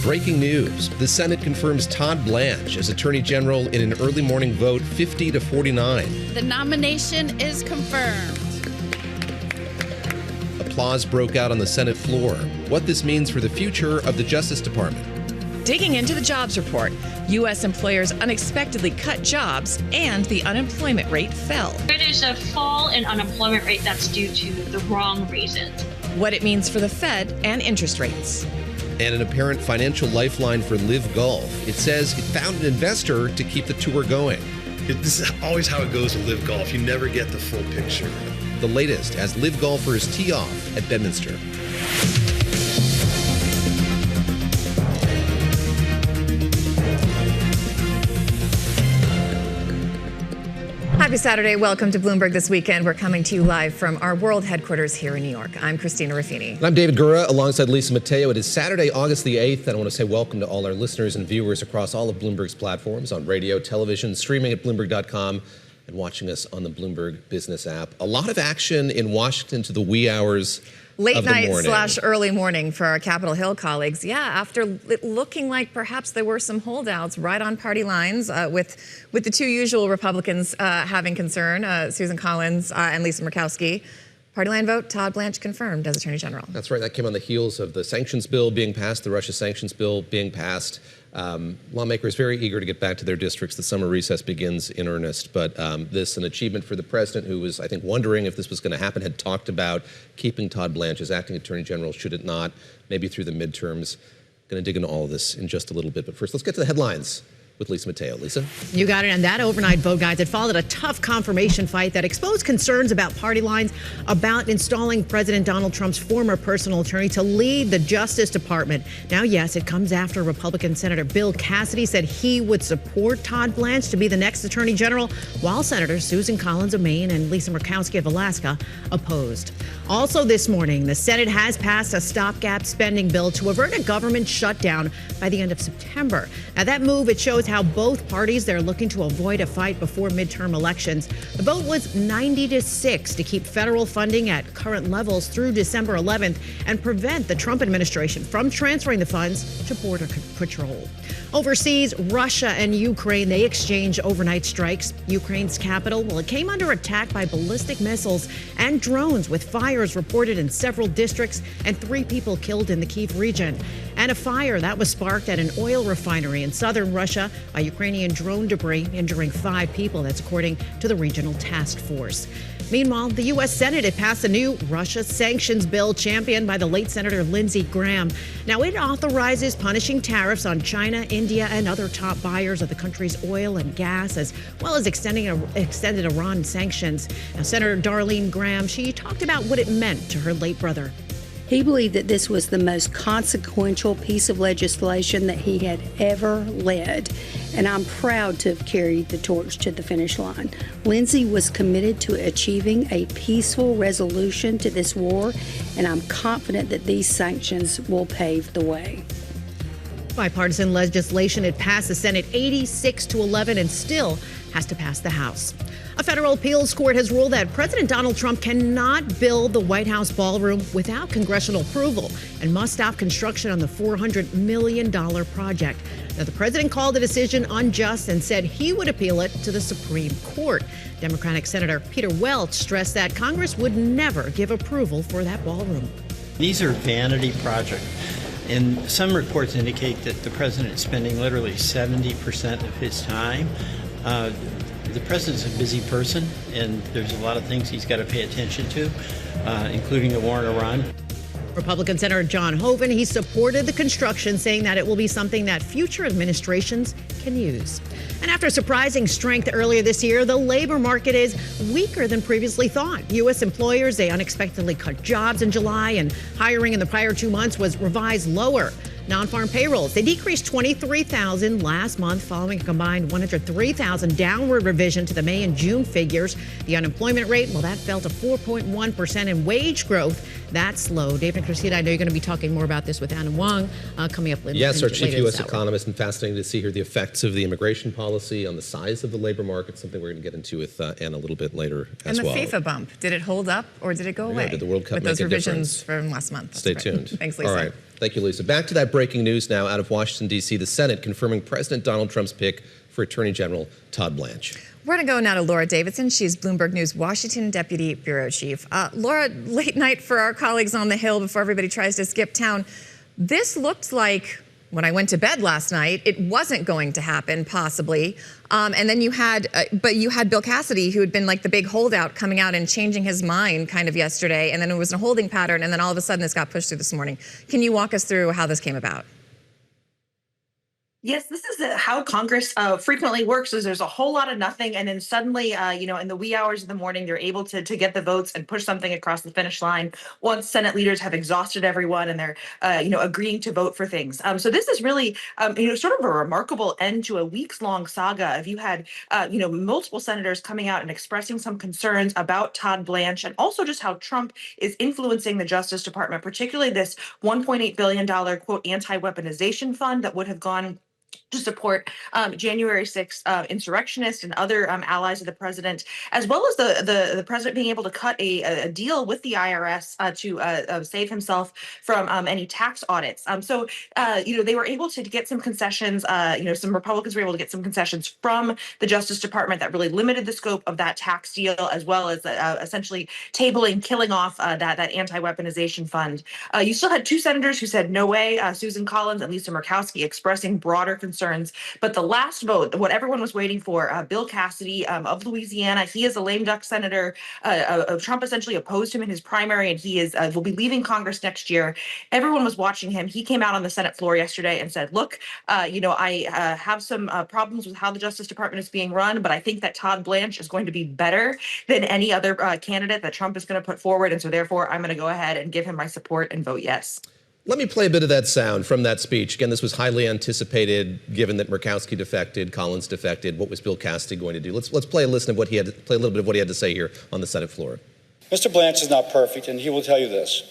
Breaking news. The Senate confirms Todd Blanche as Attorney General in an early morning vote, 50 to 49. The nomination is confirmed. Applause broke out on the Senate floor. What this means for the future of the Justice Department. Digging into the jobs report, U.S. employers unexpectedly cut jobs and the unemployment rate fell. There's a fall in unemployment rate that's due to the wrong reasons. What it means for the Fed and interest rates. And an apparent financial lifeline for LIV Golf. It says it found an investor to keep the tour going. This is always how it goes with LIV Golf. You never get the full picture. The latest as LIV golfers tee off at Benjaminson. Happy Saturday. Welcome to Bloomberg This Weekend. We're coming to you live from our world headquarters here in New York. I'm Christina Ruffini. And I'm David Gura alongside Lisa Mateo. It is Saturday, August the 8th, and I want to say welcome to all our listeners and viewers across all of Bloomberg's platforms on radio, television, streaming at Bloomberg.com, and watching us on the Bloomberg Business app. A lot of action in Washington to the wee hours Late night / early morning for our Capitol Hill colleagues. Yeah, after it looking like perhaps there were some holdouts right on party lines with the two usual Republicans having concern, Susan Collins and Lisa Murkowski. Party line vote, Todd Blanche confirmed as Attorney General. That's right. That came on the heels of the sanctions bill being passed, the Russia sanctions bill being passed. Lawmakers very eager to get back to their districts. The summer recess begins in earnest. But this an achievement for the president, who was, I think, wondering if this was going to happen, had talked about keeping Todd Blanche as acting attorney general, should it not, maybe through the midterms. Going to dig into all of this in just a little bit. But first, let's get to the headlines with Lisa Mateo. Lisa? You got it. And that overnight vote, guys, it followed a tough confirmation fight that exposed concerns about party lines about installing President Donald Trump's former personal attorney to lead the Justice Department. Now, yes, it comes after Republican Senator Bill Cassidy said he would support Todd Blanche to be the next attorney general, while Senators Susan Collins of Maine and Lisa Murkowski of Alaska opposed. Also this morning, the Senate has passed a stopgap spending bill to avert a government shutdown by the end of September. Now, that move, it shows how both parties, they're looking to avoid a fight before midterm elections. The vote was 90-6 to keep federal funding at current levels through December 11th and prevent the Trump administration from transferring the funds to Border Patrol. Overseas, Russia and Ukraine, they exchanged overnight strikes. Ukraine's capital, well, it came under attack by ballistic missiles and drones, with fires reported in several districts and 3 people killed in the Kyiv region. And a fire that was sparked at an oil refinery in southern Russia by Ukrainian drone debris, injuring 5 people. That's according to the regional task force. Meanwhile, the U.S. Senate had passed a new Russia sanctions bill championed by the late Senator Lindsey Graham. Now, it authorizes punishing tariffs on China, India, and other top buyers of the country's oil and gas, as well as extended Iran sanctions. Now, Senator Darlene Graham, she talked about what it meant to her late brother. He believed that this was the most consequential piece of legislation that he had ever led, and I'm proud to have carried the torch to the finish line. Lindsey was committed to achieving a peaceful resolution to this war, and I'm confident that these sanctions will pave the way. Bipartisan legislation, it passed the Senate 86-11 and still has to pass the House. A federal appeals court has ruled that President Donald Trump cannot build the White House ballroom without congressional approval and must stop construction on the $400 million project. Now, the president called the decision unjust and said he would appeal it to the Supreme Court. Democratic Senator Peter Welch stressed that Congress would never give approval for that ballroom. These are vanity projects. And some reports indicate that the president is spending literally 70% of his time. The president's a busy person, and there's a lot of things he's got to pay attention to, including the war in Iran. Republican Senator John Hoeven, he supported the construction, saying that it will be something that future administrations can use. And after surprising strength earlier this year, the labor market is weaker than previously thought. U.S. employers, they unexpectedly cut jobs in July, and hiring in the prior 2 months was revised lower. Nonfarm payrolls, they decreased 23,000 last month following a combined 103,000 downward revision to the May and June figures. The unemployment rate, well, that fell to 4.1%, and wage growth, that's low. David and Christina, I know you're going to be talking more about this with Anna Wong coming up later. Yes, our chief U.S. economist, and fascinating to see here the effects of the immigration policy on the size of the labor market, something we're going to get into with Anna a little bit later as well. And the FIFA bump, did it hold up or did it go away? Did the World Cup with make those a revisions difference? from last month? Stay tuned. Thanks, Lisa. All right. Thank you, Lisa. Back to that breaking news now out of Washington, D.C. The Senate confirming President Donald Trump's pick for Attorney General Todd Blanche. We're going to go now to Laura Davidson. She's Bloomberg News Washington Deputy Bureau Chief. Laura, late night for our colleagues on the Hill before everybody tries to skip town. This looked like, when I went to bed last night, it wasn't going to happen, possibly. And then you had Bill Cassidy, who had been like the big holdout, coming out and changing his mind kind of yesterday. And then it was a holding pattern. And then all of a sudden this got pushed through this morning. Can you walk us through how this came about? Yes, this is how Congress frequently works. Is there's a whole lot of nothing, and then suddenly, in the wee hours of the morning, they're able to get the votes and push something across the finish line. Once Senate leaders have exhausted everyone and they're, agreeing to vote for things. So this is really, sort of a remarkable end to a weeks-long saga. If you had, multiple senators coming out and expressing some concerns about Todd Blanche and also just how Trump is influencing the Justice Department, particularly this $1.8 billion quote anti-weaponization fund that would have gone to support January 6th insurrectionists and other allies of the president, as well as the president being able to cut a deal with the IRS to save himself from any tax audits. So they were able to get some concessions. Some Republicans were able to get some concessions from the Justice Department that really limited the scope of that tax deal, as well as essentially killing off that anti-weaponization fund. You still had two senators who said no way, Susan Collins and Lisa Murkowski, expressing broader concerns. But the last vote, what everyone was waiting for, Bill Cassidy of Louisiana, he is a lame duck senator. Trump essentially opposed him in his primary, and he will be leaving Congress next year. Everyone was watching him. He came out on the Senate floor yesterday and said, look, I have some problems with how the Justice Department is being run, but I think that Todd Blanche is going to be better than any other candidate that Trump is going to put forward. And so therefore, I'm going to go ahead and give him my support and vote yes. Let me play a bit of that sound from that speech. Again, this was highly anticipated, given that Murkowski defected, Collins defected. What was Bill Cassidy going to do? Let's play a little bit of what he had to say here on the Senate floor. Mr. Blanche is not perfect, and he will tell you this.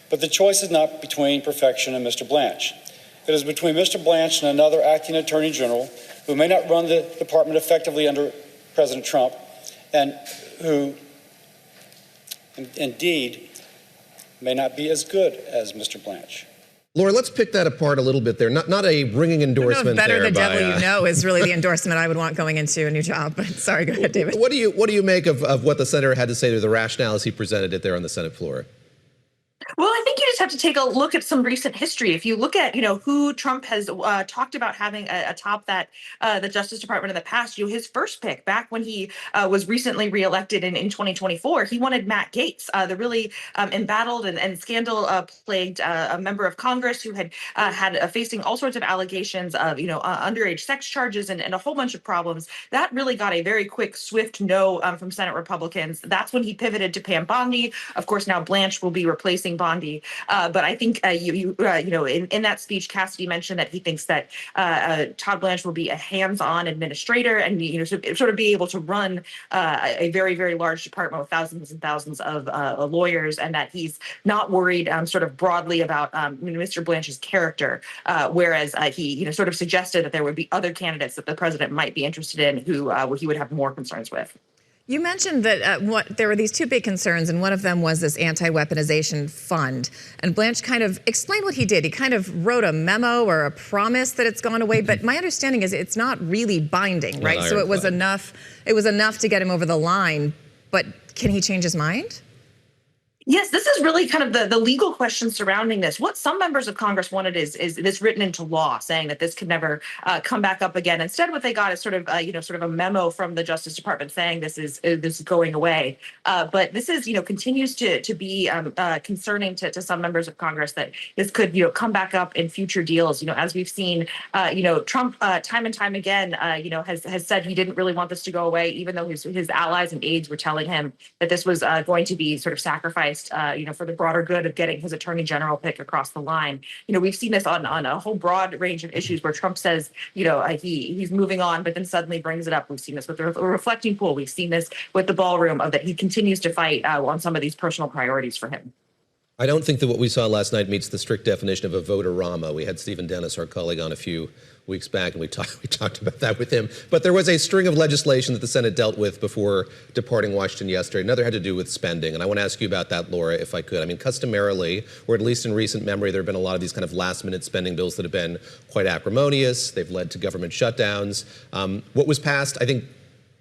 But the choice is not between perfection and Mr. Blanche. It is between Mr. Blanche and another acting attorney general who may not run the department effectively under President Trump, and who indeed may not be as good as Mr. Blanche. Laura, let's pick that apart a little bit there. Not a ringing endorsement. Better there the devil by, you know is really the endorsement I would want going into a new job. But sorry, go ahead, David. What do you make of what the senator had to say to the rationale as he presented it there on the Senate floor? Well, I think you just have to take a look at some recent history. If you look at, who Trump has talked about having atop that the Justice Department in the past, his first pick back when he was recently reelected in 2024, he wanted Matt Gaetz, the really embattled and scandal-plagued member of Congress who had facing all sorts of allegations of, underage sex charges and a whole bunch of problems. That really got a very quick, swift no from Senate Republicans. That's when he pivoted to Pam Bondi. Of course, now Blanche will be replacing Bondi. But I think, in that speech, Cassidy mentioned that he thinks that Todd Blanche will be a hands-on administrator and, sort of be able to run a very, very large department with thousands and thousands of lawyers, and that he's not worried sort of broadly about Mr. Blanche's character, whereas he, sort of suggested that there would be other candidates that the president might be interested in who he would have more concerns with. You mentioned that there were these two big concerns, and one of them was this anti-weaponization fund. And Blanche kind of explained what he did. He kind of wrote a memo or a promise that it's gone away. But my understanding is it's not really binding, right? So it was enough. It was enough to get him over the line. But can he change his mind? Yes, this is really kind of the legal question surrounding this. What some members of Congress wanted is this written into law, saying that this could never come back up again. Instead, what they got is sort of a memo from the Justice Department saying this is going away. But this is continues to be concerning to some members of Congress that this could come back up in future deals. As we've seen, Trump time and time again has said he didn't really want this to go away, even though his allies and aides were telling him that this was going to be sort of sacrificed. For the broader good of getting his attorney general pick across the line. We've seen this on a whole broad range of issues where Trump says, he's moving on, but then suddenly brings it up. We've seen this with the reflecting pool. We've seen this with the ballroom, of that he continues to fight on some of these personal priorities for him. I don't think that what we saw last night meets the strict definition of a vote-a-rama. We had Stephen Dennis, our colleague, on a few weeks back, and we talked about that with him. But there was a string of legislation that the Senate dealt with before departing Washington yesterday. Another had to do with spending, and I want to ask you about that, Laura, if I could. I mean, customarily, or at least in recent memory, there have been a lot of these kind of last-minute spending bills that have been quite acrimonious. They've led to government shutdowns. What was passed, I think,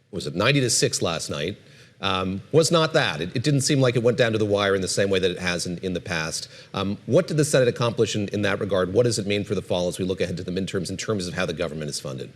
was it 90-6 last night? Was not that. It didn't seem like it went down to the wire in the same way that it has in the past. What did the Senate accomplish in that regard? What does it mean for the fall as we look ahead to the midterms in terms of how the government is funded?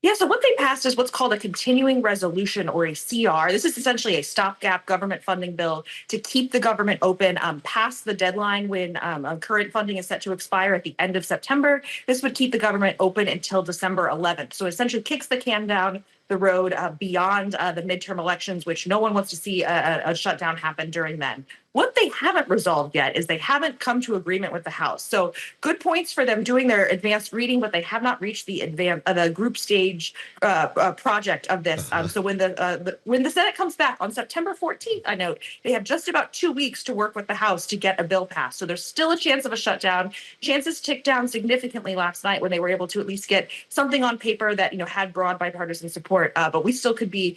Yeah, so what they passed is what's called a continuing resolution, or a CR. This is essentially a stopgap government funding bill to keep the government open past the deadline when current funding is set to expire at the end of September. This would keep the government open until December 11th. So essentially kicks the can down the road beyond the midterm elections, which no one wants to see a shutdown happen during then. What they haven't resolved yet is they haven't come to agreement with the House. So good points for them doing their advanced reading, but they have not reached the group stage project of this. So when the Senate comes back on September 14th, I note, they have just about 2 weeks to work with the House to get a bill passed. So there's still a chance of a shutdown. Chances ticked down significantly last night when they were able to at least get something on paper that had broad bipartisan support. But we still could be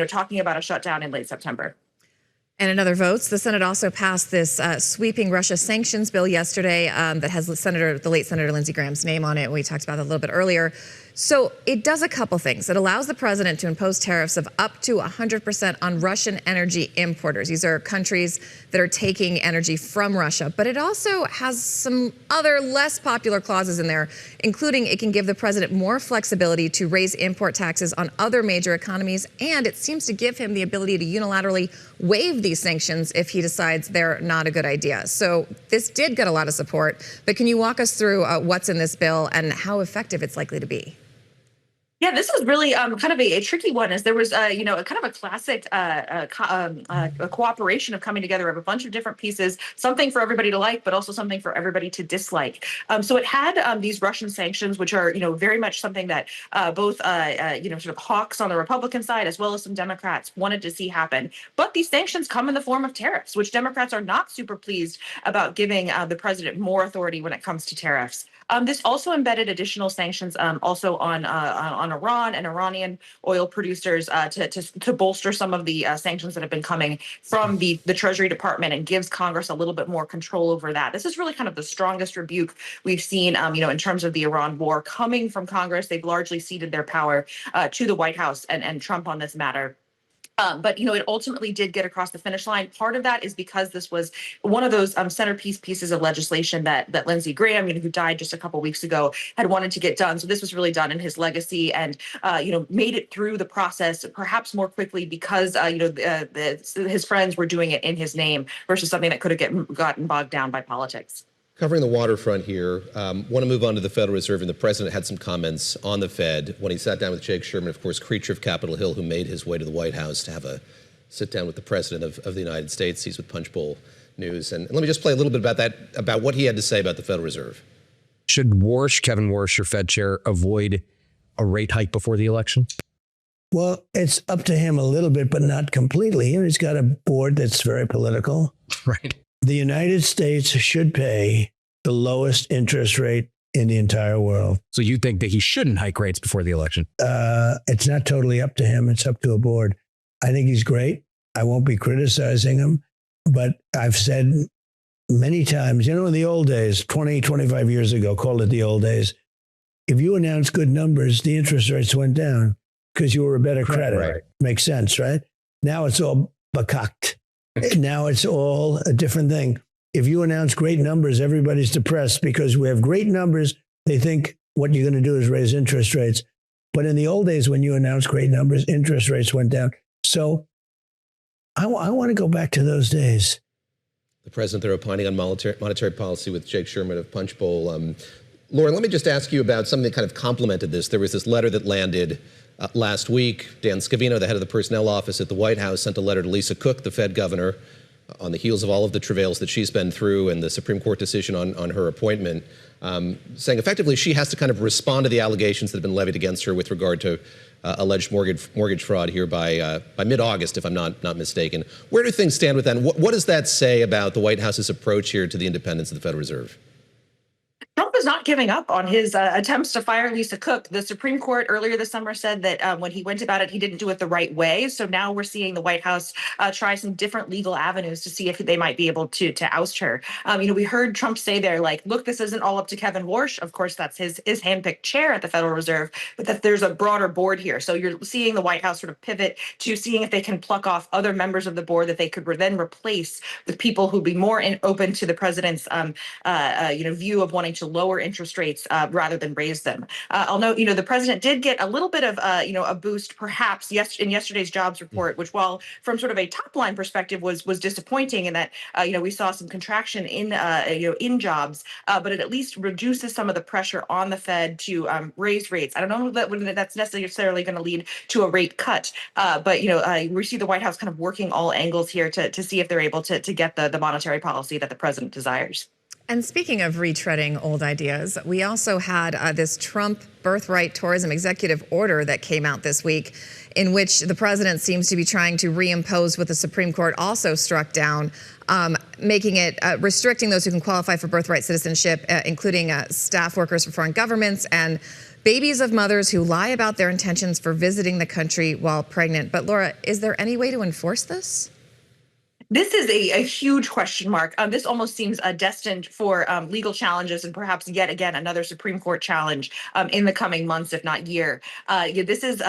talking about a shutdown in late September. And in other votes, the Senate also passed this sweeping Russia sanctions bill yesterday that has the late Senator Lindsey Graham's name on it. We talked about that a little bit earlier. So it does a couple things. It allows the president to impose tariffs of up to 100% on Russian energy importers. These are countries that are taking energy from Russia. But it also has some other less popular clauses in there, including it can give the president more flexibility to raise import taxes on other major economies. And it seems to give him the ability to unilaterally waive these sanctions if he decides they're not a good idea. So this did get a lot of support. But can you walk us through what's in this bill and how effective it's likely to be? Yeah, this was really kind of a tricky one, as there was, a kind of a classic a cooperation of coming together of a bunch of different pieces, something for everybody to like, but also something for everybody to dislike. So it had these Russian sanctions, which are, very much something that both, sort of hawks on the Republican side, as well as some Democrats wanted to see happen. But these sanctions come in the form of tariffs, which Democrats are not super pleased about giving the president more authority when it comes to tariffs. This also embedded additional sanctions also on Iran and Iranian oil producers to bolster some of the sanctions that have been coming from the Treasury Department, and gives Congress a little bit more control over that. This is really kind of the strongest rebuke we've seen, in terms of the Iran war coming from Congress. They've largely ceded their power to the White House and Trump on this matter. But, it ultimately did get across the finish line. Part of that is because this was one of those centerpiece pieces of legislation that Lindsey Graham, who died just a couple weeks ago, had wanted to get done. So this was really done in his legacy, and, made it through the process perhaps more quickly because, his friends were doing it in his name versus something that could have gotten bogged down by politics. Covering the waterfront here, want to move on to the Federal Reserve, and the president had some comments on the Fed when he sat down with Jake Sherman, of course, creature of Capitol Hill, who made his way to the White House to have a sit down with the president of the United States. He's with Punchbowl News. And let me just play a little bit about what he had to say about the Federal Reserve. Should Kevin Warsh, your Fed chair, avoid a rate hike before the election? Well, it's up to him a little bit, but not completely. He's got a board that's very political. Right. The United States should pay the lowest interest rate in the entire world. So you think that he shouldn't hike rates before the election? It's not totally up to him. It's up to a board. I think he's great. I won't be criticizing him, but I've said many times, in the old days, 20, 25 years ago, called it the old days, if you announced good numbers, the interest rates went down because you were a better credit. Right. Makes sense, right? Now it's all bakakt. Now it's all a different thing. If you announce great numbers, everybody's depressed because we have great numbers. They think what you're going to do is raise interest rates. But in the old days, when you announced great numbers, interest rates went down. So I want to go back to those days. The president, they're opining on monetary policy with Jake Sherman of Punchbowl. Lauren, let me just ask you about something that kind of complemented this. There was this letter that landed last week. Dan Scavino, the head of the personnel office at the White House, sent a letter to Lisa Cook, the Fed governor, on the heels of all of the travails that she's been through and the Supreme Court decision on her appointment, saying effectively she has to kind of respond to the allegations that have been levied against her with regard to alleged mortgage fraud here by mid-August, if I'm not mistaken. Where do things stand with that? And what does that say about the White House's approach here to the independence of the Federal Reserve? Trump is not giving up on his attempts to fire Lisa Cook. The Supreme Court earlier this summer said that when he went about it, he didn't do it the right way. So now we're seeing the White House try some different legal avenues to see if they might be able to oust her. We heard Trump say there, like, look, this isn't all up to Kevin Warsh. Of course, that's his handpicked chair at the Federal Reserve, but that there's a broader board here. So you're seeing the White House sort of pivot to seeing if they can pluck off other members of the board that they could then replace with people who'd be more open to the president's view of wanting to lower interest rates rather than raise them. I'll note, the president did get a little bit of, a boost perhaps in yesterday's jobs report, which while from sort of a top line perspective was disappointing in that, we saw some contraction in jobs, but it at least reduces some of the pressure on the Fed to raise rates. I don't know that that's necessarily going to lead to a rate cut, but we see the White House kind of working all angles here to see if they're able to get the monetary policy that the president desires. And speaking of retreading old ideas, we also had this Trump Birthright tourism executive order that came out this week, in which the president seems to be trying to reimpose what the Supreme Court also struck down, making it restricting those who can qualify for birthright citizenship, including staff workers for foreign governments and babies of mothers who lie about their intentions for visiting the country while pregnant. But Laura, is there any way to enforce this? This is a huge question mark. This almost seems destined for legal challenges and perhaps yet again another Supreme Court challenge in the coming months, if not year. This is,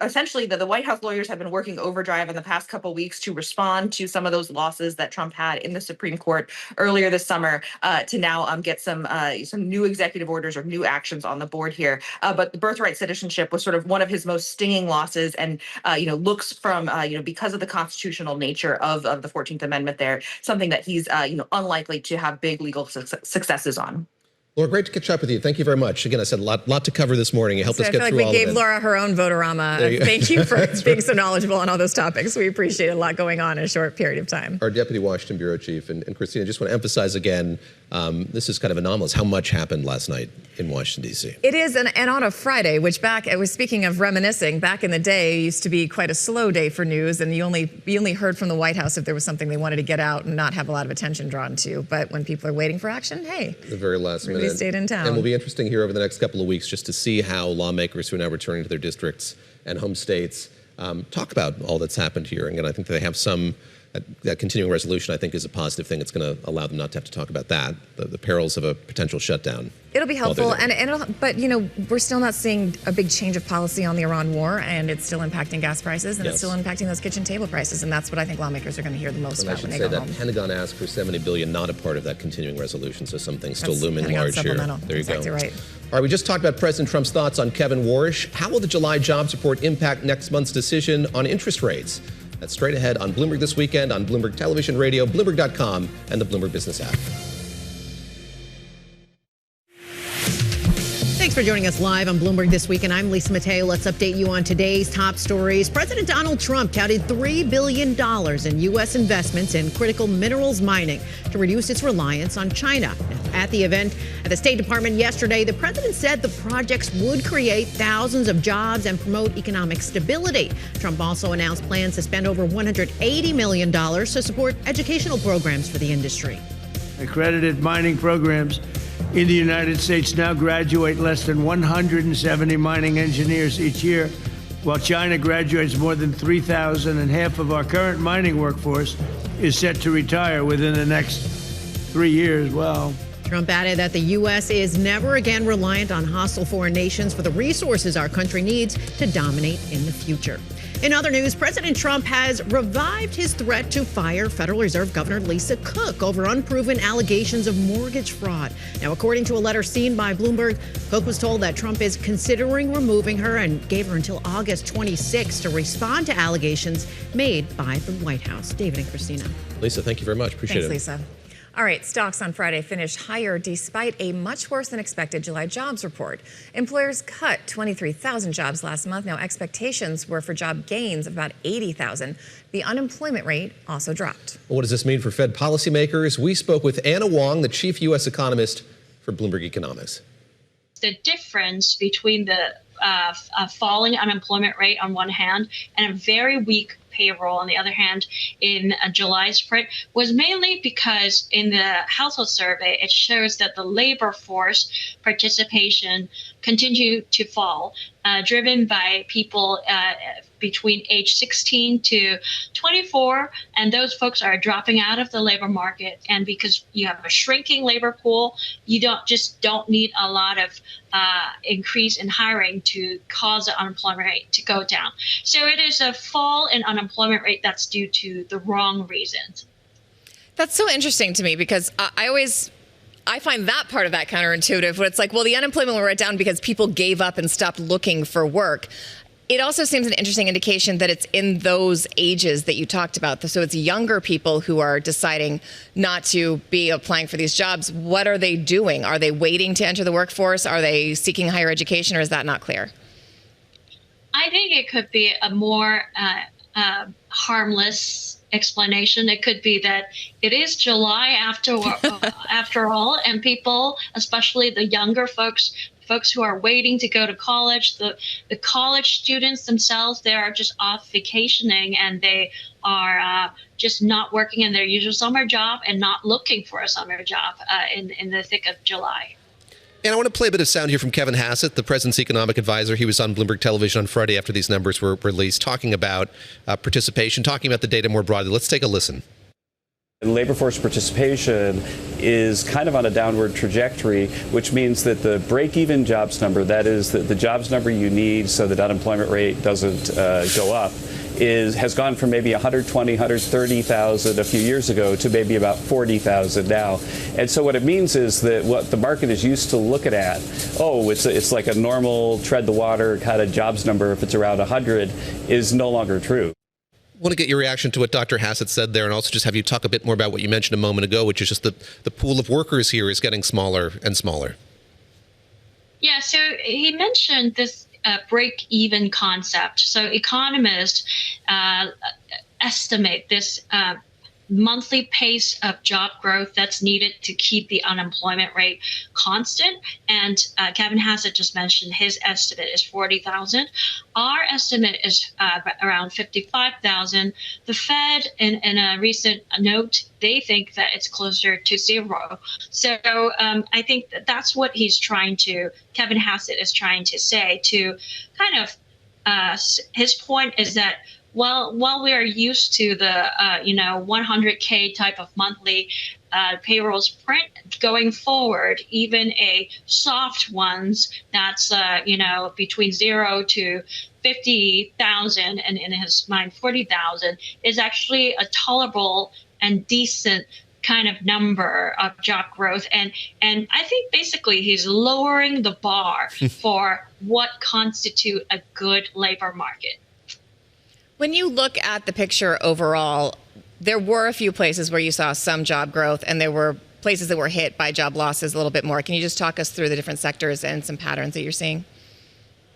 essentially the White House lawyers have been working overdrive in the past couple weeks to respond to some of those losses that Trump had in the Supreme Court earlier this summer to now get some new executive orders or new actions on the board here. But the birthright citizenship was sort of one of his most stinging losses, and looks from because of the constitutional nature of the 14th Amendment there, something that he's unlikely to have big legal successes on. Laura, great to catch up with you. Thank you very much. Again, I said a lot to cover this morning. You helped us get through all of it. I feel like we gave Laura her own votorama. Thank you for being so knowledgeable on all those topics. We appreciate a lot going on in a short period of time. Our Deputy Washington Bureau Chief and Christina, just want to emphasize again, this is kind of anomalous. How much happened last night in Washington, D.C.? It is, and on a Friday, which I was speaking of reminiscing, back in the day, it used to be quite a slow day for news, and you only heard from the White House if there was something they wanted to get out and not have a lot of attention drawn to. But when people are waiting for action, hey, the very last minute. They stayed in town. And will be interesting here over the next couple of weeks just to see how lawmakers who are now returning to their districts and home states talk about all that's happened here. And I think they have that continuing resolution, I think, is a positive thing. It's going to allow them not to have to talk about that, the perils of a potential shutdown. It'll be helpful, but we're still not seeing a big change of policy on the Iran war, and it's still impacting gas prices, and it's still impacting those kitchen table prices, and that's what I think lawmakers are going to hear the most about when they go home. That Pentagon asked for $70 billion, not a part of that continuing resolution, so some things still looming large here. There you go. Exactly right. All right, we just talked about President Trump's thoughts on Kevin Warsh. How will the July jobs report impact next month's decision on interest rates? That's straight ahead on Bloomberg This Weekend, on Bloomberg Television, Radio, Bloomberg.com, and the Bloomberg Business app. Thanks for joining us live on Bloomberg This Weekend. I'm Lisa Mateo. Let's update you on today's top stories. President Donald Trump touted $3 billion in U.S. investments in critical minerals mining to reduce its reliance on China. At the event at the State Department yesterday, the president said the projects would create thousands of jobs and promote economic stability. Trump also announced plans to spend over $180 million to support educational programs for the industry. Accredited mining programs in the United States now graduate less than 170 mining engineers each year, while China graduates more than 3,000, and half of our current mining workforce is set to retire within the next 3 years. Well, Trump added that the U.S. is never again reliant on hostile foreign nations for the resources our country needs to dominate in the future. In other news, President Trump has revived his threat to fire Federal Reserve Governor Lisa Cook over unproven allegations of mortgage fraud. Now, according to a letter seen by Bloomberg, Cook was told that Trump is considering removing her and gave her until August 26 to respond to allegations made by the White House. David and Christina. Lisa, thank you very much. Appreciate it. Thanks, Lisa. All right, stocks on Friday finished higher despite a much worse than expected July jobs report. Employers cut 23,000 jobs last month. Now expectations were for job gains of about 80,000. The unemployment rate also dropped. What does this mean for Fed policymakers? We spoke with Anna Wong, the chief U.S. economist for Bloomberg Economics. The difference between the falling unemployment rate on one hand and a very weak payroll on the other hand in July's print was mainly because in the household survey, it shows that the labor force participation continued to fall, driven by people between age 16 to 24, and those folks are dropping out of the labor market. And because you have a shrinking labor pool, you don't need a lot of increase in hiring to cause the unemployment rate to go down. So it is a fall in unemployment rate that's due to the wrong reasons. That's so interesting to me because I find that part of that counterintuitive, where it's like, well, the unemployment went down because people gave up and stopped looking for work. It also seems an interesting indication that it's in those ages that you talked about. So it's younger people who are deciding not to be applying for these jobs. What are they doing? Are they waiting to enter the workforce? Are they seeking higher education, or is that not clear? I think it could be a more harmless explanation. It could be that it is July after all, and people, especially the younger folks who are waiting to go to college, the college students themselves, they are just off vacationing and they are just not working in their usual summer job and not looking for a summer job in the thick of July. And I want to play a bit of sound here from Kevin Hassett, the president's economic advisor. He was on Bloomberg television on Friday after these numbers were released, talking about participation, talking about the data more broadly. Let's take a listen. Labor force participation is kind of on a downward trajectory, which means that the break-even jobs number, that is the jobs number you need so that unemployment rate doesn't go up, has gone from maybe 120, 130,000 a few years ago to maybe about 40,000 now. And so what it means is that what the market is used to looking at, it's like a normal tread the water kind of jobs number if it's around 100, is no longer true. I want to get your reaction to what Dr. Hassett said there, and also just have you talk a bit more about what you mentioned a moment ago, which is just the pool of workers here is getting smaller and smaller. Yeah, so he mentioned this break-even concept. So economists estimate this monthly pace of job growth that's needed to keep the unemployment rate constant. And Kevin Hassett just mentioned his estimate is 40,000. Our estimate is around 55,000. The Fed, in a recent note, they think that it's closer to zero. So I think that's what Kevin Hassett is trying to say, to kind of, his point is that while we are used to the 100K type of monthly payrolls print, going forward, even a soft ones that's between 0 to 50,000, and in his mind 40,000 is actually a tolerable and decent kind of number of job growth. And I think basically he's lowering the bar for what constitute a good labor market. When you look at the picture overall, there were a few places where you saw some job growth, and there were places that were hit by job losses a little bit more. Can you just talk us through the different sectors and some patterns that you're seeing?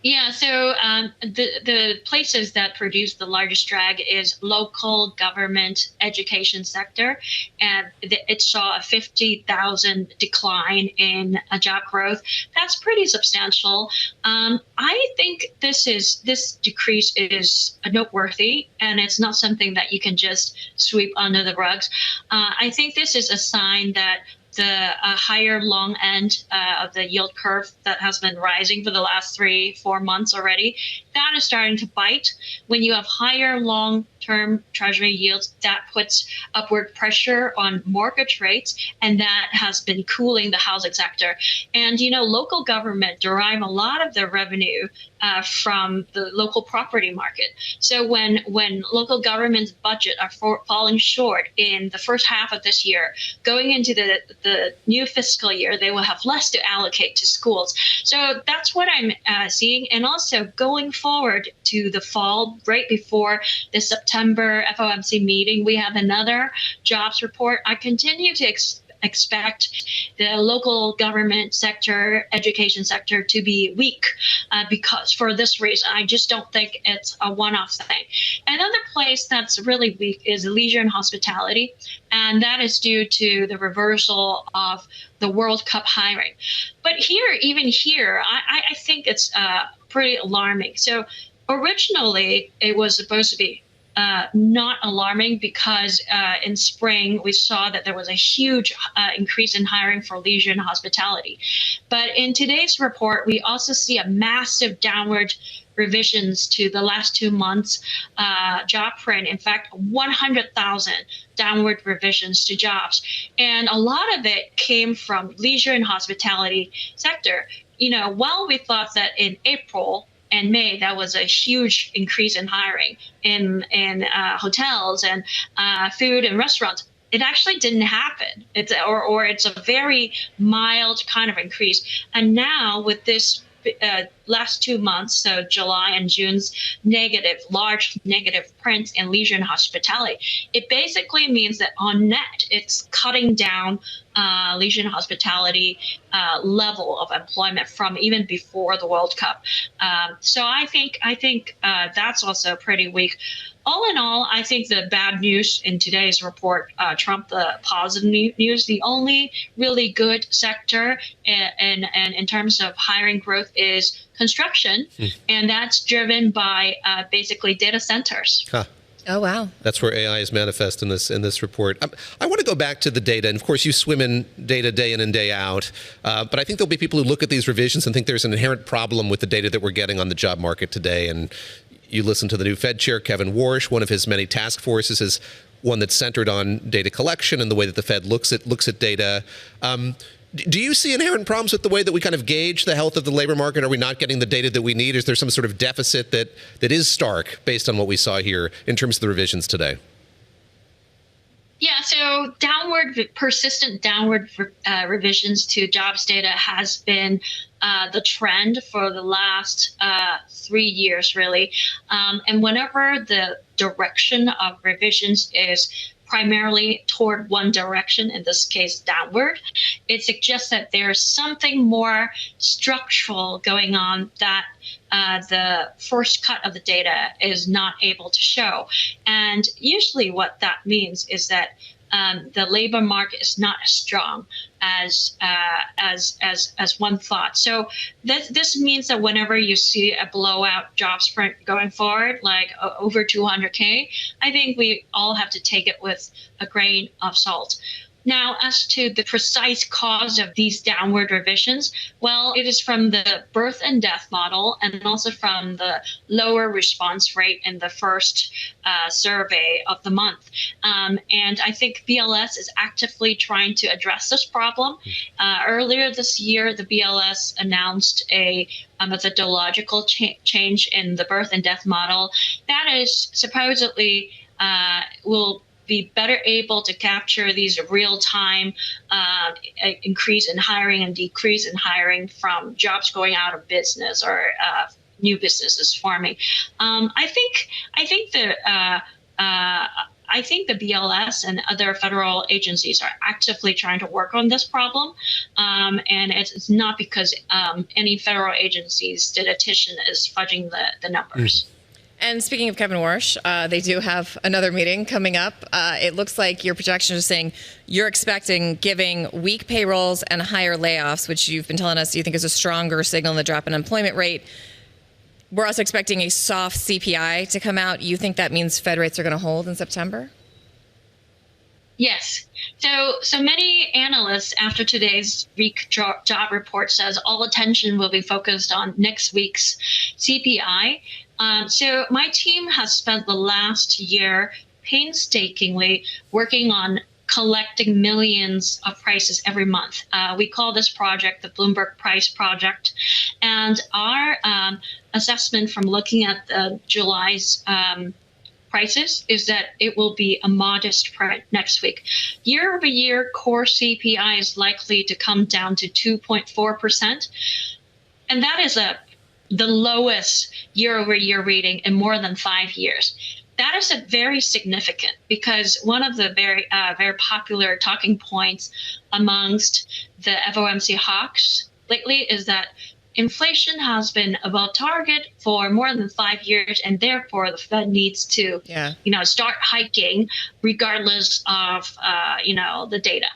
Yeah, so the places that produce the largest drag is local government education sector, and it saw a 50,000 decline in job growth. That's pretty substantial. I think this decrease is noteworthy, and it's not something that you can just sweep under the rugs. I think this is a sign that the higher long end of the yield curve that has been rising for the last 3-4 months already, that is starting to bite. When you have higher long-term treasury yields, that puts upward pressure on mortgage rates, and that has been cooling the housing sector. And, local government derive a lot of their revenue from the local property market. So when local government's budget are falling short in the first half of this year, going into the new fiscal year, they will have less to allocate to schools. So that's what I'm seeing. And also going forward to the fall, right before the September FOMC meeting, we have another jobs report. I continue to expect the local government sector, education sector to be weak because for this reason. I just don't think it's a one-off thing. Another place that's really weak is leisure and hospitality, and that is due to the reversal of the World Cup hiring. But even here, I think it's pretty alarming. So originally, it was supposed to be not alarming because in spring we saw that there was a huge increase in hiring for leisure and hospitality. But in today's report, we also see a massive downward revisions to the last 2 months job print. In fact, 100,000 downward revisions to jobs. And a lot of it came from leisure and hospitality sector. While we thought that in April and May, that was a huge increase in hiring in hotels and food and restaurants. It actually didn't happen. It's a very mild kind of increase. And now with this last 2 months, so July and June's large negative prints in leisure and hospitality, it basically means that on net, it's cutting down leisure and hospitality level of employment from even before the World Cup. So I think that's also pretty weak. All in all, I think the bad news in today's report trumped the positive news. The only really good sector in terms of hiring growth is construction, and that's driven by basically data centers. Huh. Oh, wow. That's where AI is manifest in this report. I want to go back to the data. And of course, you swim in data day in and day out. But I think there'll be people who look at these revisions and think there's an inherent problem with the data that we're getting on the job market today. And you listen to the new Fed chair, Kevin Warsh. One of his many task forces is one that's centered on data collection and the way that the Fed looks at data. Do you see inherent problems with the way that we kind of gauge the health of the labor market? Are we not getting the data that we need? Is there some sort of deficit that is stark based on what we saw here in terms of the revisions today? Yeah, so persistent downward revisions to jobs data has been the trend for the last 3 years, really. And whenever the direction of revisions is primarily toward one direction, in this case downward, it suggests that there's something more structural going on that the first cut of the data is not able to show. And usually what that means is that the labor market is not as strong as one thought. So this means that whenever you see a blowout jobs print going forward, like over 200K, I think we all have to take it with a grain of salt. Now, as to the precise cause of these downward revisions, well, it is from the birth and death model and also from the lower response rate in the first survey of the month. And I think BLS is actively trying to address this problem. Earlier this year, the BLS announced a methodological change in the birth and death model that is supposedly will be better able to capture these real-time increase in hiring and decrease in hiring from jobs going out of business or new businesses forming. I think the BLS and other federal agencies are actively trying to work on this problem, and it's not because any federal agency's statistician is fudging the numbers. And speaking of Kevin Warsh, they do have another meeting coming up. It looks like your projection is saying you're expecting, giving weak payrolls and higher layoffs, which you've been telling us you think is a stronger signal in the drop in unemployment rate. We're also expecting a soft CPI to come out. You think that means Fed rates are going to hold in September? Yes. So many analysts after today's weak job report says all attention will be focused on next week's CPI. So my team has spent the last year painstakingly working on collecting millions of prices every month. We call this project the Bloomberg Price Project. And our assessment from looking at July's prices is that it will be a modest print next week. Year over year, core CPI is likely to come down to 2.4%. And that is the lowest year over year reading in more than 5 years. that is very significant because one of the very popular talking points amongst the FOMC hawks lately is that inflation has been above target for more than 5 years, and therefore the Fed needs to, start hiking regardless of, the data.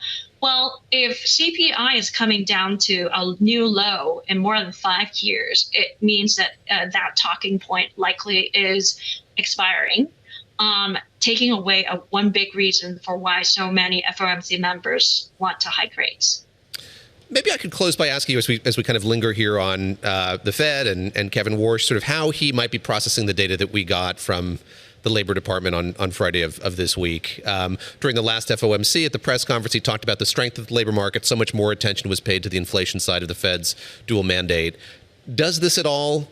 Well, if CPI is coming down to a new low in more than 5 years, it means that that talking point likely is expiring, taking away one big reason for why so many FOMC members want to hike rates. Maybe I could close by asking you, as we kind of linger here on the Fed and Kevin Warsh, sort of how he might be processing the data that we got from the Labor Department on Friday of this week. During the last FOMC at the press conference, he talked about the strength of the labor market. So much more attention was paid to the inflation side of the Fed's dual mandate. Does this at all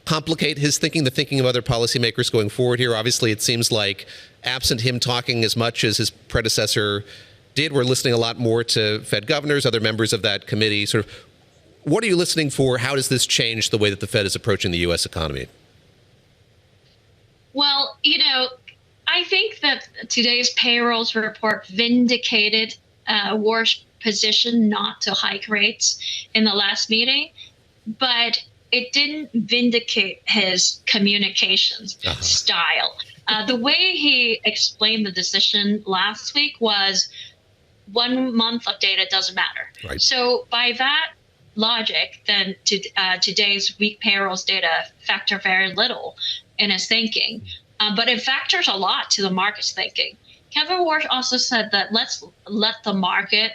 complicate his thinking, the thinking of other policymakers going forward here? Obviously, it seems like absent him talking as much as his predecessor did, we're listening a lot more to Fed governors, other members of that committee. Sort of, what are you listening for? How does this change the way that the Fed is approaching the U.S. economy? Well, I think that today's payrolls report vindicated Warsh's position not to hike rates in the last meeting, but it didn't vindicate his communications style. The way he explained the decision last week was 1 month of data doesn't matter. Right. So by that logic, then today's weak payrolls data factor very little in his thinking, but it factors a lot to the market's thinking. Kevin Warsh also said that let's let the market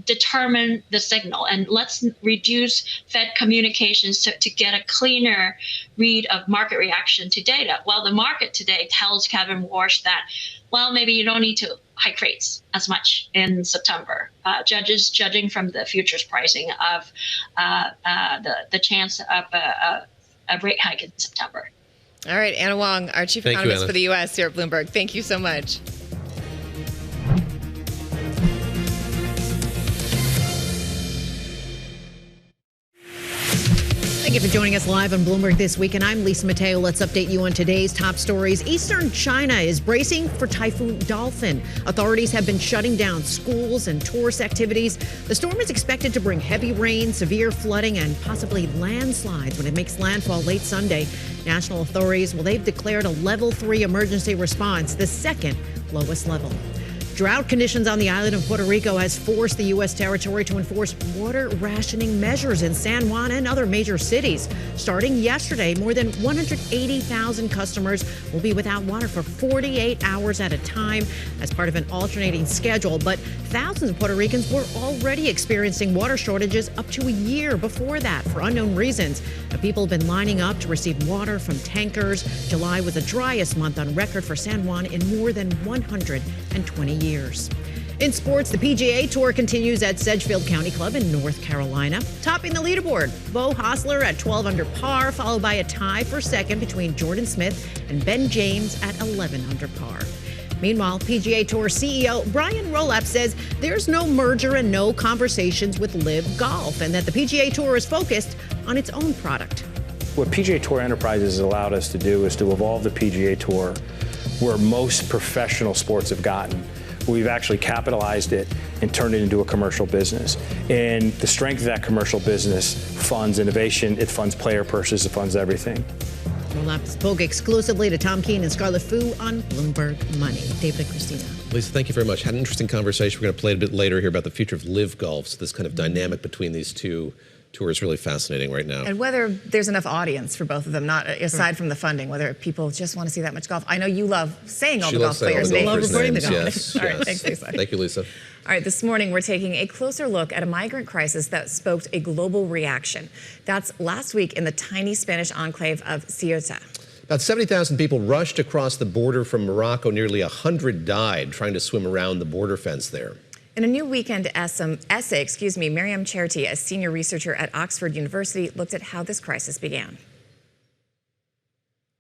determine the signal, and let's reduce Fed communications to get a cleaner read of market reaction to data. Well, the market today tells Kevin Warsh that, well, maybe you don't need to hike rates as much in September. Judging from the futures pricing of the chance of a rate hike in September. All right, Anna Wong, our chief economist for the U.S. here at Bloomberg. Thank you so much. Thank you for joining us live on Bloomberg This Week, and I'm Lisa Mateo. Let's update you on today's top stories. Eastern China is bracing for Typhoon Dolphin. Authorities have been shutting down schools and tourist activities. The storm is expected to bring heavy rain, severe flooding, and possibly landslides when it makes landfall late Sunday. National authorities, they've declared a level 3 emergency response, the second lowest level. Drought conditions on the island of Puerto Rico has forced the U.S. territory to enforce water rationing measures in San Juan and other major cities. Starting yesterday, more than 180,000 customers will be without water for 48 hours at a time as part of an alternating schedule. But thousands of Puerto Ricans were already experiencing water shortages up to a year before that for unknown reasons. People have been lining up to receive water from tankers. July was the driest month on record for San Juan in more than 120 years. In sports, the PGA Tour continues at Sedgefield County Club in North Carolina. Topping the leaderboard, Beau Hossler at 12 under par, followed by a tie for second between Jordan Smith and Ben James at 11 under par. Meanwhile, PGA Tour CEO Brian Rolapp says there's no merger and no conversations with LIV Golf, and that the PGA Tour is focused on its own product. What PGA Tour Enterprises has allowed us to do is to evolve the PGA Tour where most professional sports have gotten. We've actually capitalized it and turned it into a commercial business. And the strength of that commercial business funds innovation, it funds player purses, it funds everything. Rolapp spoke exclusively to Tom Keene and Scarlett Fu on Bloomberg Money. David and Christina. Lisa, thank you very much. Had an interesting conversation. We're going to play it a bit later here about the future of LIV Golf. So this kind of dynamic between these two tours is really fascinating right now. And whether there's enough audience for both of them, not aside from the funding, whether people just want to see that much golf. I know you love saying all the golf players' names. Love reporting the golf. Yes, all right, yes. thanks, Lisa. Thank you, Lisa. All right, this morning we're taking a closer look at a migrant crisis that stoked a global reaction. That's last week in the tiny Spanish enclave of Ceuta. About 70,000 people rushed across the border from Morocco. Nearly 100 died trying to swim around the border fence there. In a new weekend essay, Myriam Cherti, a senior researcher at Oxford University, looked at how this crisis began.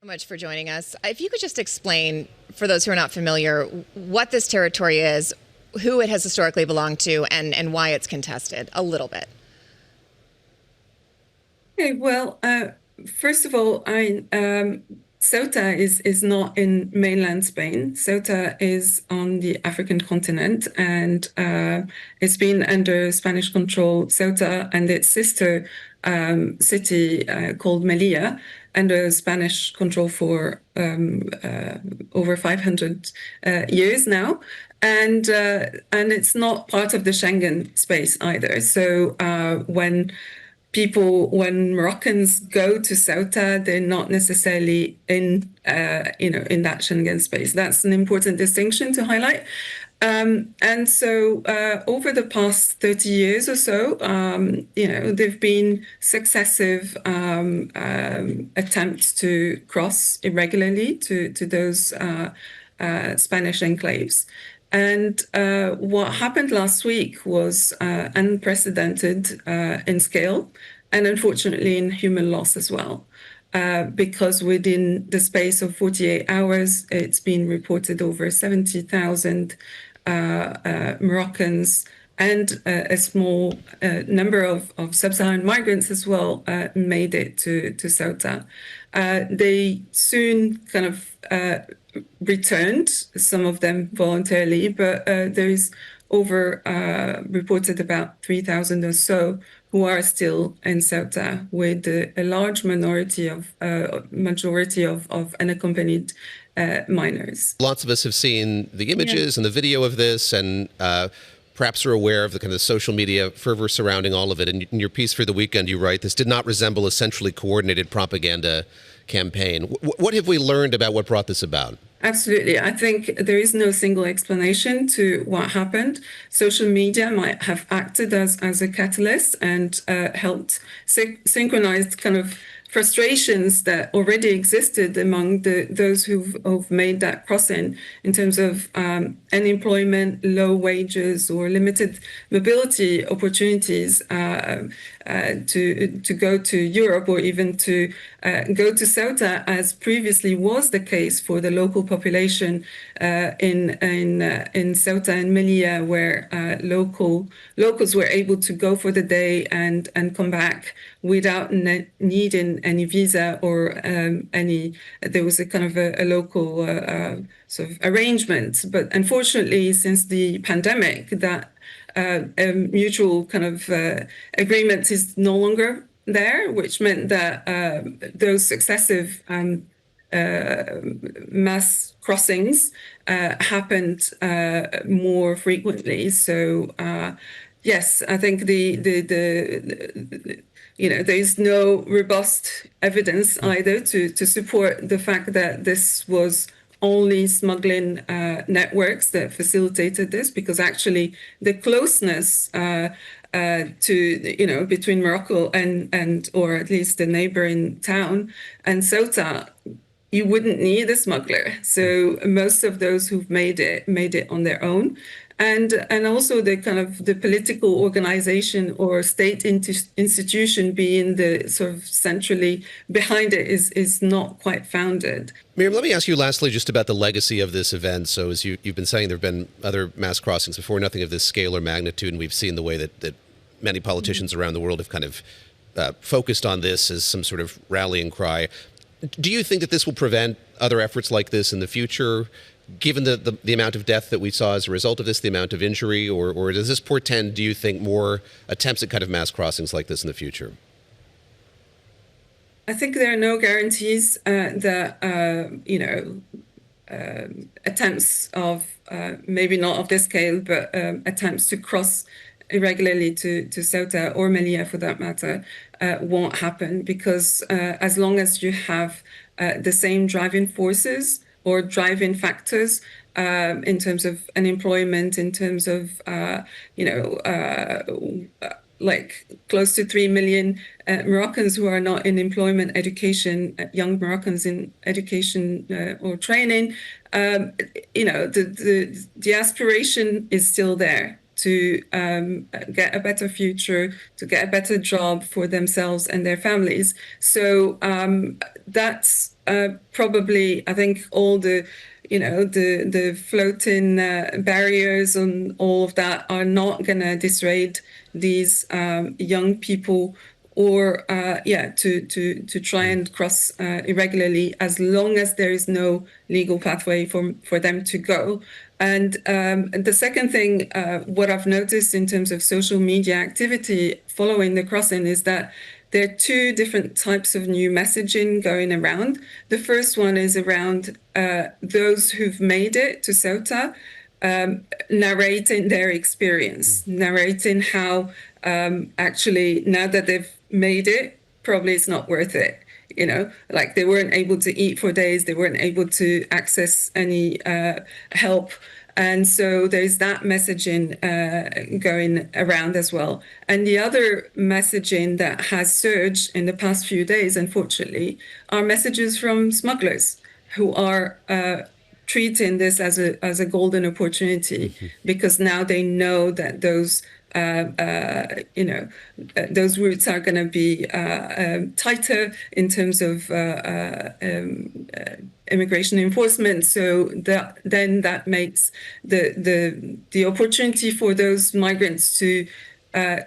So much for joining us. If you could just explain, for those who are not familiar, what this territory is, who it has historically belonged to, and why it's contested, a little bit. Okay, well, first of all, Ceuta is not in mainland Spain. Ceuta is on the African continent, and it's been under Spanish control. Ceuta and its sister city called Melilla under Spanish control for over 500 years now. And it's not part of the Schengen space either. So when Moroccans go to Ceuta, they're not necessarily in that Schengen space. That's an important distinction to highlight. And so over the past 30 years or so, there've been successive attempts to cross irregularly to those Spanish enclaves. And what happened last week was unprecedented in scale and unfortunately in human loss as well. Because within the space of 48 hours, it's been reported over 70,000 Moroccans and a small number of sub-Saharan migrants as well made it to Ceuta. They soon kind of returned, some of them voluntarily, but there's reported about 3,000 or so who are still in Ceuta, with a large majority of unaccompanied minors. Lots of us have seen the images and the video of this, and perhaps are aware of the kind of social media fervor surrounding all of it. And in your piece for the weekend, you write, this did not resemble a centrally coordinated propaganda campaign. What have we learned about what brought this about? Absolutely. I think there is no single explanation to what happened. Social media might have acted as a catalyst and helped synchronize kind of frustrations that already existed among those who've made that crossing in terms of unemployment, low wages, or limited mobility opportunities to go to Europe or even to go to Ceuta, as previously was the case for the local population in Ceuta and Melilla, where locals were able to go for the day and come back without needing any visa or there was a kind of a local sort of arrangement. But unfortunately, since the pandemic, that mutual kind of agreement is no longer there, which meant that those successive mass crossings happened more frequently. So yes, I think there's no robust evidence either to support the fact that this was only smuggling networks that facilitated this, because actually the closeness between Morocco and or at least the neighboring town and Ceuta, you wouldn't need a smuggler. So most of those who've made it on their own. And also the kind of the political organization or state institution being the sort of centrally behind it is not quite founded. Myriam, let me ask you lastly just about the legacy of this event. So as you've been saying, there have been other mass crossings before, nothing of this scale or magnitude, and we've seen the way that many politicians around the world have kind of focused on this as some sort of rallying cry. Do you think that this will prevent other efforts like this in the future, given the amount of death that we saw as a result of this, the amount of injury, or does this portend, do you think, more attempts at kind of mass crossings like this in the future? I think there are no guarantees that, attempts of, maybe not of this scale, but attempts to cross irregularly to Ceuta or Melilla, for that matter, won't happen, because as long as you have the same driving forces or driving factors in terms of unemployment, in terms of, like close to 3 million Moroccans who are not in employment, education, young Moroccans in education or training, the aspiration is still there to get a better future, to get a better job for themselves and their families. So that's probably, I think, all the floating barriers and all of that are not going to dissuade these young people or to try and cross irregularly, as long as there is no legal pathway for them to go. And the second thing, what I've noticed in terms of social media activity following the crossing is that there are two different types of new messaging going around. The first one is around those who've made it to Ceuta, narrating their experience, narrating how actually now that they've made it, probably it's not worth it. You know, like they weren't able to eat for days, they weren't able to access any help. And so there's that messaging going around as well. And the other messaging that has surged in the past few days, unfortunately, are messages from smugglers who are treating this as a golden opportunity, because now they know that those those routes are going to be tighter in terms of immigration enforcement. So that makes the opportunity for those migrants to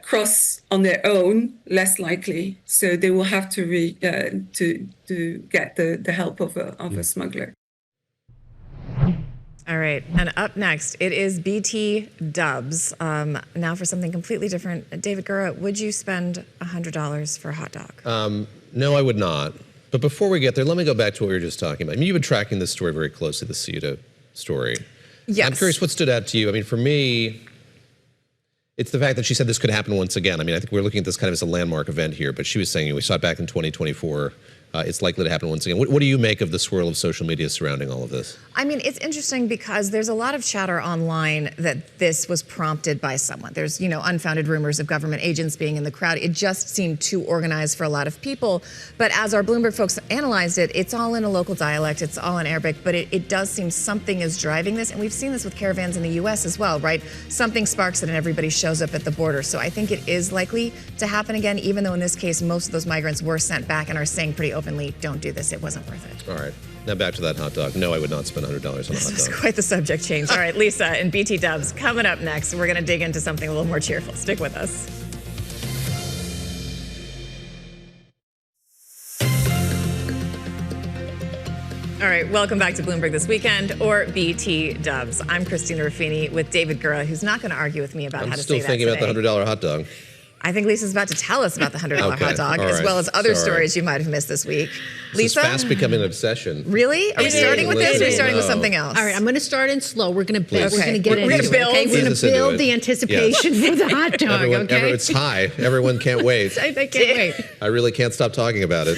cross on their own less likely. So they will have to get the help of a smuggler. All right, and up next, it is BT Dubs. Now for something completely different. David Gura, would you spend $100 for a hot dog? No, I would not. But before we get there, let me go back to what we were just talking about. I mean, you've been tracking this story very closely, the Ceuta story. Yes. I'm curious, what stood out to you? I mean, for me, it's the fact that she said this could happen once again. I mean, I think we're looking at this kind of as a landmark event here, but she was saying, we saw it back in 2024. It's likely to happen once again. What do you make of the swirl of social media surrounding all of this? I mean, it's interesting because there's a lot of chatter online that this was prompted by someone. There's, unfounded rumors of government agents being in the crowd. It just seemed too organized for a lot of people. But as our Bloomberg folks analyzed it, it's all in a local dialect. It's all in Arabic. But it does seem something is driving this. And we've seen this with caravans in the U.S. as well, right? Something sparks it and everybody shows up at the border. So I think it is likely to happen again, even though in this case, most of those migrants were sent back and are saying pretty openly, don't do this, it wasn't worth it. All right, now back to that hot dog. No, I would not spend $100 on a hot dog. This is quite the subject change. All right, Lisa and BT Dubs, coming up next, we're gonna dig into something a little more cheerful. Stick with us. All right, welcome back to Bloomberg This Weekend, or BT Dubs. I'm Christina Ruffini with David Gura, who's not gonna argue with me about how to say that today. I'm still thinking about the $100 hot dog. I think Lisa's about to tell us about the $100 hot dog, as well as other stories you might have missed this week. Lisa? This is fast becoming an obsession. Really? Are we starting with this, or are we starting with something else? All right, I'm going to start in slow. We're going to build. Okay. We're going to get into it. Okay? We're going to build the anticipation for the hot dog. It's high. Everyone can't wait. I can't wait. I really can't stop talking about it.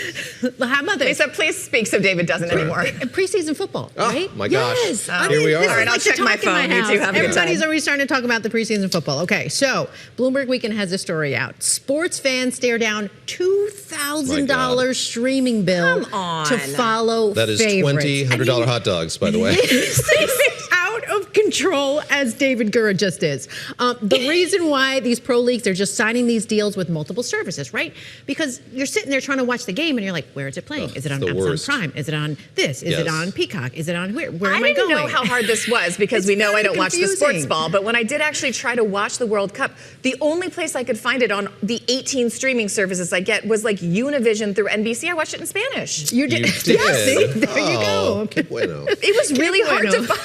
How about this? Lisa, please speak so David doesn't anymore. Preseason football, right? Oh my gosh! Yes. Here we are. All right, I'll check my phone. You two have a good time. Everybody's already starting to talk about the preseason football. Okay, so Bloomberg Weekend has this story out. Sports fans stare down $2,000 streaming bill to follow that is favorites. $100 hot dogs, by the way. Out of control, as David Gura just is. The reason why these pro leagues are just signing these deals with multiple services, right? Because you're sitting there trying to watch the game and you're like, where is it playing? Is it on Amazon Prime? Is it on this? Is it on Peacock? Is it on where am I going? I didn't know how hard this was because we know I don't watch the sports ball. But when I did actually try to watch the World Cup, the only place I could find it on the 18 streaming services I get was like Univision through NBC. I watched it in Spanish. You did? Yes, see? There you go. Okay. Bueno. It was really hard to find.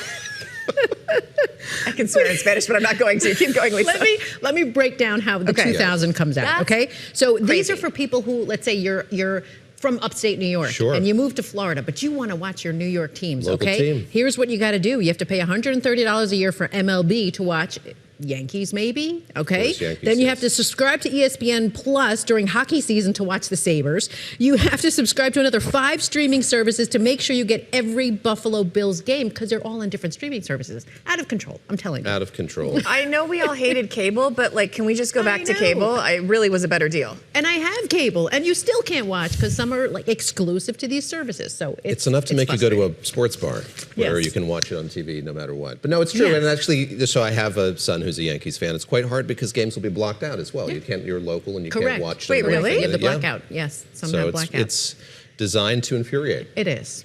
I can swear in Spanish, but I'm not going to. Keep going, Lisa. Let me break down how the 2000 comes out, okay? So these are for people who, let's say you're from upstate New York and you move to Florida, but you want to watch your New York teams, Local okay? team. Here's what you got to do. You have to pay $130 a year for MLB to watch Yankees, maybe, okay? Then you have to subscribe to ESPN Plus during hockey season to watch the Sabres. You have to subscribe to another 5 streaming services to make sure you get every Buffalo Bills game, because they're all on different streaming services. Out of control, I'm telling you. Out of control. I know we all hated cable, but like, can we just go back to cable? It really was a better deal. And I have cable, and you still can't watch because some are like exclusive to these services. So it's enough to make you go to a sports bar where you can watch it on TV no matter what. But no, it's true. And actually, so I have a son who's a Yankees fan. It's quite hard because games will be blocked out as well. You're local and you can't watch them. Wait, really? You have the blackout. Yes, some have blackout. It's designed to infuriate. It is.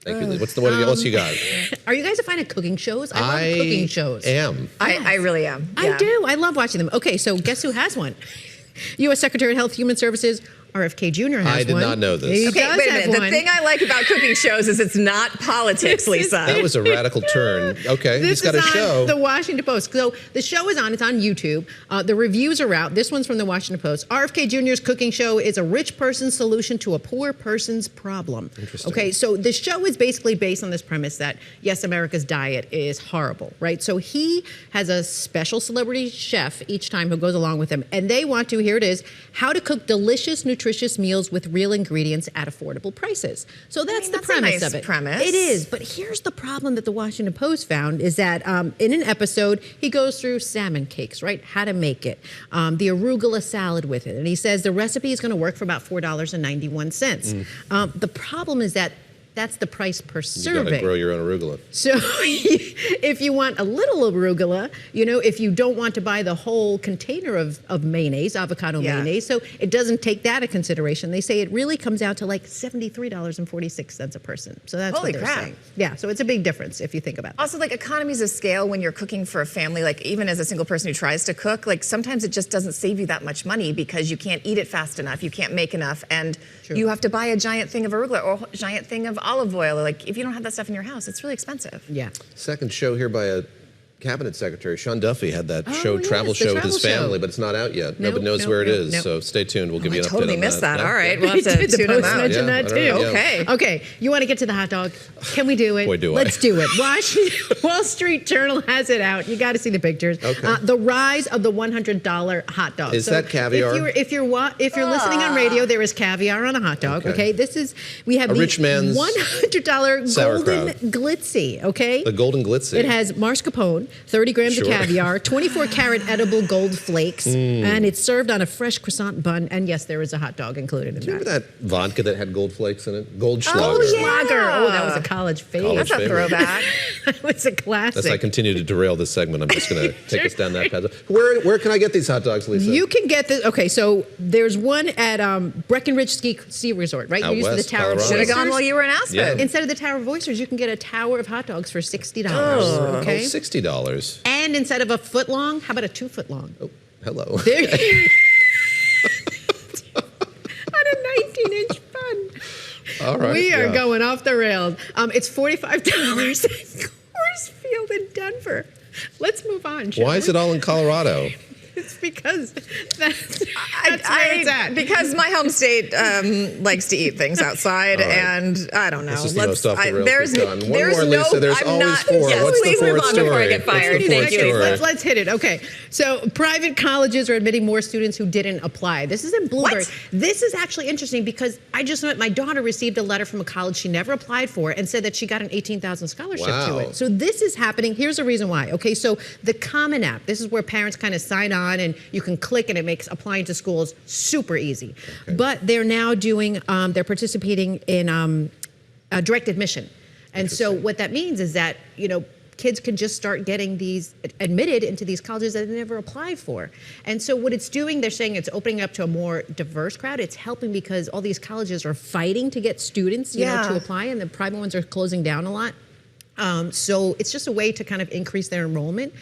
Thank you. What else you got? Are you guys a fan of cooking shows? I love cooking shows. I am. I really am. I do. I love watching them. Okay, so guess who has one? U.S. Secretary of Health Human Services, RFK Jr. has one. I did not know this. He Okay, does wait a have minute. one. The thing I like about cooking shows is it's not politics, Lisa. That was a radical turn. Okay, he's got a show. The Washington Post. So the show is on. It's on YouTube. The reviews are out. This one's from the Washington Post. RFK Jr.'s cooking show is a rich person's solution to a poor person's problem. Interesting. Okay, so the show is basically based on this premise that, yes, America's diet is horrible, right? So he has a special celebrity chef each time who goes along with him. And they want to, here it is, how to cook delicious, nutritious meals with real ingredients at affordable prices. So that's the premise of it. Premise. It is, but here's the problem that the Washington Post found is that in an episode, he goes through salmon cakes, right? How to make it, the arugula salad with it. And he says the recipe is going to work for about $4.91. The problem is that that's the price per serving. You got to grow your own arugula. So if you want a little arugula, if you don't want to buy the whole container of mayonnaise, avocado mayonnaise, so it doesn't take that into consideration. They say it really comes out to like $73.46 a person. So that's Holy what they're crap. saying. Yeah, so it's a big difference if you think about it. Also, like economies of scale when you're cooking for a family, like even as a single person who tries to cook, like sometimes it just doesn't save you that much money because you can't eat it fast enough, you can't make enough, and you have to buy a giant thing of arugula or a giant thing of olive oil. Like if you don't have that stuff in your house, it's really expensive. Yeah. Second show here by a cabinet secretary. Sean Duffy had that yes, travel the show with travel his family, show. but it's not out yet. Nobody knows where it is, so stay tuned. We'll give you an update totally on missed that. No? All right, we'll have to The tune them Post out. mentioned that too. Okay. Okay, you want to get to the hot dog? Can we do it? Boy, do I. Let's do it. Wall Street Journal has it out. You got to see the pictures. Okay. The rise of the $100 hot dog. Is that caviar? If you're listening on radio, there is caviar on a hot dog. Okay, we have A the rich man's $100 sauerkraut. golden glitzy. Okay, The golden glitzy. it has mascarpone, 30 grams of Sure. caviar, 24-karat edible gold flakes, and it's served on a fresh croissant bun. And yes, there is a hot dog included in Remember that. that vodka that had gold flakes in it? Goldschlager. Schlager. Oh, that was a college favorite. College That's a favorite. throwback. That was a classic. As I continue to derail this segment, I'm just going to take us down that path. Where can I get these hot dogs, Lisa? You can get this. Okay, so there's one at Breckenridge Ski Resort, right? Out You're used to the west, Tower of Colorado. Should have Oysters. gone while you were in Aspen. Yeah. Instead of the Tower of Oysters, you can get a tower of hot dogs for $60. Oh, Okay. $60. And instead of a foot long, how about a 2 foot long? Oh, hello. There you on a 19-inch bun. All right. We are yeah. going off the rails. It's $45 at Coors Field in Denver. Let's move on. shall Why is we? it all in Colorado? It's because that's where it's at. Because my home state likes to eat things outside, All right. and I don't know. This is the most off the rails there's we've done. One there's more, no. Lisa. There's I'm always not, four. Yes, What's the please move fourth on before I story? get What's the fired. fourth Thank you. story? Let's hit it. Okay. So private colleges are admitting more students who didn't apply. This is in Bloomberg. What? This is actually interesting because I just met my daughter received a letter from a college she never applied for and said that she got an $18,000 scholarship to Wow. it. So this is happening. Here's the reason why. Okay. So the Common App, this is where parents kind of sign on and you can click and it makes applying to schools super easy. Okay. But they're now doing, they're participating in direct admission. And so what that means is that, kids can just start getting these admitted into these colleges that they never applied for. And so what it's doing, they're saying it's opening up to a more diverse crowd. It's helping because all these colleges are fighting to get students, to apply, and the private ones are closing down a lot. So it's just a way to kind of increase their enrollment.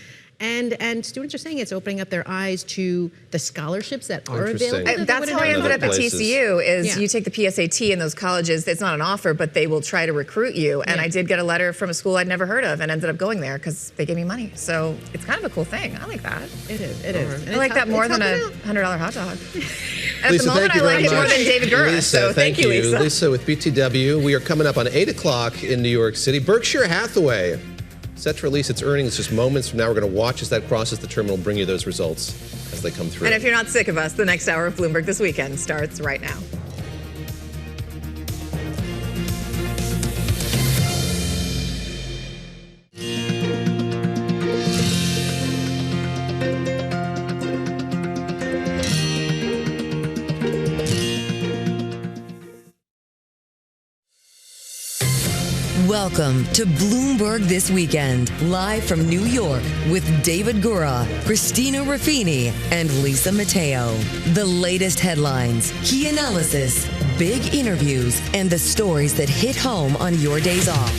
And students are saying it's opening up their eyes to the scholarships that are available. that they That's wouldn't how I have ended up at places. TCU is Yeah. you take the PSAT in those colleges. It's not an offer, but they will try to recruit you. And Yeah. I did get a letter from a school I'd never heard of and ended up going there because they gave me money. So it's kind of a cool thing. I like that. It is. It is. And I like it's that more it's than a helping out. $100 hot dog. At Lisa, the moment, thank you I like very it more much. than David Gura. Lisa, So thank you, Lisa. Lisa with BTW. We are coming up on 8 o'clock in New York City. Berkshire Hathaway set to release its earnings just moments from now. We're going to watch as that crosses the terminal, bring you those results as they come through. And if you're not sick of us, the next hour of Bloomberg This Weekend starts right now. Welcome to Bloomberg This Weekend, live from New York with David Gura, Christina Ruffini, and Lisa Mateo. The latest headlines, key analysis, big interviews, and the stories that hit home on your days off.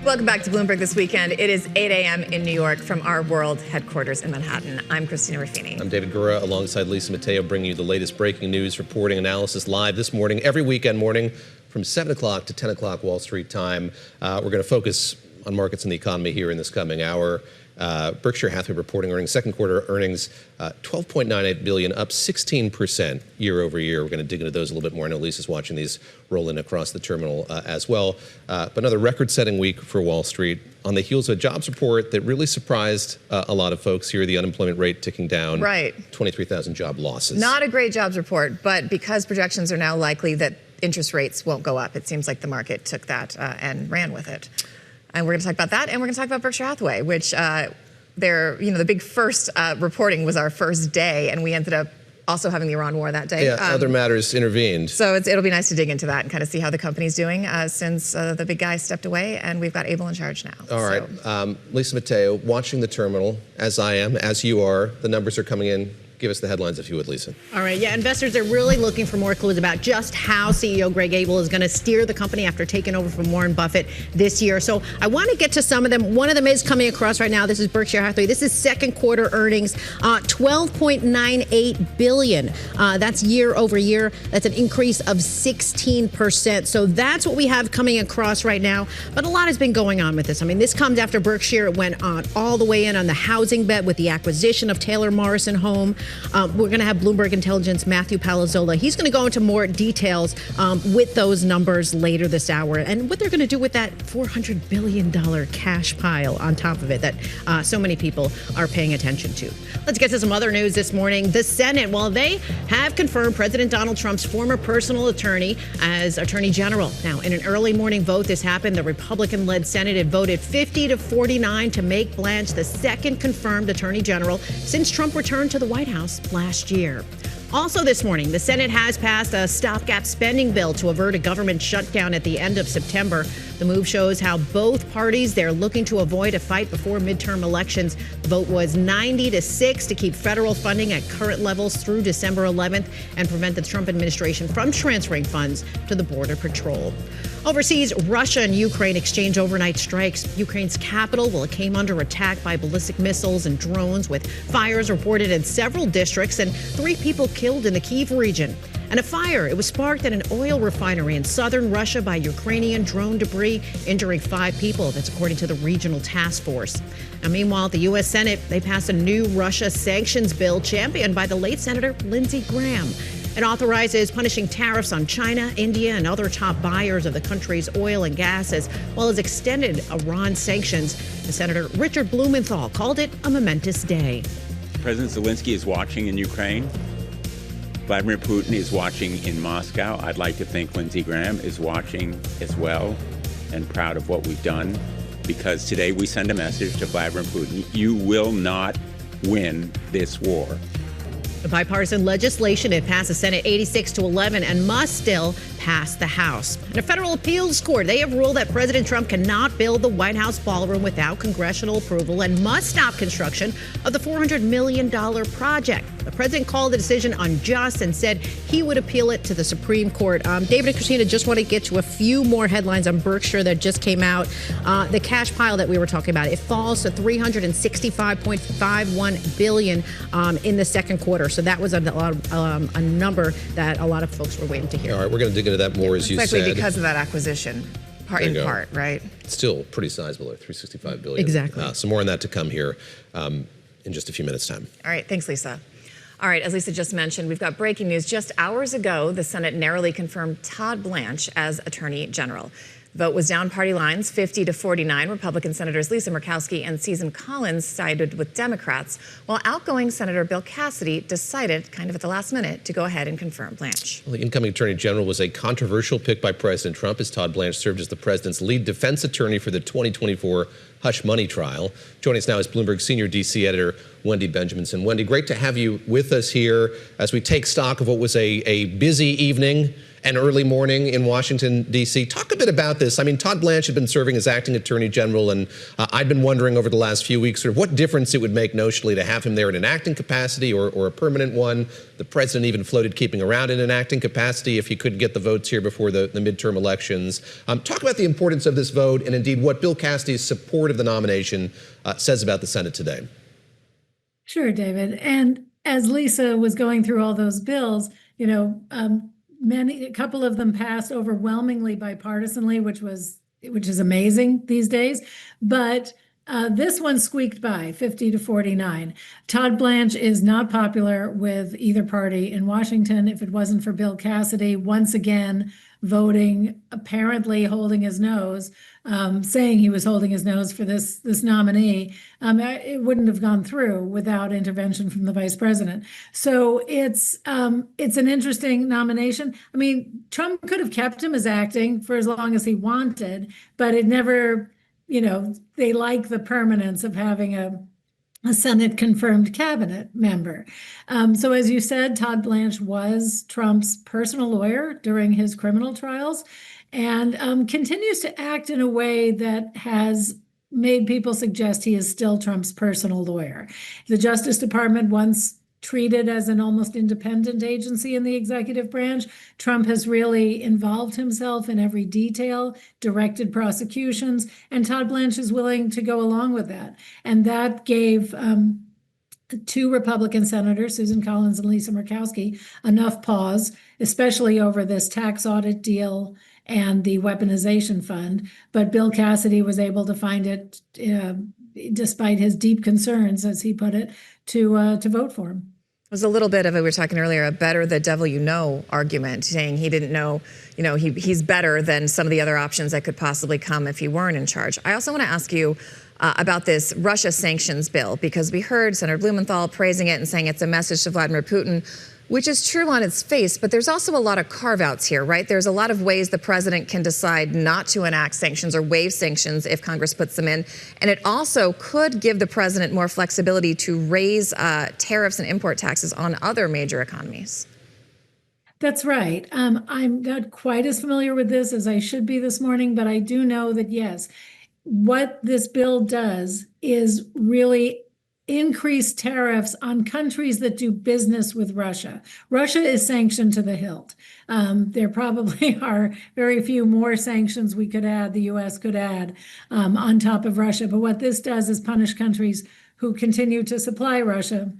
Well, Welcome back to Bloomberg This Weekend. It is 8 a.m. in New York from our world headquarters in Manhattan. I'm Christina Ruffini. I'm David Gura, alongside Lisa Mateo, bringing you the latest breaking news, reporting, analysis live this morning, every weekend morning from 7 o'clock to 10 o'clock Wall Street time. We're going to focus on markets and the economy here in this coming hour. Berkshire Hathaway reporting earnings, second quarter earnings, $12.98 billion, up 16% year over year. We're going to dig into those a little bit more. I know Lisa's watching these roll in across the terminal as well. But another record-setting week for Wall Street on the heels of a jobs report that really surprised a lot of folks here. The unemployment rate ticking down. Right. 23,000 job losses. Not a great jobs report, but because projections are now likely that interest rates won't go up, it seems like the market took that and ran with it. And we're going to talk about that, and we're going to talk about Berkshire Hathaway, which the big first reporting was our first day, and we ended up also having the Iran war that day. Yeah, other matters intervened. So it'll be nice to dig into that and kind of see how the company's doing since the big guy stepped away, and we've got Abel in charge now. All right. Lisa Mateo, watching the terminal, as I am, as you are. The numbers are coming in. Give us the headlines, if you would, Lisa. All right. Yeah, investors are really looking for more clues about just how CEO Greg Abel is going to steer the company after taking over from Warren Buffett this year. So I want to get to some of them. One of them is coming across right now. This is Berkshire Hathaway. This is second quarter earnings, $12.98 billion. That's year over year. That's an increase of 16%. So that's what we have coming across right now. But a lot has been going on with this. I mean, this comes after Berkshire went on all the way in on the housing bet with the acquisition of Taylor Morrison Home. We're going to have Bloomberg Intelligence Matthew Palazzola. He's going to go into more details with those numbers later this hour and what they're going to do with that $400 billion cash pile on top of it that so many people are paying attention to. Let's get to some other news this morning. The Senate, well, they have confirmed President Donald Trump's former personal attorney as Attorney General. Now, in an early morning vote, this happened. The Republican-led Senate had voted 50-49 to make Blanche the second confirmed Attorney General since Trump returned to the White House last year. Also this morning, the Senate has passed a stopgap spending bill to avert a government shutdown at the end of September. The move shows how both parties, they're looking to avoid a fight before midterm elections. The vote was 90-6 to keep federal funding at current levels through December 11th and prevent the Trump administration from transferring funds to the Border Patrol. Overseas, Russia and Ukraine exchange overnight strikes. Ukraine's capital, well, it came under attack by ballistic missiles and drones, with fires reported in several districts and 3 people killed in the Kyiv region. And a fire, it was sparked at an oil refinery in southern Russia by Ukrainian drone debris, injuring 5 people. That's according to the regional task force. Now, meanwhile, the U.S. Senate, they passed a new Russia sanctions bill championed by the late Senator Lindsey Graham. It authorizes punishing tariffs on China, India, and other top buyers of the country's oil and gas, as well as extended Iran sanctions. The Senator Richard Blumenthal called it a momentous day. President Zelensky is watching in Ukraine. Vladimir Putin is watching in Moscow. I'd like to think Lindsey Graham is watching as well and proud of what we've done, because today we send a message to Vladimir Putin: you will not win this war. The bipartisan legislation, it passed the Senate 86-11 and must still pass the House. And a federal appeals court, they have ruled that President Trump cannot build the White House ballroom without congressional approval and must stop construction of the $400 million project. The president called the decision unjust and said he would appeal it to the Supreme Court. David and Christina, just want to get to a few more headlines on Berkshire that just came out. The cash pile that we were talking about, it falls to $365.51 billion in the second quarter. So that was a number that a lot of folks were waiting to hear. All right, we're going to dig into that more, as you said. Especially because of that acquisition, in part, right? It's still pretty sizable at $365 billion. Exactly. Some more on that to come here in just a few minutes' time. All right, thanks, Lisa. All right, as Lisa just mentioned, we've got breaking news. Just hours ago, the Senate narrowly confirmed Todd Blanche as Attorney General. The vote was down party lines, 50-49. Republican Senators Lisa Murkowski and Susan Collins sided with Democrats, while outgoing Senator Bill Cassidy decided, kind of at the last minute, to go ahead and confirm Blanche. Well, the incoming Attorney General was a controversial pick by President Trump, as Todd Blanche served as the president's lead defense attorney for the 2024 hush money trial. Joining us now is Bloomberg senior D.C. editor Wendy Benjaminson. Wendy, great to have you with us here as we take stock of what was a busy evening an early morning in Washington, D.C. Talk a bit about this. I mean, Todd Blanche had been serving as acting attorney general, and I'd been wondering over the last few weeks sort of what difference it would make notionally to have him there in an acting capacity or a permanent one. The president even floated keeping around in an acting capacity if he could get the votes here before the midterm elections. Talk about the importance of this vote and indeed what Bill Cassidy's support of the nomination says about the Senate today. Sure, David. And as Lisa was going through all those bills, you know, a couple of them passed overwhelmingly bipartisanly, which is amazing these days. But this one squeaked by 50-49. Todd Blanche is not popular with either party in Washington. If it wasn't for Bill Cassidy, once again, voting, apparently holding his nose, saying he was holding his nose for this nominee, it wouldn't have gone through without intervention from the vice president. So it's an interesting nomination. I mean, Trump could have kept him as acting for as long as he wanted, but it never, you know, they like the permanence of having a Senate confirmed cabinet member. So as you said, Todd Blanche was Trump's personal lawyer during his criminal trials and continues to act in a way that has made people suggest he is still Trump's personal lawyer. The Justice Department once treated as an almost independent agency in the executive branch. Trump has really involved himself in every detail, directed prosecutions, and Todd Blanche is willing to go along with that. And that gave two Republican senators, Susan Collins and Lisa Murkowski, enough pause, especially over this tax audit deal and the weaponization fund. But Bill Cassidy was able to find it, despite his deep concerns, as he put it, to vote for him. It was a little bit of, we were talking earlier, a better the devil you know argument, saying he didn't know, you know, he's better than some of the other options that could possibly come if he weren't in charge. I also want to ask you about this Russia sanctions bill, because we heard Senator Blumenthal praising it and saying it's a message to Vladimir Putin, which is true on its face, but there's also a lot of carve-outs here, right? There's a lot of ways the president can decide not to enact sanctions or waive sanctions if Congress puts them in. And it also could give the president more flexibility to raise tariffs and import taxes on other major economies. That's right. I'm not quite as familiar with this as I should be this morning, but I do know that, yes, what this bill does is really increase tariffs on countries that do business with Russia. Russia is sanctioned to the hilt. There probably are very few more sanctions we could add, the U.S. could add on top of Russia. But what this does is punish countries who continue to supply Russia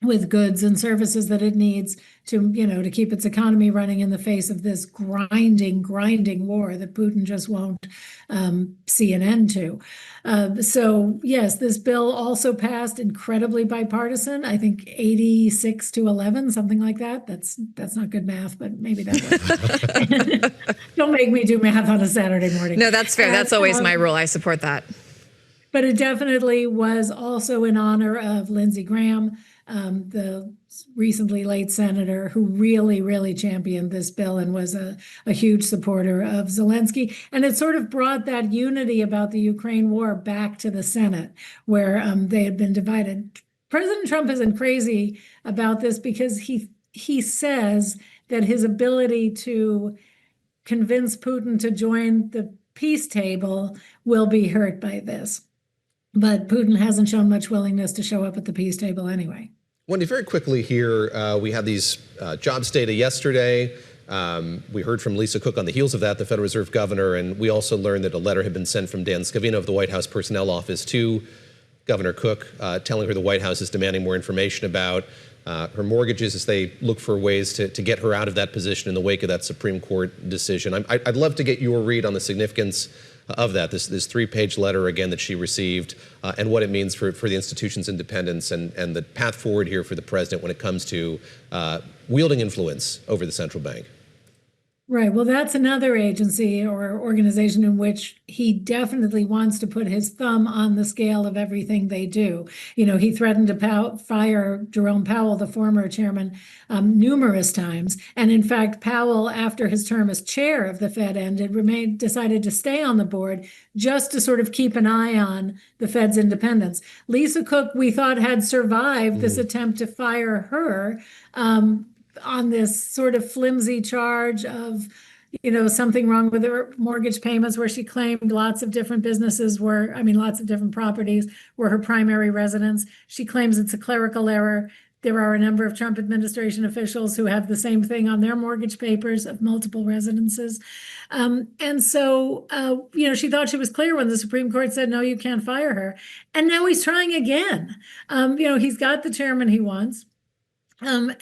with goods and services that it needs to, you know, to keep its economy running in the face of this grinding war that Putin just won't see an end to. So yes, this bill also passed incredibly bipartisan. I think 86-11, something like that. That's not good math, but maybe that was. Don't make me do math on a Saturday morning. No, that's fair. That's always my rule. I support that. But it definitely was also in honor of Lindsey Graham, the recently late senator who really championed this bill and was a huge supporter of Zelensky. And it sort of brought that unity about the Ukraine war back to the Senate, where they had been divided. President Trump isn't crazy about this because he says that his ability to convince Putin to join the peace table will be hurt by this. But Putin hasn't shown much willingness to show up at the peace table anyway. Wendy, very quickly here, we had these jobs data yesterday. We heard from Lisa Cook on the heels of that, the Federal Reserve governor, and we also learned that a letter had been sent from Dan Scavino of the White House Personnel Office to Governor Cook, telling her the White House is demanding more information about her mortgages as they look for ways to get her out of that position in the wake of that Supreme Court decision. I'd love to get your read on the significance of that, this 3-page letter, again, that she received, and what it means for the institution's independence and the path forward here for the president when it comes to wielding influence over the central bank. Right. Well, that's another agency or organization in which he definitely wants to put his thumb on the scale of everything they do. You know, he threatened to fire Jerome Powell, the former chairman, numerous times. And in fact, Powell, after his term as chair of the Fed ended, decided to stay on the board just to sort of keep an eye on the Fed's independence. Lisa Cook, we thought, had survived this attempt to fire her. on this sort of flimsy charge of, something wrong with her mortgage payments, where she claimed lots of different lots of different properties were her primary residence. She claims it's a clerical error. There are a number of Trump administration officials who have the same thing on their mortgage papers of multiple residences. And so, she thought she was clear when the Supreme Court said, no, you can't fire her. And now he's trying again. He's got the chairman he wants. And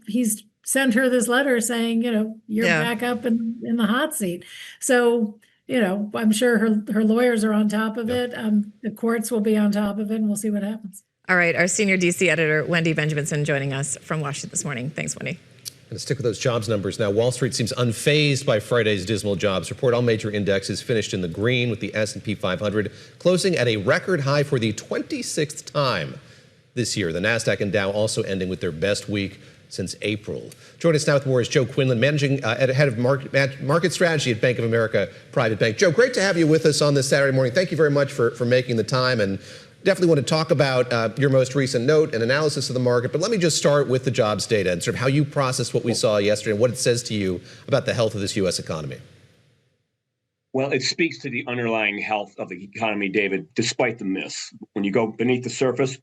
he's sent her this letter saying, you're back up in the hot seat. So, I'm sure her lawyers are on top of it. The courts will be on top of it, and we'll see what happens. All right, our senior DC editor, Wendy Benjaminson, joining us from Washington this morning. Thanks, Wendy. Going to stick with those jobs numbers now. Wall Street seems unfazed by Friday's dismal jobs report. All major indexes finished in the green, with the S&P 500 closing at a record high for the 26th time this year. The NASDAQ and Dow also ending with their best week since April. Joining us now with more is Joe Quinlan, managing head of market strategy at Bank of America Private Bank. Joe, great to have you with us on this Saturday morning. Thank you very much for making the time, and definitely want to talk about your most recent note and analysis of the market. But let me just start with the jobs data and sort of how you processed what we saw yesterday and what it says to you about the health of this U.S. economy. Well, it speaks to the underlying health of the economy, David, despite the miss. When you go beneath the surface,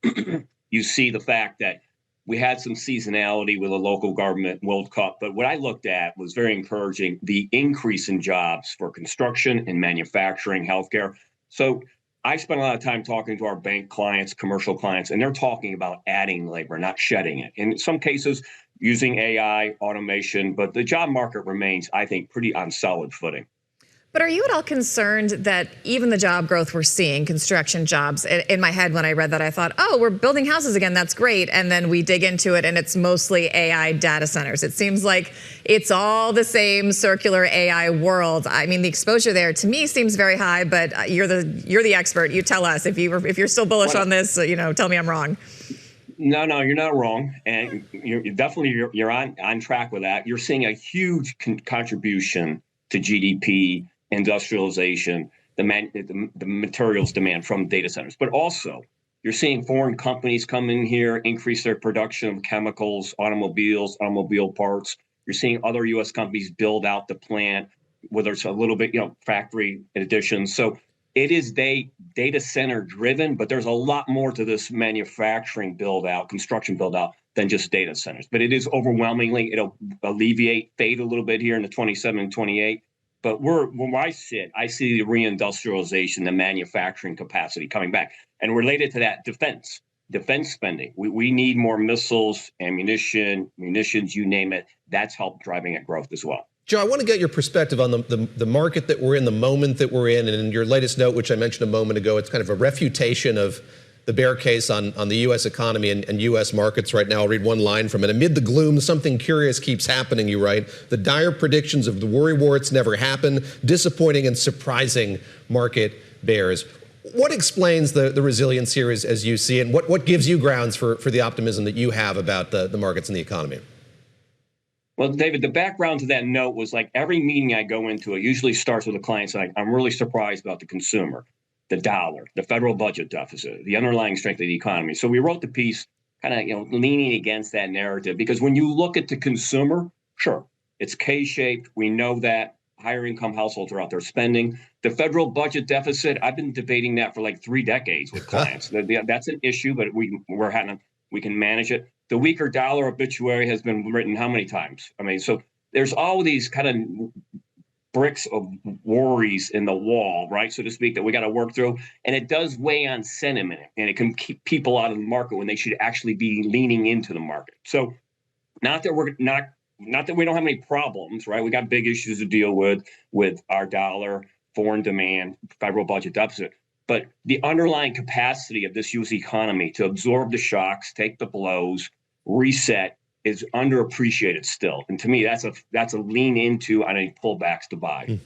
you see the fact that we had some seasonality with a local government World Cup, but what I looked at was very encouraging, the increase in jobs for construction and manufacturing, healthcare. So I spent a lot of time talking to our bank clients, commercial clients, and they're talking about adding labor, not shedding it. In some cases, using AI, automation, but the job market remains, I think, pretty on solid footing. But are you at all concerned that even the job growth we're seeing, construction jobs, in my head when I read that, I thought, oh, we're building houses again, that's great. And then we dig into it and it's mostly AI data centers. It seems like it's all the same circular AI world. I mean, the exposure there to me seems very high, but you're the expert. You tell us if you're still bullish on this, tell me I'm wrong. No, you're not wrong. And you're on track with that. You're seeing a huge contribution to GDP, industrialization, the materials demand from data centers. But also, you're seeing foreign companies come in here, increase their production of chemicals, automobiles, automobile parts. You're seeing other U.S. companies build out the plant, whether it's a little bit, factory additions. So it is data center driven, but there's a lot more to this manufacturing build out, construction build out than just data centers. But it is overwhelmingly, it'll fade a little bit here in the 27 and 28. But when I see the reindustrialization, the manufacturing capacity coming back. And related to that, defense spending. We need more missiles, ammunition, munitions, you name it. That's helped driving it growth as well. Joe, I want to get your perspective on the market that we're in, the moment that we're in. And in your latest note, which I mentioned a moment ago, it's kind of a refutation of the bear case on the U.S. economy and U.S. markets right now. I'll read one line from it. Amid the gloom, something curious keeps happening, you write. The dire predictions of the worry warts never happen. Disappointing and surprising market bears. What explains the resilience here as you see it? And what gives you grounds for the optimism that you have about the markets and the economy? Well, David, the background to that note was like every meeting I go into, it usually starts with a client saying, I'm really surprised about the consumer, the dollar, the federal budget deficit, the underlying strength of the economy. So we wrote the piece kind of leaning against that narrative, because when you look at the consumer, sure, it's K-shaped. We know that higher income households are out there spending. The federal budget deficit, I've been debating that for like 3 decades with clients. That's an issue, but we can manage it. The weaker dollar obituary has been written how many times? I mean, so there's all these kind of bricks of worries in the wall, right, so to speak, that we got to work through. And it does weigh on sentiment, and it can keep people out of the market when they should actually be leaning into the market. So not that we don't have any problems, right? We got big issues to deal with our dollar, foreign demand, federal budget deficit. But the underlying capacity of this U.S. economy to absorb the shocks, take the blows, reset is underappreciated still. And to me, that's a lean into on any pullbacks to buy.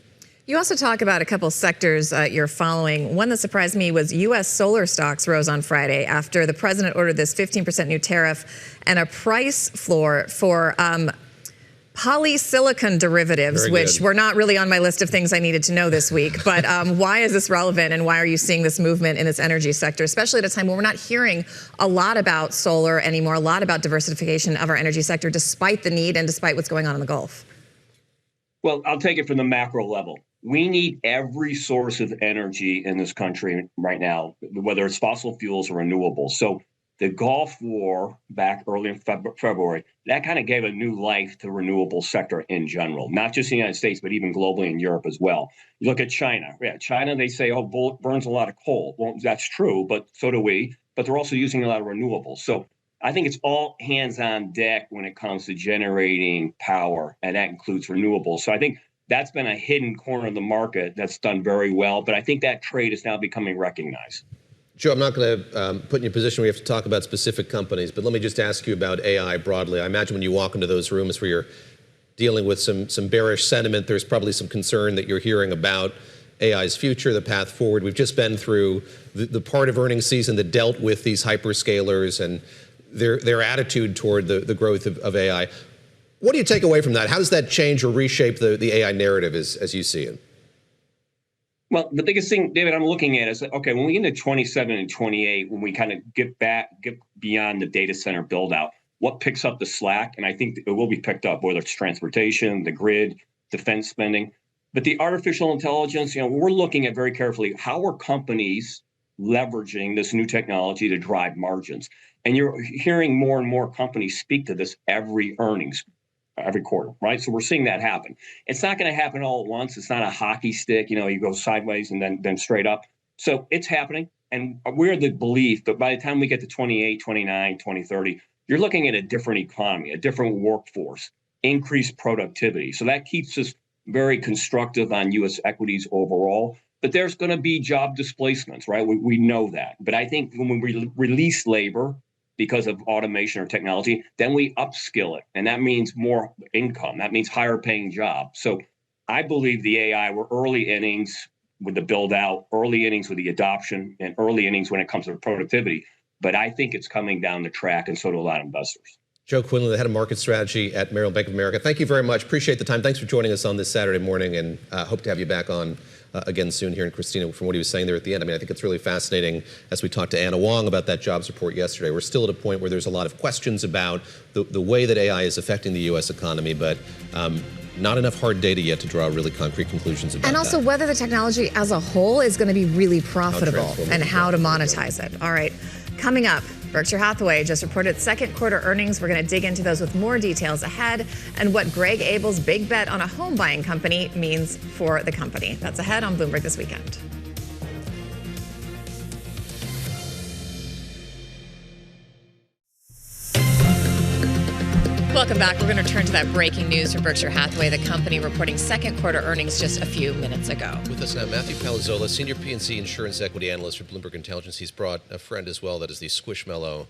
You also talk about a couple sectors you're following. One that surprised me was U.S. solar stocks rose on Friday after the president ordered this 15% new tariff and a price floor for polysilicon derivatives, which were not really on my list of things I needed to know this week. But why is this relevant, and why are you seeing this movement in this energy sector, especially at a time when we're not hearing a lot about solar anymore, a lot about diversification of our energy sector, despite the need and despite what's going on in the Gulf? Well, I'll take it from the macro level. We need every source of energy in this country right now, whether it's fossil fuels or renewables. So the Gulf War back early in February, that kind of gave a new life to the renewable sector in general, not just in the United States, but even globally in Europe as well. You look at China. Yeah, China, they say, burns a lot of coal. Well, that's true, but so do we. But they're also using a lot of renewables. So I think it's all hands on deck when it comes to generating power, and that includes renewables. So I think that's been a hidden corner of the market that's done very well. But I think that trade is now becoming recognized. Joe, I'm not going to put you in a position where you have to talk about specific companies, but let me just ask you about AI broadly. I imagine when you walk into those rooms where you're dealing with some bearish sentiment, there's probably some concern that you're hearing about AI's future, the path forward. We've just been through the part of earnings season that dealt with these hyperscalers and their attitude toward the growth of AI. What do you take away from that? How does that change or reshape the AI narrative as you see it? Well, the biggest thing, David, I'm looking at is, okay, when we get into 27 and 28, when we kind of get beyond the data center build out, what picks up the slack? And I think it will be picked up, whether it's transportation, the grid, defense spending. But the artificial intelligence, we're looking at very carefully, how are companies leveraging this new technology to drive margins? And you're hearing more and more companies speak to this every quarter, right? So we're seeing that happen. It's not going to happen all at once. It's not a hockey stick, you go sideways and then straight up. So it's happening. And we're the belief that by the time we get to 28, 29, 2030, you're looking at a different economy, a different workforce, increased productivity. So that keeps us very constructive on U.S. equities overall. But there's going to be job displacements, right? We know that. But I think when we release labor because of automation or technology, then we upskill it. And that means more income. That means higher paying jobs. So I believe the AI, we're early innings with the build out, early innings with the adoption, and early innings when it comes to productivity. But I think it's coming down the track, and so do a lot of investors. Joe Quinlan, the head of market strategy at Merrill Bank of America. Thank you very much. Appreciate the time. Thanks for joining us on this Saturday morning, and hope to have you back on again soon here. And Christina, from what he was saying there at the end, I think it's really fascinating as we talked to Anna Wong about that jobs report yesterday. We're still at a point where there's a lot of questions about the way that AI is affecting the U.S. economy, but not enough hard data yet to draw really concrete conclusions about that. And also whether the technology as a whole is going to be really profitable and how to monetize it. All right, coming up, Berkshire Hathaway just reported second quarter earnings. We're going to dig into those with more details ahead, and what Greg Abel's big bet on a home buying company means for the company. That's ahead on Bloomberg This Weekend. Welcome back. We're going to turn to that breaking news from Berkshire Hathaway, the company reporting second quarter earnings just a few minutes ago. With us now, Matthew Palazzola, Senior P&C Insurance Equity Analyst for Bloomberg Intelligence. He's brought a friend as well, that is the squishmallow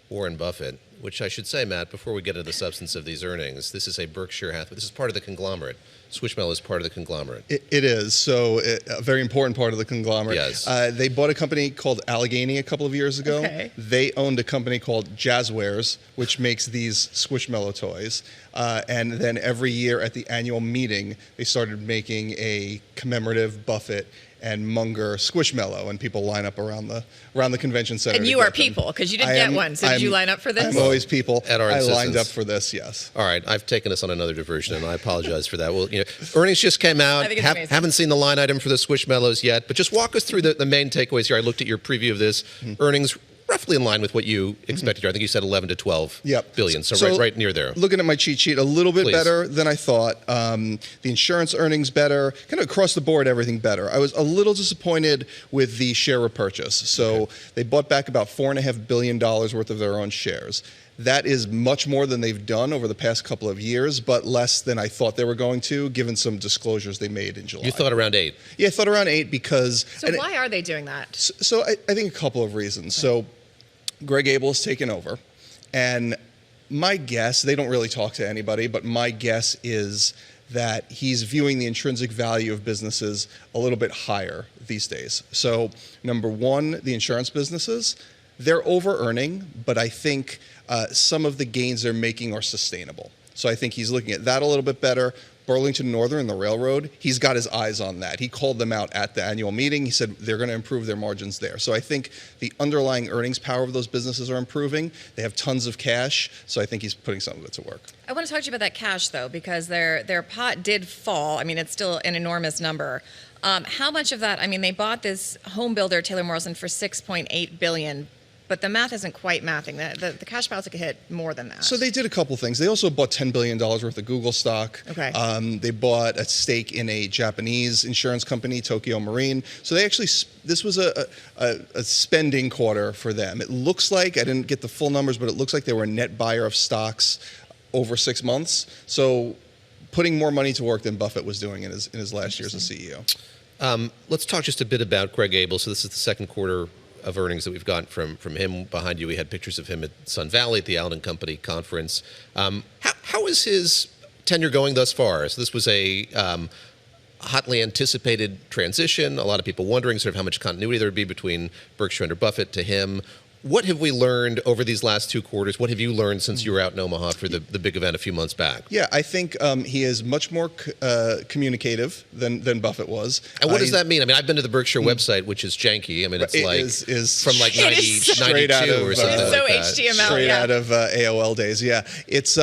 Warren Buffett, which I should say, Matt, before we get into the substance of these earnings, this is a Berkshire Hathaway. This is part of the conglomerate. Squishmallow is part of the conglomerate. It is. So a very important part of the conglomerate. Yes. They bought a company called Allegheny a couple of years ago. Okay. They owned a company called Jazzwares, which makes these Squishmallow toys. And then every year at the annual meeting, they started making a commemorative Buffett and Munger Squishmallow, and people line up around the convention center. And you are people, because you didn't get one. So did you line up for this? I'm always people. At our I insistence. lined up for this, yes. All right, I've taken us on another diversion, and I apologize for that. Well, earnings just came out. I think it's amazing. Haven't seen the line item for the Squishmallows yet, but just walk us through the main takeaways here. I looked at your preview of this. Earnings roughly in line with what you expected. I think you said 11 to 12 billion, so right near there. Looking at my cheat sheet, a little bit better than I thought. The insurance earnings better, kind of across the board, everything better. I was a little disappointed with the share repurchase. So they bought back about $4.5 billion worth of their own shares. That is much more than they've done over the past couple of years, but less than I thought they were going to, given some disclosures they made in July. You thought around 8? Yeah, I thought around 8 because... So why are they doing that? So I think a couple of reasons. So Greg Abel has taken over, and my guess, they don't really talk to anybody, but my guess is that he's viewing the intrinsic value of businesses a little bit higher these days. So number one, the insurance businesses, they're over-earning, but I think some of the gains they're making are sustainable. So I think he's looking at that a little bit better. Burlington Northern, the railroad, he's got his eyes on that. He called them out at the annual meeting. He said they're going to improve their margins there. So I think the underlying earnings power of those businesses are improving. They have tons of cash, so I think he's putting some of it to work. I want to talk to you about that cash, though, because their pot did fall. I mean, it's still an enormous number. How much of that? I mean, they bought this home builder, Taylor Morrison, for $6.8 billion. But the math isn't quite mathing. The cash balance could hit more than that. So they did a couple things. They also bought $10 billion worth of Google stock. Okay. They bought a stake in a Japanese insurance company, Tokyo Marine. So they actually, this was a spending quarter for them. It looks like, I didn't get the full numbers, but it looks like they were a net buyer of stocks over 6 months. So putting more money to work than Buffett was doing in his last year as a CEO. Let's talk just a bit about Greg Abel. So this is the second quarter of earnings that we've gotten from him. Behind you, we had pictures of him at Sun Valley at the Allen & Company conference. How is his tenure going thus far? So this was a hotly anticipated transition. A lot of people wondering sort of how much continuity there would be between Berkshire under Buffett to him. What have we learned over these last 2 quarters? What have you learned since you were out in Omaha for the big event a few months back? Yeah, I think he is much more communicative than Buffett was. And what does that mean? I mean, I've been to the Berkshire website, which is janky. I mean, it's from like 92 or something like that. HTML, straight out of AOL days. Yeah, it's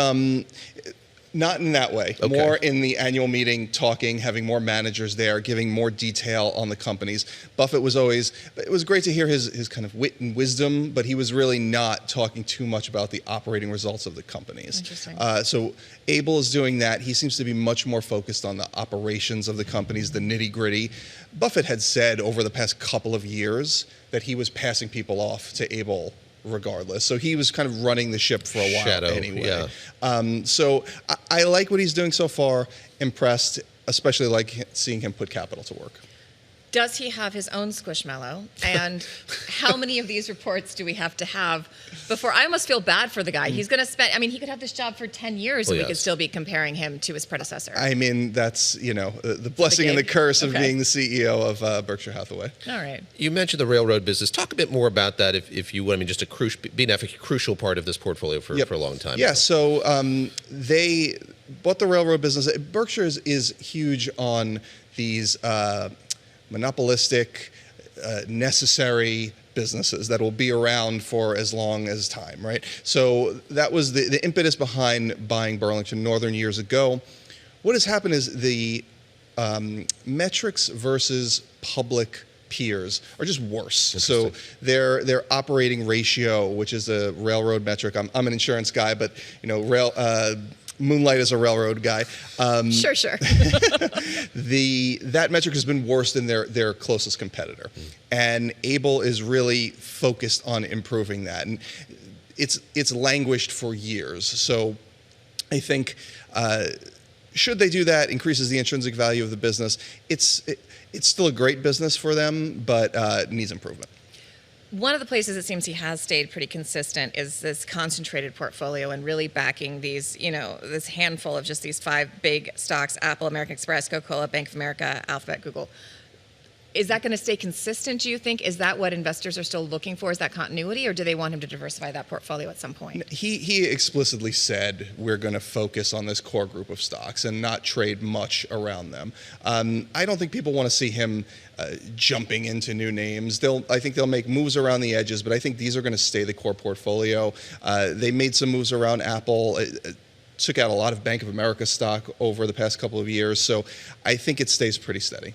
not in that way. Okay. More in the annual meeting, talking, having more managers there, giving more detail on the companies. Buffett was always, it was great to hear his kind of wit and wisdom, but he was really not talking too much about the operating results of the companies. Interesting. So Abel is doing that. He seems to be much more focused on the operations of the companies, the nitty gritty. Buffett had said over the past couple of years that he was passing people off to Abel regardless. So he was kind of running the ship for a while anyway. Yeah. So I like what he's doing so far. Impressed, especially like seeing him put capital to work. Does he have his own Squishmallow? And how many of these reports do we have to have before? I almost feel bad for the guy. He's going to spend, I mean, he could have this job for 10 years and we could still be comparing him to his predecessor. I mean, that's, the blessing and the curse of being the CEO of Berkshire Hathaway. All right. You mentioned the railroad business. Talk a bit more about that if you would. I mean, just being a crucial part of this portfolio for a long time. Yeah, so they bought the railroad business. Berkshire is huge on these monopolistic, necessary businesses that will be around for as long as time, right? So that was the impetus behind buying Burlington Northern years ago. What has happened is the metrics versus public peers are just worse. So their operating ratio, which is a railroad metric, I'm an insurance guy, but Moonlight is a railroad guy. Sure. That metric has been worse than their closest competitor. And Abel is really focused on improving that. And it's languished for years. So I think should they do that, increases the intrinsic value of the business. It's still a great business for them, but it needs improvement. One of the places it seems he has stayed pretty consistent is this concentrated portfolio and really backing these, this handful of just these 5 big stocks: Apple, American Express, Coca-Cola, Bank of America, Alphabet, Google. Is that going to stay consistent, do you think? Is that what investors are still looking for? Is that continuity, or do they want him to diversify that portfolio at some point? He explicitly said we're going to focus on this core group of stocks and not trade much around them. I don't think people want to see him jumping into new names. I think they'll make moves around the edges, but I think these are going to stay the core portfolio. They made some moves around Apple. Took out a lot of Bank of America stock over the past couple of years, so I think it stays pretty steady.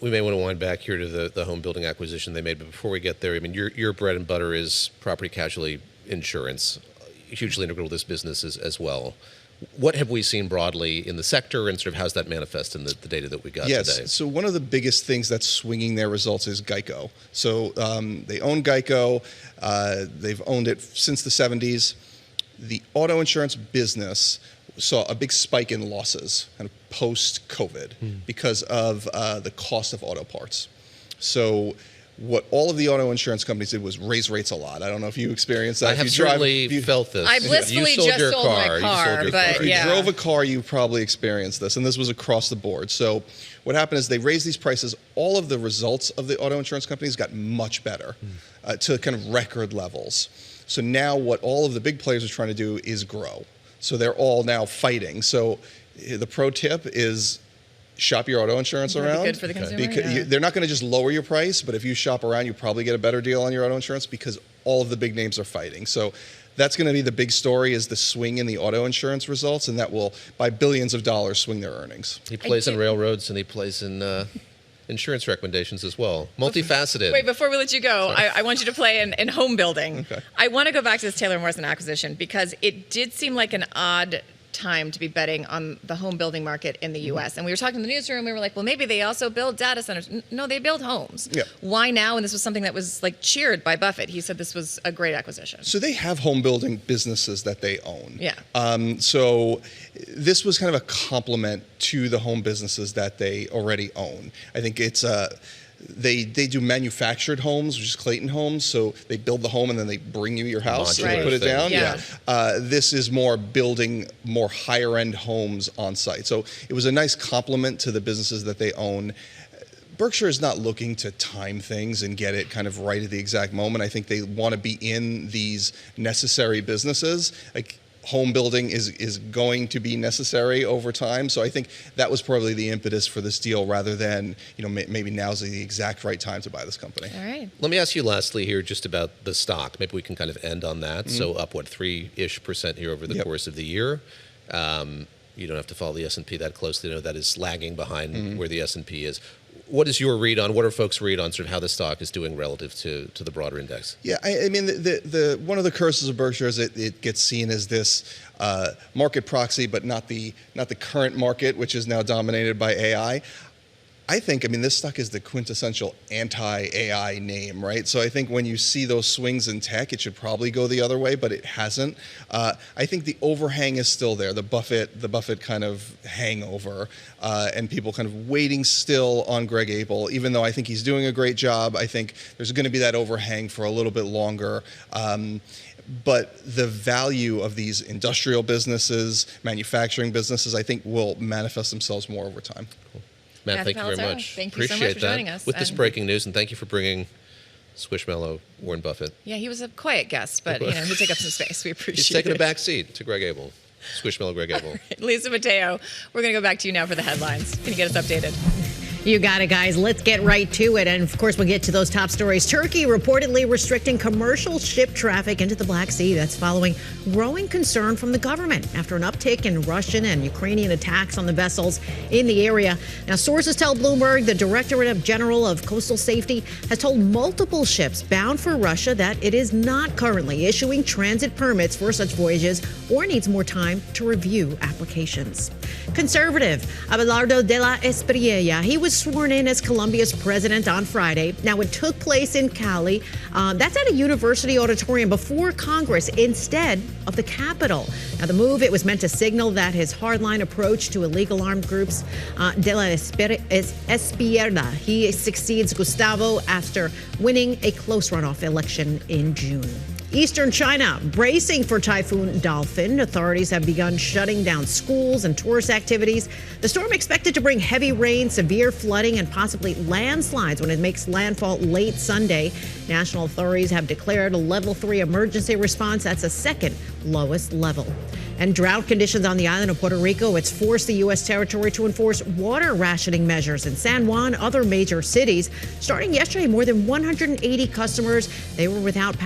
We may want to wind back here to the home building acquisition they made, but before we get there, I mean, your bread and butter is property casualty insurance, hugely integral to this business as well. What have we seen broadly in the sector, and sort of how's that manifest in the data that we got today? Yes, so one of the biggest things that's swinging their results is Geico. So they own Geico. They've owned it since the 70s. The auto insurance business saw a big spike in losses kind of post-COVID because of the cost of auto parts. So what all of the auto insurance companies did was raise rates a lot. I don't know if you experienced that. I have certainly felt this. I blissfully just sold my car, but if you drove a car, you probably experienced this, and this was across the board. So what happened is they raised these prices. All of the results of the auto insurance companies got much better to kind of record levels. So now what all of the big players are trying to do is grow. So they're all now fighting. So the pro tip is shop your auto insurance around. Good for the consumer, because they're not going to just lower your price, but if you shop around, you probably get a better deal on your auto insurance because all of the big names are fighting. So that's going to be the big story, is the swing in the auto insurance results, and that will, by billions of dollars, swing their earnings. He plays in railroads and he plays in insurance recommendations as well. Multifaceted. Wait, before we let you go, I want you to play in home building. Okay. I want to go back to this Taylor Morrison acquisition because it did seem like an odd time to be betting on the home building market in the U.S. And we were talking in the newsroom, we were like, well, maybe they also build data centers. No, they build homes. Yeah. Why now? And this was something that was like cheered by Buffett. He said this was a great acquisition. So they have home building businesses that they own. Yeah. So this was kind of a complement to the home businesses that they already own. I think it's they do manufactured homes, which is Clayton Homes. So they build the home and then they bring you your house and put it down. Yeah. This is more building more higher end homes on site. So it was a nice complement to the businesses that they own. Berkshire is not looking to time things and get it kind of right at the exact moment. I think they want to be in these necessary businesses. Like, home building is going to be necessary over time. So I think that was probably the impetus for this deal, rather than, maybe now's the exact right time to buy this company. All right. Let me ask you lastly here just about the stock. Maybe we can kind of end on that. Mm-hmm. So up, 3-ish% here over the course of the year. You don't have to follow the S&P that closely to know that is lagging behind where the S&P is. What is your read on, what are folks' read on sort of how the stock is doing relative to the broader index? Yeah, I mean, the one of the curses of Berkshire is it gets seen as this market proxy, but not the current market, which is now dominated by AI. I think, this stock is the quintessential anti-AI name, right? So I think when you see those swings in tech, it should probably go the other way, but it hasn't. I think the overhang is still there, the Buffett kind of hangover, and people kind of waiting still on Greg Abel. Even though I think he's doing a great job, I think there's going to be that overhang for a little bit longer. But the value of these industrial businesses, manufacturing businesses, I think will manifest themselves more over time. Cool. Matt, thank you very much. Thank you Appreciate so much for that. joining us. With this breaking news, and thank you for bringing Squishmallow Warren Buffett. Yeah, he was a quiet guest, but he'll take up some space. We appreciate it. He's taking a back seat to Greg Abel. Squishmallow Greg Abel. Right. Lisa Mateo, we're going to go back to you now for the headlines. Can you get us updated? You got it, guys. Let's get right to it. And, of course, we'll get to those top stories. Turkey reportedly restricting commercial ship traffic into the Black Sea. That's following growing concern from the government after an uptick in Russian and Ukrainian attacks on the vessels in the area. Now, sources tell Bloomberg the Directorate General of Coastal Safety has told multiple ships bound for Russia that it is not currently issuing transit permits for such voyages or needs more time to review applications. Conservative Abelardo de la Espriella, he was sworn in as Colombia's president on Friday. Now, it took place in Cali. That's at a university auditorium before Congress instead of the Capitol. Now, the move, it was meant to signal that his hardline approach to illegal armed groups. De la Espriella, he succeeds Gustavo after winning a close runoff election in June. Eastern China bracing for Typhoon Dolphin. Authorities have begun shutting down schools and tourist activities. The storm expected to bring heavy rain, severe flooding, and possibly landslides when it makes landfall late Sunday. National authorities have declared a level 3 emergency response. That's the second lowest level. And drought conditions on the island of Puerto Rico. It's forced the U.S. territory to enforce water rationing measures in San Juan, other major cities. Starting yesterday, more than 180 customers, they were without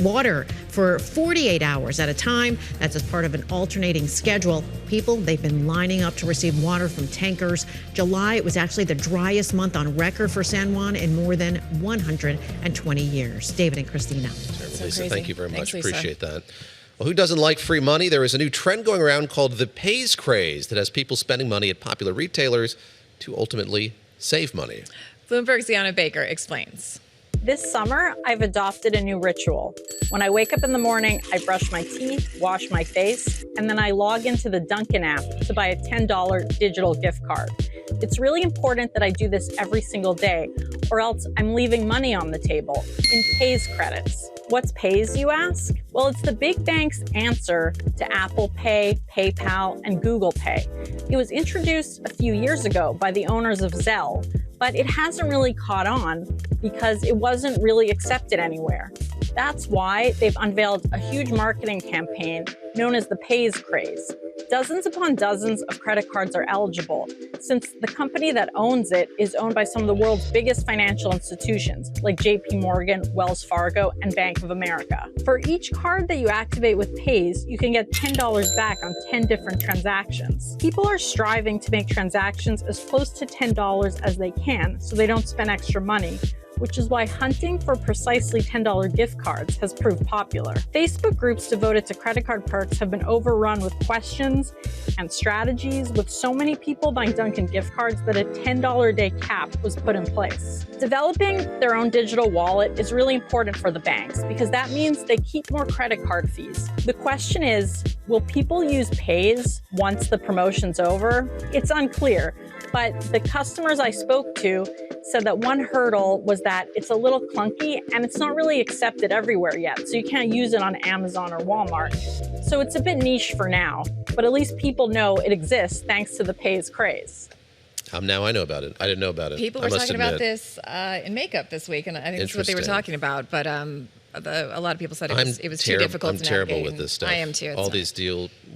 water for 48 hours at a time. That's as part of an alternating schedule. People, they've been lining up to receive water from tankers. July, it was actually the driest month on record for San Juan in more than 120 years. David and Christina. Lisa, thank you very much. Appreciate that. Well, who doesn't like free money? There is a new trend going around called the Paze Craze that has people spending money at popular retailers to ultimately save money. Bloomberg's Deanna Baker explains. This summer, I've adopted a new ritual. When I wake up in the morning, I brush my teeth, wash my face, and then I log into the Dunkin' app to buy a $10 digital gift card. It's really important that I do this every single day, or else I'm leaving money on the table in Paze credits. What's Paze, you ask? Well, it's the big bank's answer to Apple Pay, PayPal, and Google Pay. It was introduced a few years ago by the owners of Zelle, but it hasn't really caught on because it wasn't really accepted anywhere. That's why they've unveiled a huge marketing campaign known as the Paze Craze. Dozens upon dozens of credit cards are eligible, since the company that owns it is owned by some of the world's biggest financial institutions, like JP Morgan, Wells Fargo, and Bank of America. For each card that you activate with Paze, you can get $10 back on 10 different transactions. People are striving to make transactions as close to $10 as they can, so they don't spend extra money, which is why hunting for precisely $10 gift cards has proved popular. Facebook groups devoted to credit card perks have been overrun with questions and strategies, with so many people buying Dunkin' gift cards that a $10 a day cap was put in place. Developing their own digital wallet is really important for the banks because that means they keep more credit card fees. The question is, will people use Paze once the promotion's over? It's unclear, but the customers I spoke to said that one hurdle was that it's a little clunky and it's not really accepted everywhere yet, so you can't use it on Amazon or Walmart. So it's a bit niche for now, but at least people know it exists thanks to the Paze Craze. Now I know about it. I didn't know about it. People were talking about this in makeup this week, and I think that's what they were talking about. But a lot of people said it was too difficult to navigate. I'm terrible with this stuff. I am too. All these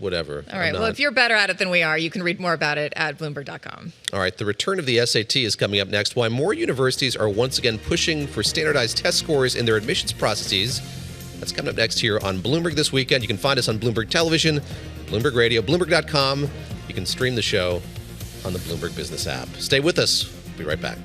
whatever. All right. Well, if you're better at it than we are, you can read more about it at Bloomberg.com. All right. The return of the SAT is coming up next. Why more universities are once again pushing for standardized test scores in their admissions processes. That's coming up next here on Bloomberg This Weekend. You can find us on Bloomberg Television, Bloomberg Radio, Bloomberg.com. You can stream the show on the Bloomberg Business app. Stay with us. We'll be right back.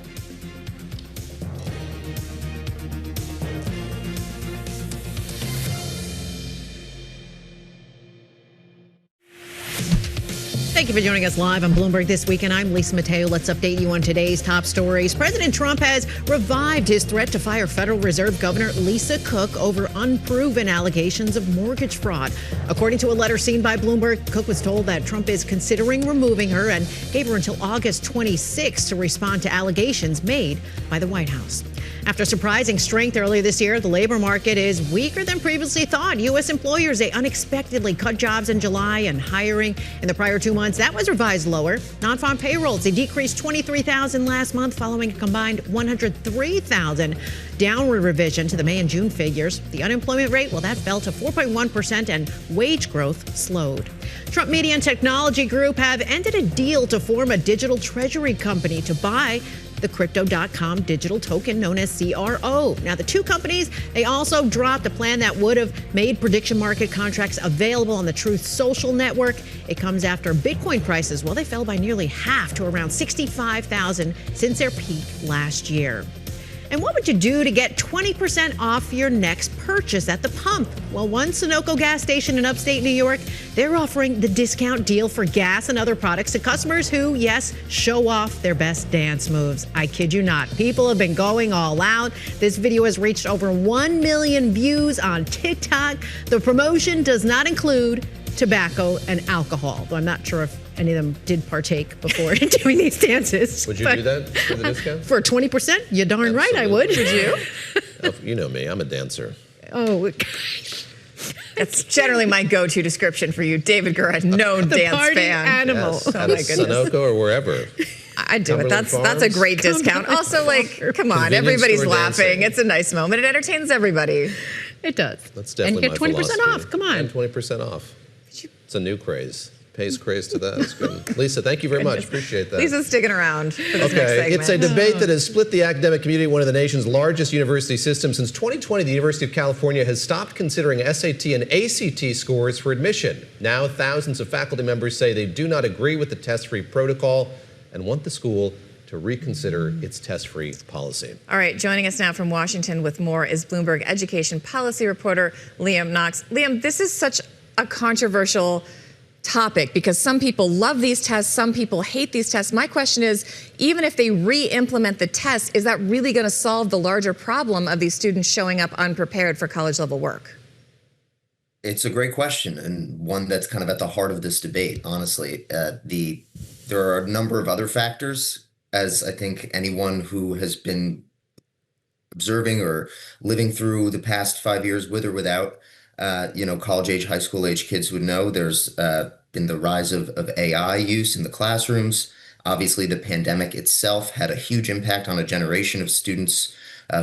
Thank you for joining us live on Bloomberg This Weekend. I'm Lisa Mateo. Let's update you on today's top stories. President Trump has revived his threat to fire Federal Reserve Governor Lisa Cook over unproven allegations of mortgage fraud. According to a letter seen by Bloomberg, Cook was told that Trump is considering removing her and gave her until August 26 to respond to allegations made by the White House. After surprising strength earlier this year, the labor market is weaker than previously thought. U.S. employers, they unexpectedly cut jobs in July, and hiring in the prior 2 months, that was revised lower. Nonfarm payrolls, they decreased 23,000 last month following a combined 103,000 downward revision to the May and June figures. The unemployment rate, well, that fell to 4.1%, and wage growth slowed. Trump Media and Technology Group have ended a deal to form a digital treasury company to buy the Crypto.com digital token known as CRO. Now, the two companies, they also dropped a plan that would have made prediction market contracts available on the Truth Social network. It comes after Bitcoin prices, well, they fell by nearly half to around 65,000 since their peak last year. And what would you do to get 20% off your next purchase at the pump? Well, one Sunoco gas station in upstate New York, they're offering the discount deal for gas and other products to customers who, yes, show off their best dance moves. I kid you not. People have been going all out. This video has reached over 1 million views on TikTok. The promotion does not include tobacco and alcohol, though I'm not sure if any of them did partake before doing these dances. Would you do that for the discount? For 20%? You're darn right I would. Would you? You know me. I'm a dancer. Oh, that's generally my go-to description for you. David Gura, known the dance party fan. Animal. Yes, Oh, at my a goodness. Sunoco or wherever. I do it. Cumberland That's a great discount. Also, like, come on, Convenience everybody's store laughing. dancing. It's a nice moment. It entertains everybody. It does. That's definitely And get my 20% philosophy. off. Come on. And 20% off. It's a new craze. Pays craze to that. It's good. Lisa, thank you very much. Appreciate that. Lisa's sticking around for this next Okay, segment. it's a debate that has split the academic community, one of the nation's largest university systems. Since 2020, the University of California has stopped considering SAT and ACT scores for admission. Now, thousands of faculty members say they do not agree with the test-free protocol and want the school to reconsider its test-free policy. All right, joining us now from Washington with more is Bloomberg education policy reporter Liam Knox. Liam, this is such a controversial topic because some people love these tests, some people hate these tests. My question is, even if they re-implement the test, is that really going to solve the larger problem of these students showing up unprepared for college-level work? It's a great question, and one that's kind of at the heart of this debate, honestly. There are a number of other factors, as I think anyone who has been observing or living through the past 5 years with or without college age, high school age kids would know. There's been the rise of AI use in the classrooms. Obviously, the pandemic itself had a huge impact on a generation of students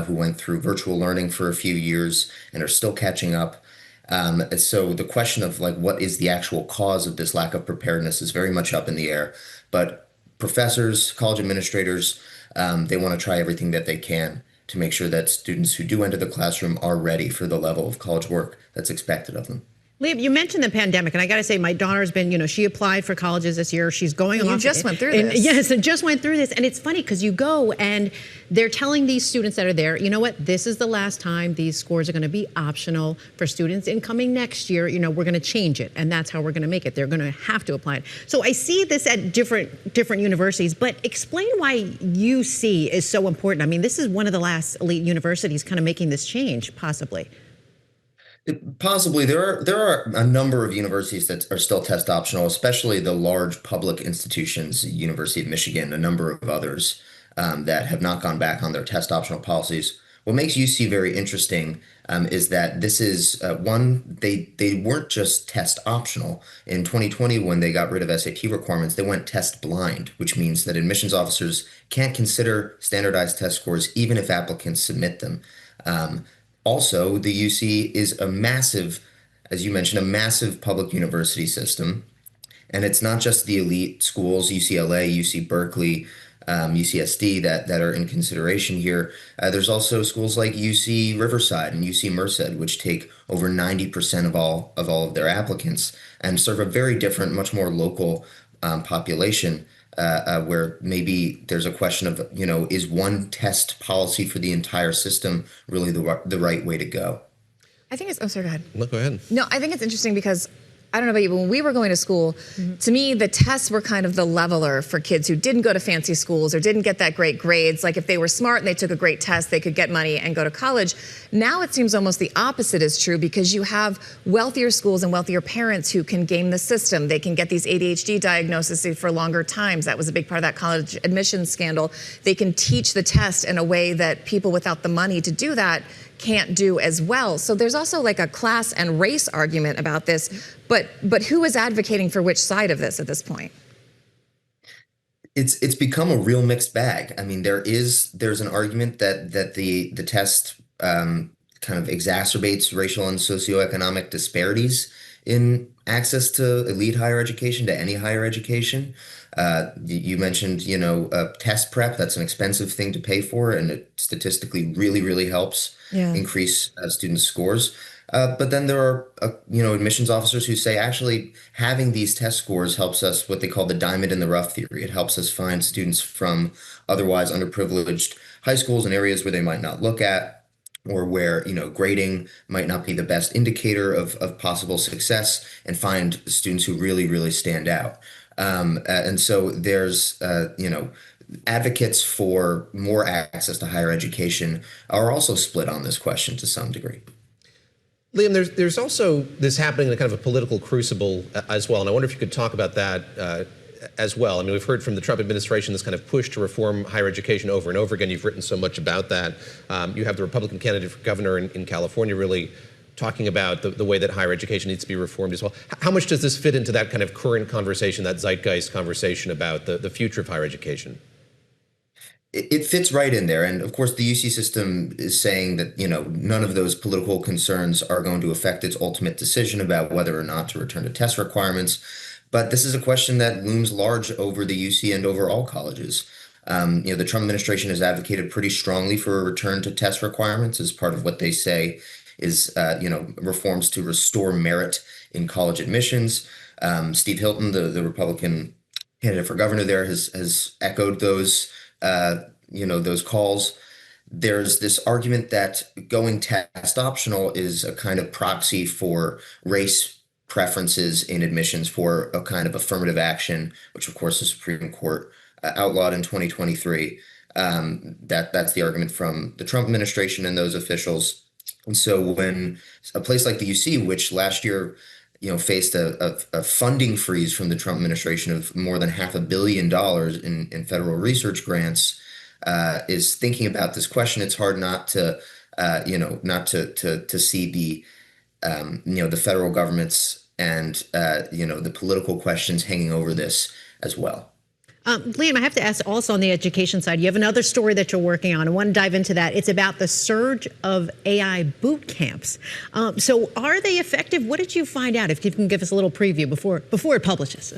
who went through virtual learning for a few years and are still catching up. So the question of like what is the actual cause of this lack of preparedness is very much up in the air. But professors, college administrators, they want to try everything that they can to make sure that students who do enter the classroom are ready for the level of college work that's expected of them. Liam, you mentioned the pandemic, and I got to say, my daughter's been, she applied for colleges this year. She's going You off. just went through this. Yes, I just went through this. And it's funny because you go and they're telling these students that are there, you know what, this is the last time these scores are going to be optional for students incoming next year. We're going to change it, and that's how we're going to make it. They're going to have to apply it. So I see this at different universities, but explain why UC is so important. I mean, this is one of the last elite universities kind of making this change, possibly. Possibly. There are a number of universities that are still test optional, especially the large public institutions, University of Michigan, a number of others that have not gone back on their test optional policies. What makes UC very interesting is that this is they weren't just test optional. In 2020, when they got rid of SAT requirements, they went test blind, which means that admissions officers can't consider standardized test scores even if applicants submit them. Also, the UC is a massive, as you mentioned, a massive public university system. And it's not just the elite schools, UCLA, UC Berkeley, UCSD, that are in consideration here. There's also schools like UC Riverside and UC Merced, which take over 90% of all of their applicants and serve a very different, much more local population. Where maybe there's a question of, is one test policy for the entire system really the right way to go? I think it's, oh, sorry, go ahead. No, go ahead. No, I think it's interesting because I don't know about you, but when we were going to school, to me, the tests were kind of the leveler for kids who didn't go to fancy schools or didn't get that great grades. Like if they were smart and they took a great test, they could get money and go to college. Now it seems almost the opposite is true because you have wealthier schools and wealthier parents who can game the system. They can get these ADHD diagnoses for longer times. That was a big part of that college admissions scandal. They can teach the test in a way that people without the money to do that can't do as well. So there's also like a class and race argument about this, but who is advocating for which side of this at this point? It's become a real mixed bag. I mean, there's an argument that the test kind of exacerbates racial and socioeconomic disparities in access to elite higher education, to any higher education. You mentioned, test prep. That's an expensive thing to pay for, and it statistically really, really helps increase students' scores. But then there are, admissions officers who say actually having these test scores helps us what they call the diamond in the rough theory. It helps us find students from otherwise underprivileged high schools in areas where they might not look at, or where, grading might not be the best indicator of possible success, and find students who really, really stand out. And so there's, advocates for more access to higher education are also split on this question to some degree. Liam, there's also this happening in a kind of a political crucible as well, and I wonder if you could talk about that as well. I mean, we've heard from the Trump administration this kind of push to reform higher education over and over again. You've written so much about that. You have the Republican candidate for governor in California really talking about the way that higher education needs to be reformed as well. How much does this fit into that kind of current conversation, that zeitgeist conversation about the future of higher education? It fits right in there. And of course, the UC system is saying that, none of those political concerns are going to affect its ultimate decision about whether or not to return to test requirements. But this is a question that looms large over the UC and over all colleges. The Trump administration has advocated pretty strongly for a return to test requirements as part of what they say is, reforms to restore merit in college admissions. Steve Hilton, the Republican candidate for governor there, has echoed those calls. There's this argument that going test optional is a kind of proxy for race preferences in admissions, for a kind of affirmative action, which of course the Supreme Court outlawed in 2023. That's the argument from the Trump administration and those officials. And so when a place like the UC, which last year faced a funding freeze from the Trump administration of more than $500 million in federal research grants, is thinking about this question, it's hard not to see the federal government's and the political questions hanging over this as well. Liam, I have to ask also on the education side, you have another story that you're working on. I want to dive into that. It's about the surge of AI boot camps. So are they effective? What did you find out? If you can give us a little preview before it publishes.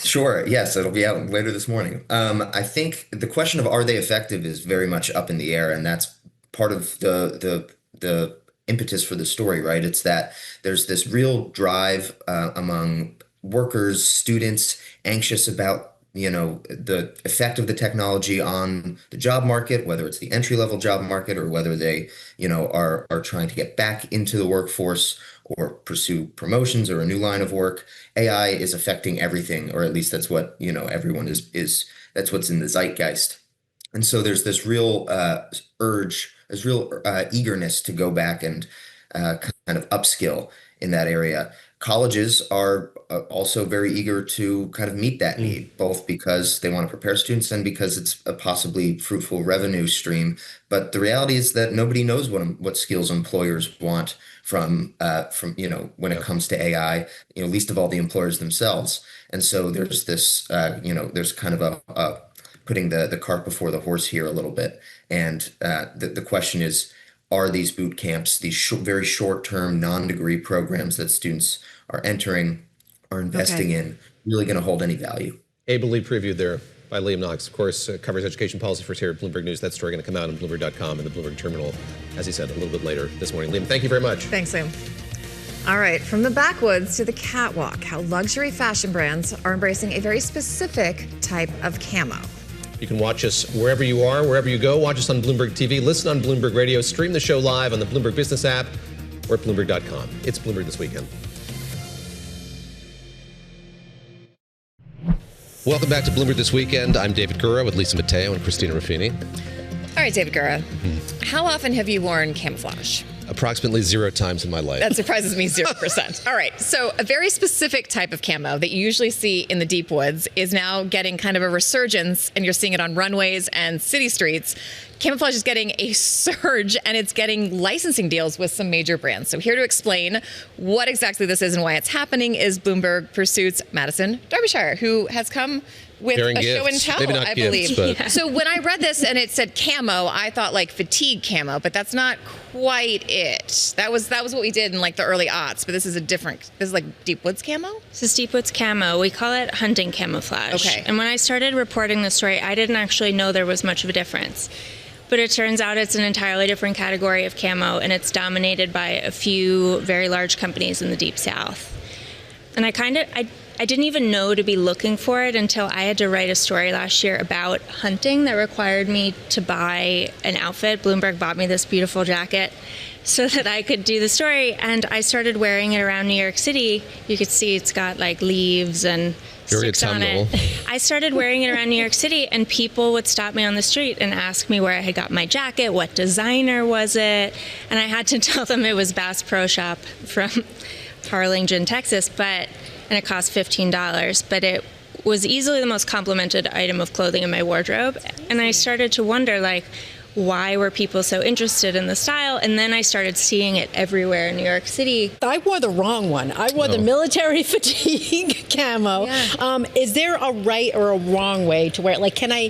Sure. Yes, it'll be out later this morning. I think the question of are they effective is very much up in the air, and that's part of the impetus for the story, right? It's that there's this real drive among workers, students, anxious about the effect of the technology on the job market, whether it's the entry-level job market or whether they, are trying to get back into the workforce or pursue promotions or a new line of work. AI is affecting everything, or at least that's what, everyone is that's what's in the zeitgeist. And so there's this real urge, this real eagerness to go back and kind of upskill in that area. Colleges are also very eager to kind of meet that need, both because they want to prepare students and because it's a possibly fruitful revenue stream. But the reality is that nobody knows what skills employers want from when it comes to AI, least of all the employers themselves. And so there's this, there's kind of a putting the cart before the horse here a little bit. And the question is, are these boot camps, these very short-term, non-degree programs that students are entering, are investing in, really going to hold any value? Ably previewed there by Liam Knox. Of course, covers education policy for us here at Bloomberg News. That story going to come out on Bloomberg.com and the Bloomberg Terminal, as he said, a little bit later this morning. Liam, thank you very much. Thanks, Liam. All right, from the backwoods to the catwalk, how luxury fashion brands are embracing a very specific type of camo. You can watch us wherever you are, wherever you go. Watch us on Bloomberg TV, listen on Bloomberg Radio, stream the show live on the Bloomberg Business app or at Bloomberg.com. It's Bloomberg This Weekend. Welcome back to Bloomberg This Weekend. I'm David Gura with Lisa Mateo and Christina Ruffini. All right, David Gura, how often have you worn camouflage? Approximately 0 times in my life. That surprises me 0%. All right. So a very specific type of camo that you usually see in the deep woods is now getting kind of a resurgence, and you're seeing it on runways and city streets. Camouflage is getting a surge, and it's getting licensing deals with some major brands. So here to explain what exactly this is and why it's happening is Bloomberg Pursuit's Madison Derbyshire, who has come with Bearing a gifts. show and tell, Maybe not I gifts, believe. but... So when I read this and it said camo, I thought like fatigue camo, but that's not quite it. That was what we did in like the early aughts, but this is like deep woods camo? This is deep woods camo. We call it hunting camouflage. Okay. And when I started reporting the story, I didn't actually know there was much of a difference. But it turns out it's an entirely different category of camo, and it's dominated by a few very large companies in the Deep South. And I didn't even know to be looking for it until I had to write a story last year about hunting that required me to buy an outfit. Bloomberg bought me this beautiful jacket so that I could do the story, and I started wearing it around New York City. You could see it's got like leaves and sticks on it. I started wearing it around New York City, and people would stop me on the street and ask me where I had got my jacket, what designer was it, and I had to tell them it was Bass Pro Shop from Harlingen, Texas, and it cost $15, but it was easily the most complimented item of clothing in my wardrobe. And I started to wonder, like, why were people so interested in the style? And then I started seeing it everywhere in New York City. I wore the wrong one. I wore the military fatigue camo. Yeah. Is there a right or a wrong way to wear it? Like, can I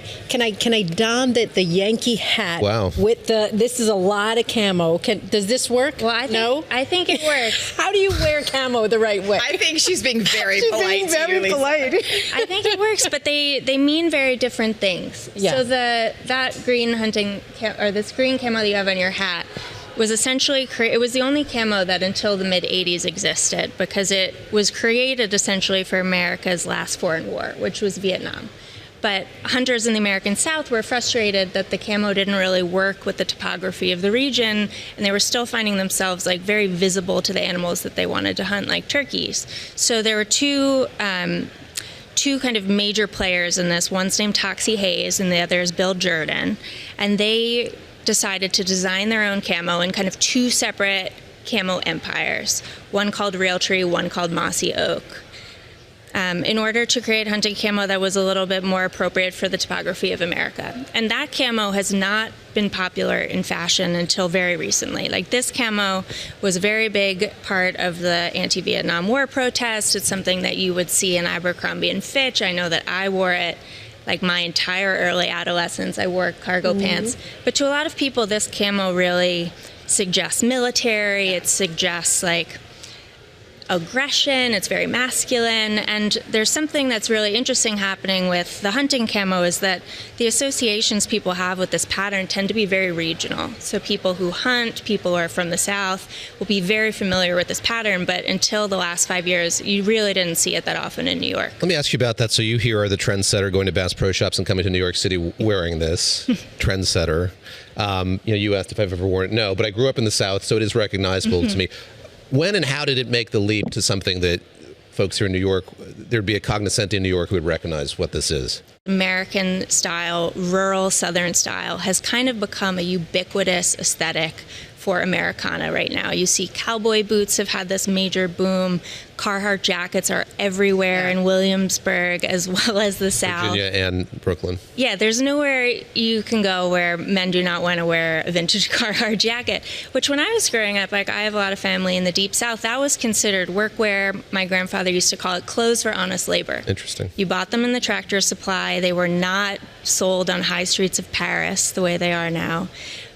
don the Yankee hat? Wow. With this is a lot of camo. Does this work? Well, I think it works. How do you wear camo the right way? I think she's being very polite. She's being very polite. I think it works, but they mean very different things. Yeah. So that green hunting or this green camo that you have on your hat was essentially it was the only camo that until the mid 80s existed, because it was created essentially for America's last foreign war, which was Vietnam. But hunters in the American South were frustrated that the camo didn't really work with the topography of the region, and they were still finding themselves like very visible to the animals that they wanted to hunt, like turkeys. So there were two kind of major players in this. One's named Toxie Hayes and the other is Bill Jordan. And they decided to design their own camo in kind of two separate camo empires, one called Realtree, one called Mossy Oak. in order to create hunting camo that was a little bit more appropriate for the topography of America. And that camo has not been popular in fashion until very recently. Like, this camo was a very big part of the anti-Vietnam War protest. It's something that you would see in Abercrombie and Fitch. I know that I wore it like my entire early adolescence. I wore cargo pants. But to a lot of people, this camo really suggests military. It suggests like aggression. It's very masculine. And there's something that's really interesting happening with the hunting camo is that the associations people have with this pattern tend to be very regional. So people who hunt, people who are from the South, will be very familiar with this pattern. But until the last 5 years, you really didn't see it that often in New York. Let me ask you about that. So you here are the trendsetter, going to Bass Pro Shops and coming to New York City wearing this. Trendsetter. You asked if I've ever worn it. No, but I grew up in the South, so it is recognizable to me. When and how did it make the leap to something that folks here in New York, there'd be a cognoscente in New York who would recognize what this is? American style, rural Southern style has kind of become a ubiquitous aesthetic for Americana right now. You see cowboy boots have had this major boom. Carhartt jackets are everywhere in Williamsburg as well as the South. Virginia and Brooklyn. Yeah, there's nowhere you can go where men do not want to wear a vintage Carhartt jacket, which when I was growing up, like I have a lot of family in the Deep South, that was considered workwear. My grandfather used to call it clothes for honest labor. Interesting. You bought them in the Tractor Supply. They were not sold on high streets of Paris the way they are now.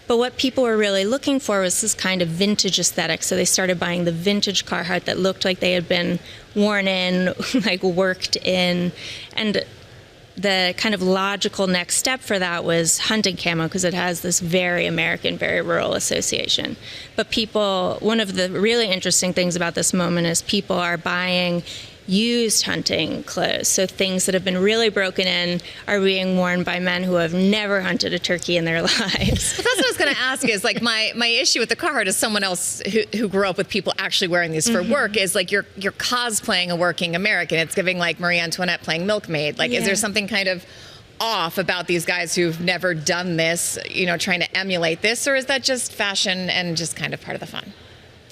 But what people were really looking for was this kind of vintage aesthetic. So they started buying the vintage Carhartt that looked like they had been worn in, like worked in. And the kind of logical next step for that was hunting camo, because it has this very American, very rural association. But people, one of the really interesting things about this moment is people are buying used hunting clothes. So things that have been really broken in are being worn by men who have never hunted a turkey in their lives. Well, that's what I was going to ask is like my issue with the Carhartt is someone else who grew up with people actually wearing these for work is like you're cosplaying a working American. It's giving like Marie Antoinette playing milkmaid. Like, is there something kind of off about these guys who've never done this, trying to emulate this, or is that just fashion and just kind of part of the fun?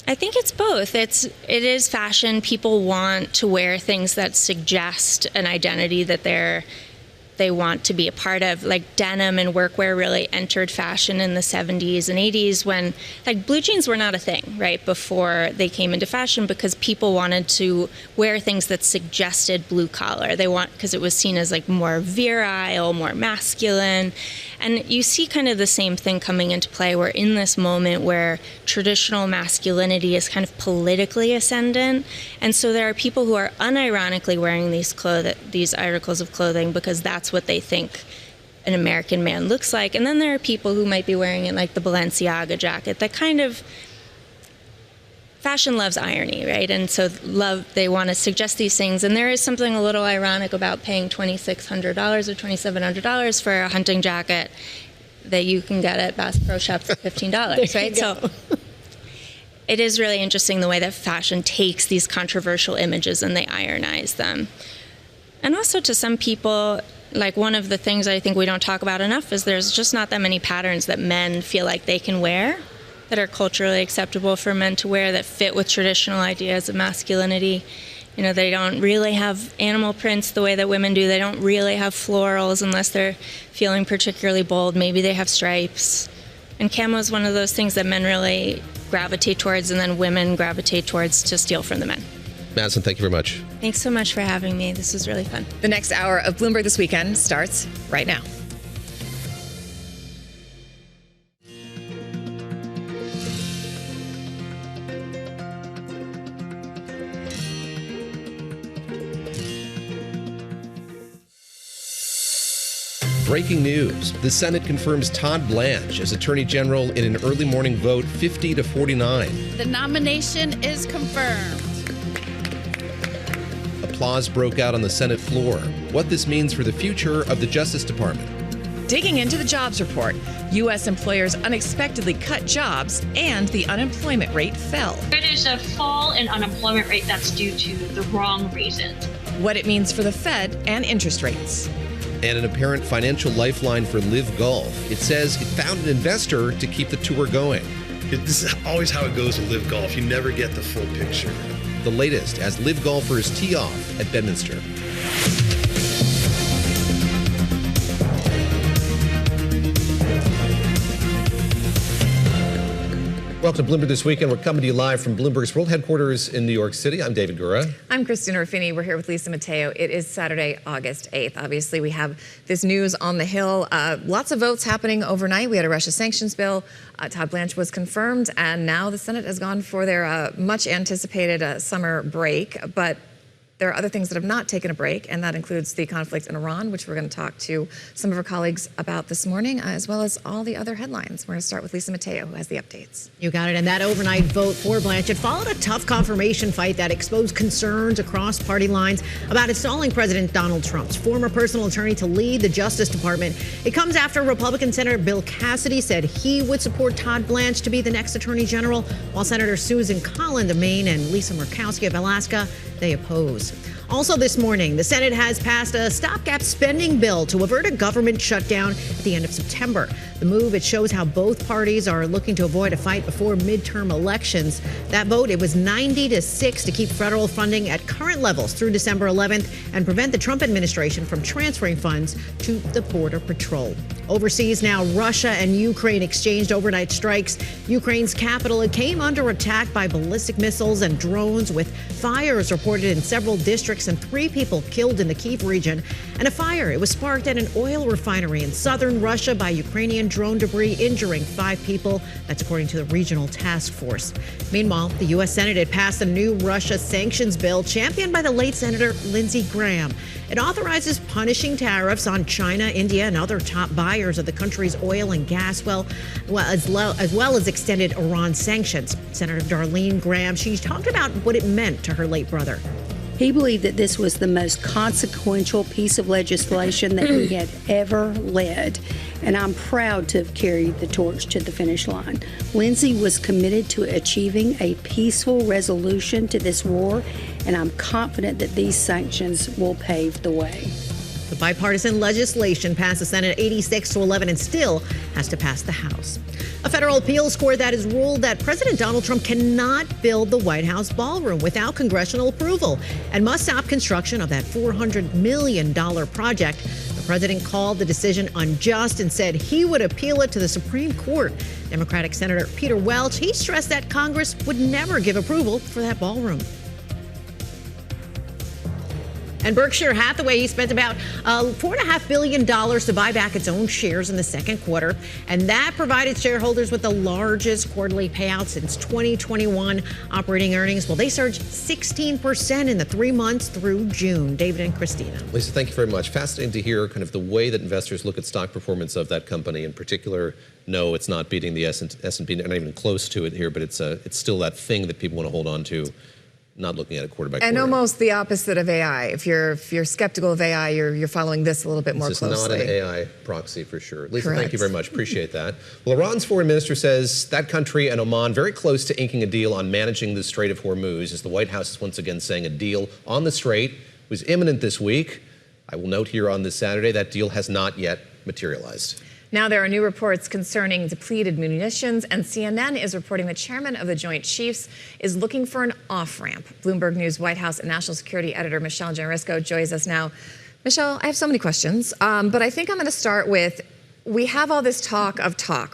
I think it's both. It is fashion. People want to wear things that suggest an identity that they want to be a part of. Like denim and workwear really entered fashion in the 70s and 80s when like blue jeans were not a thing, right, before they came into fashion, because people wanted to wear things that suggested blue collar. Because it was seen as like more virile, more masculine. And you see kind of the same thing coming into play. We're in this moment where traditional masculinity is kind of politically ascendant. And so there are people who are unironically wearing these articles of clothing because that's what they think an American man looks like. And then there are people who might be wearing it like the Balenciaga jacket that kind of, fashion loves irony, right? And so they want to suggest these things. And there is something a little ironic about paying $2,600 or $2,700 for a hunting jacket that you can get at Bass Pro Shops for $15, right? So it is really interesting the way that fashion takes these controversial images and they ironize them. And also to some people, like one of the things I think we don't talk about enough is there's just not that many patterns that men feel like they can wear that are culturally acceptable for men to wear that fit with traditional ideas of masculinity. They don't really have animal prints the way that women do. They don't really have florals unless they're feeling particularly bold. Maybe they have stripes. And camo is one of those things that men really gravitate towards and then women gravitate towards to steal from the men. Madison, thank you very much. Thanks so much for having me. This was really fun. The next hour of Bloomberg This Weekend starts right now. Breaking news. The Senate confirms Todd Blanche as Attorney General in an early morning vote, 50-49. The nomination is confirmed. Applause broke out on the Senate floor. What this means for the future of the Justice Department. Digging into the jobs report, U.S. employers unexpectedly cut jobs and the unemployment rate fell. It is a fall in unemployment rate that's due to the wrong reasons. What it means for the Fed and interest rates. And an apparent financial lifeline for LIV Golf. It says it found an investor to keep the tour going. This is always how it goes in LIV Golf. You never get the full picture. the latest as LIV golfers tee off at Bedminster. Welcome to Bloomberg This Weekend. We're coming to you live from Bloomberg's world headquarters in New York City. I'm David Gura. I'm Christina Ruffini. We're here with Lisa Mateo. It is Saturday, August 8th. Obviously, we have this news on the Hill. Lots of votes happening overnight. We had a Russia sanctions bill. Todd Blanche was confirmed, and now the Senate has gone for their much-anticipated summer break. But there are other things that have not taken a break, and that includes the conflict in Iran, which we're going to talk to some of our colleagues about this morning, as well as all the other headlines. We're going to start with Lisa Mateo, who has the updates. You got it. And that overnight vote for Blanche, it followed a tough confirmation fight that exposed concerns across party lines about installing President Donald Trump's former personal attorney to lead the Justice Department. It comes after Republican Senator Bill Cassidy said he would support Todd Blanche to be the next Attorney General, while Senator Susan Collins of Maine and Lisa Murkowski of Alaska, they oppose. Also this morning, the Senate has passed a stopgap spending bill to avert a government shutdown at the end of September. The move, it shows how both parties are looking to avoid a fight before midterm elections. That vote, it was 90-6 to keep federal funding at current levels through December 11th and prevent the Trump administration from transferring funds to the Border Patrol. Overseas now, Russia and Ukraine exchanged overnight strikes. Ukraine's capital, it came under attack by ballistic missiles and drones, with fires reported in several districts and 3 people killed in the Kyiv region. And a fire, it was sparked at an oil refinery in southern Russia by Ukrainian drone debris, injuring 5 people. That's according to the regional task force. Meanwhile, the U.S. Senate had passed a new Russia sanctions bill championed by the late Senator Lindsey Graham. It authorizes punishing tariffs on China, India, and other top buyers of the country's oil and gas, as well as extended Iran sanctions. Senator Darlene Graham, she talked about what it meant to her late brother. He believed that this was the most consequential piece of legislation that he had ever led, and I'm proud to have carried the torch to the finish line. Lindsey was committed to achieving a peaceful resolution to this war, and I'm confident that these sanctions will pave the way. The bipartisan legislation passed the Senate 86-11 and still has to pass the House. A federal appeals court that has ruled that President Donald Trump cannot build the White House ballroom without congressional approval and must stop construction of that $400 million project. The president called the decision unjust and said he would appeal it to the Supreme Court. Democratic Senator Peter Welch, he stressed that Congress would never give approval for that ballroom. And Berkshire Hathaway, he spent about $4.5 billion to buy back its own shares in the second quarter. And that provided shareholders with the largest quarterly payout since 2021. Operating earnings, well, they surged 16% in the 3 months through June. David and Christina. Lisa, thank you very much. Fascinating to hear kind of the way that investors look at stock performance of that company. In particular, no, it's not beating the S&P, not even close to it here, but it's still that thing that people want to hold on to. Not looking at it quarter by quarter. And almost the opposite of AI. If you're skeptical of AI, you're following this a little bit more closely. This is not an AI proxy for sure. Lisa, Correct. Thank you very much. Appreciate that. Well, Iran's foreign minister says that country and Oman very close to inking a deal on managing the Strait of Hormuz, as the White House is once again saying a deal on the Strait was imminent this week. I will note here on this Saturday that deal has not yet materialized. Now there are new reports concerning depleted munitions, and CNN is reporting the chairman of the Joint Chiefs is looking for an off-ramp. Bloomberg News White House and National Security Editor Michelle Generisco joins us now. Michelle, I have so many questions, but I think I'm going to start with, we have all this talk,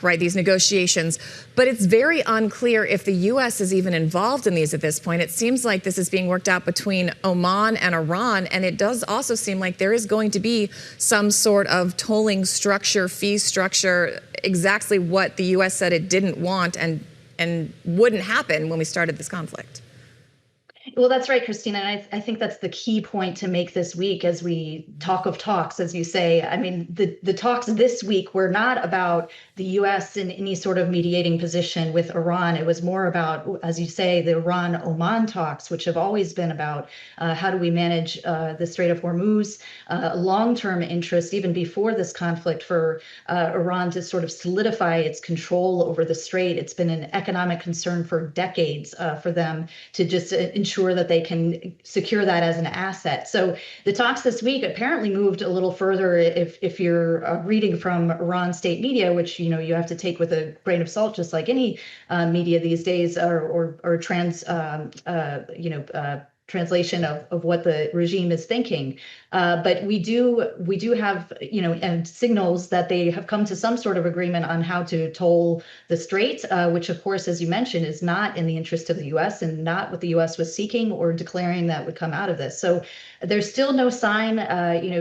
right, these negotiations, but it's very unclear if the U.S. is even involved in these at this point. It seems like this is being worked out between Oman and Iran, and it does also seem like there is going to be some sort of tolling structure, fee structure, exactly what the U.S. said it didn't want and wouldn't happen when we started this conflict. Well, that's right, Christina. And I think that's the key point to make this week as we talk of talks, as you say. I mean, the talks this week were not about the U.S. in any sort of mediating position with Iran. It was more about, as you say, the Iran-Oman talks, which have always been about how do we manage the Strait of Hormuz, long-term interest, even before this conflict, for Iran to sort of solidify its control over the Strait. It's been an economic concern for decades for them to just ensure ensure that they can secure that as an asset. So the talks this week apparently moved a little further. If you're reading from Iran state media, which you have to take with a grain of salt, just like any media these days, or translation of what the regime is thinking. But we do have, and signals that they have come to some sort of agreement on how to toll the Strait, which of course, as you mentioned, is not in the interest of the U.S. and not what the U.S. was seeking or declaring that would come out of this. So there's still no sign.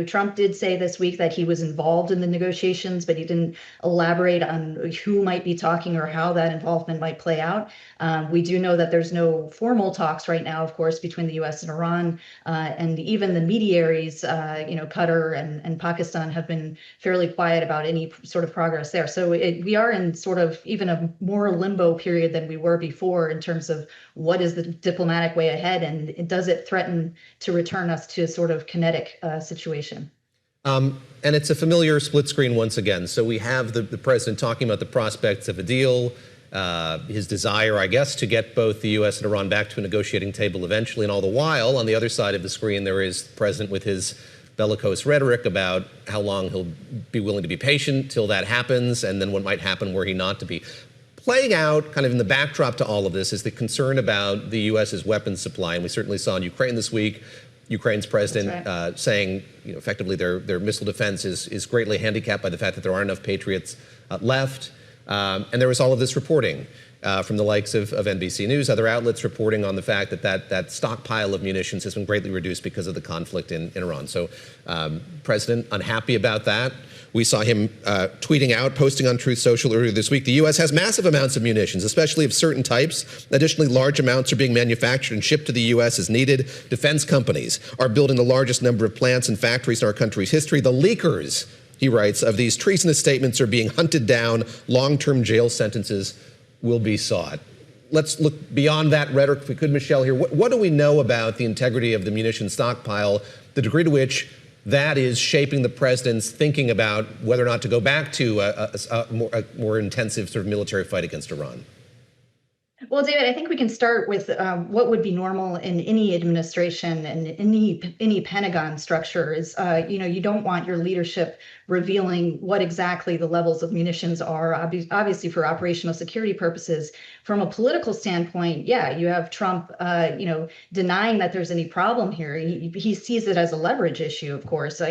Trump did say this week that he was involved in the negotiations, but he didn't elaborate on who might be talking or how that involvement might play out. We do know that there's no formal talks right now, of course, between the U.S. and Iran, and even the mediaries, Qatar and Pakistan have been fairly quiet about any sort of progress there. So we are in sort of even a more limbo period than we were before in terms of what is the diplomatic way ahead, and does it threaten to return us to a sort of kinetic situation? And it's a familiar split screen once again. So we have the president talking about the prospects of a deal, his desire, I guess, to get both the U.S. and Iran back to a negotiating table eventually. And all the while, on the other side of the screen, there is the president with his bellicose rhetoric about how long he'll be willing to be patient till that happens, and then what might happen were he not to be. Playing out kind of in the backdrop to all of this is the concern about the U.S.'s weapons supply. And we certainly saw in Ukraine this week, Ukraine's president saying, effectively their missile defense is greatly handicapped by the fact that there aren't enough Patriots left. And there was all of this reporting from the likes of NBC News, other outlets reporting on the fact that stockpile of munitions has been greatly reduced because of the conflict in Iran. So President unhappy about that. We saw him tweeting out, posting on Truth Social earlier this week, the U.S. has massive amounts of munitions, especially of certain types. Additionally, large amounts are being manufactured and shipped to the U.S. as needed. Defense companies are building the largest number of plants and factories in our country's history. The leakers, he writes, of these treasonous statements are being hunted down. Long-term jail sentences will be sought. Let's look beyond that rhetoric, if we could, Michelle, here. What do we know about the integrity of the munition stockpile, the degree to which that is shaping the president's thinking about whether or not to go back to a more intensive sort of military fight against Iran? Well, David, I think we can start with what would be normal in any administration and any Pentagon structure is, you don't want your leadership revealing what exactly the levels of munitions are, obviously for operational security purposes. From a political standpoint, yeah, you have Trump, denying that there's any problem here. He sees it as a leverage issue, of course.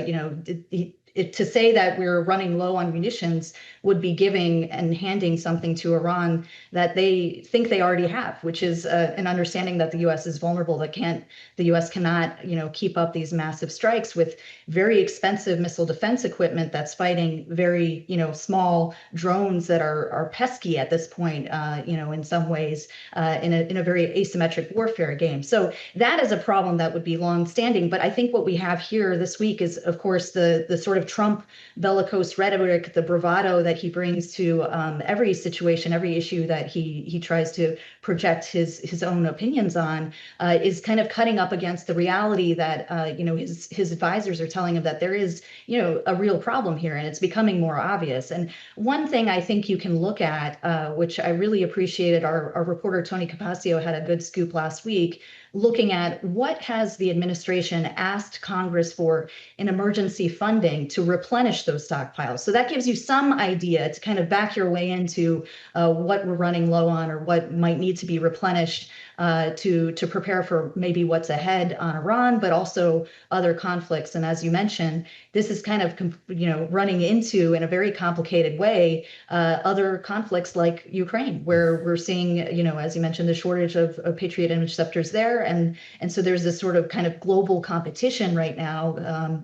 To say that we're running low on munitions would be giving and handing something to Iran that they think they already have, which is an understanding that the U.S. is vulnerable, the U.S. cannot, keep up these massive strikes with very expensive missile defense equipment that's fighting very, small drones that are pesky at this point, in some ways, in a very asymmetric warfare game. So that is a problem that would be longstanding. But I think what we have here this week is, of course, the sort of Trump bellicose rhetoric, the bravado that he brings to every situation, every issue that he tries to project his own opinions on, is kind of cutting up against the reality that his advisors are telling him that there is a real problem here, and it's becoming more obvious. And one thing I think you can look at, which I really appreciated, our reporter Tony Capaccio had a good scoop last week, looking at what has the administration asked Congress for in emergency funding to replenish those stockpiles. So that gives you some idea to kind of back your way into what we're running low on or what might need to be replenished to prepare for maybe what's ahead on Iran, but also other conflicts. And as you mentioned, this is kind of, running into, in a very complicated way, other conflicts like Ukraine, where we're seeing, as you mentioned, the shortage of Patriot interceptors there. And so there's this sort of kind of global competition right now,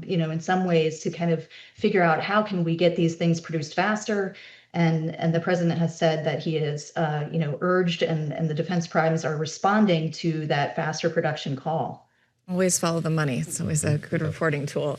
in some ways to kind of figure out how can we get these things produced faster. And the president has said that he has, urged and the defense primes are responding to that faster production call. Always follow the money. It's always a good reporting tool.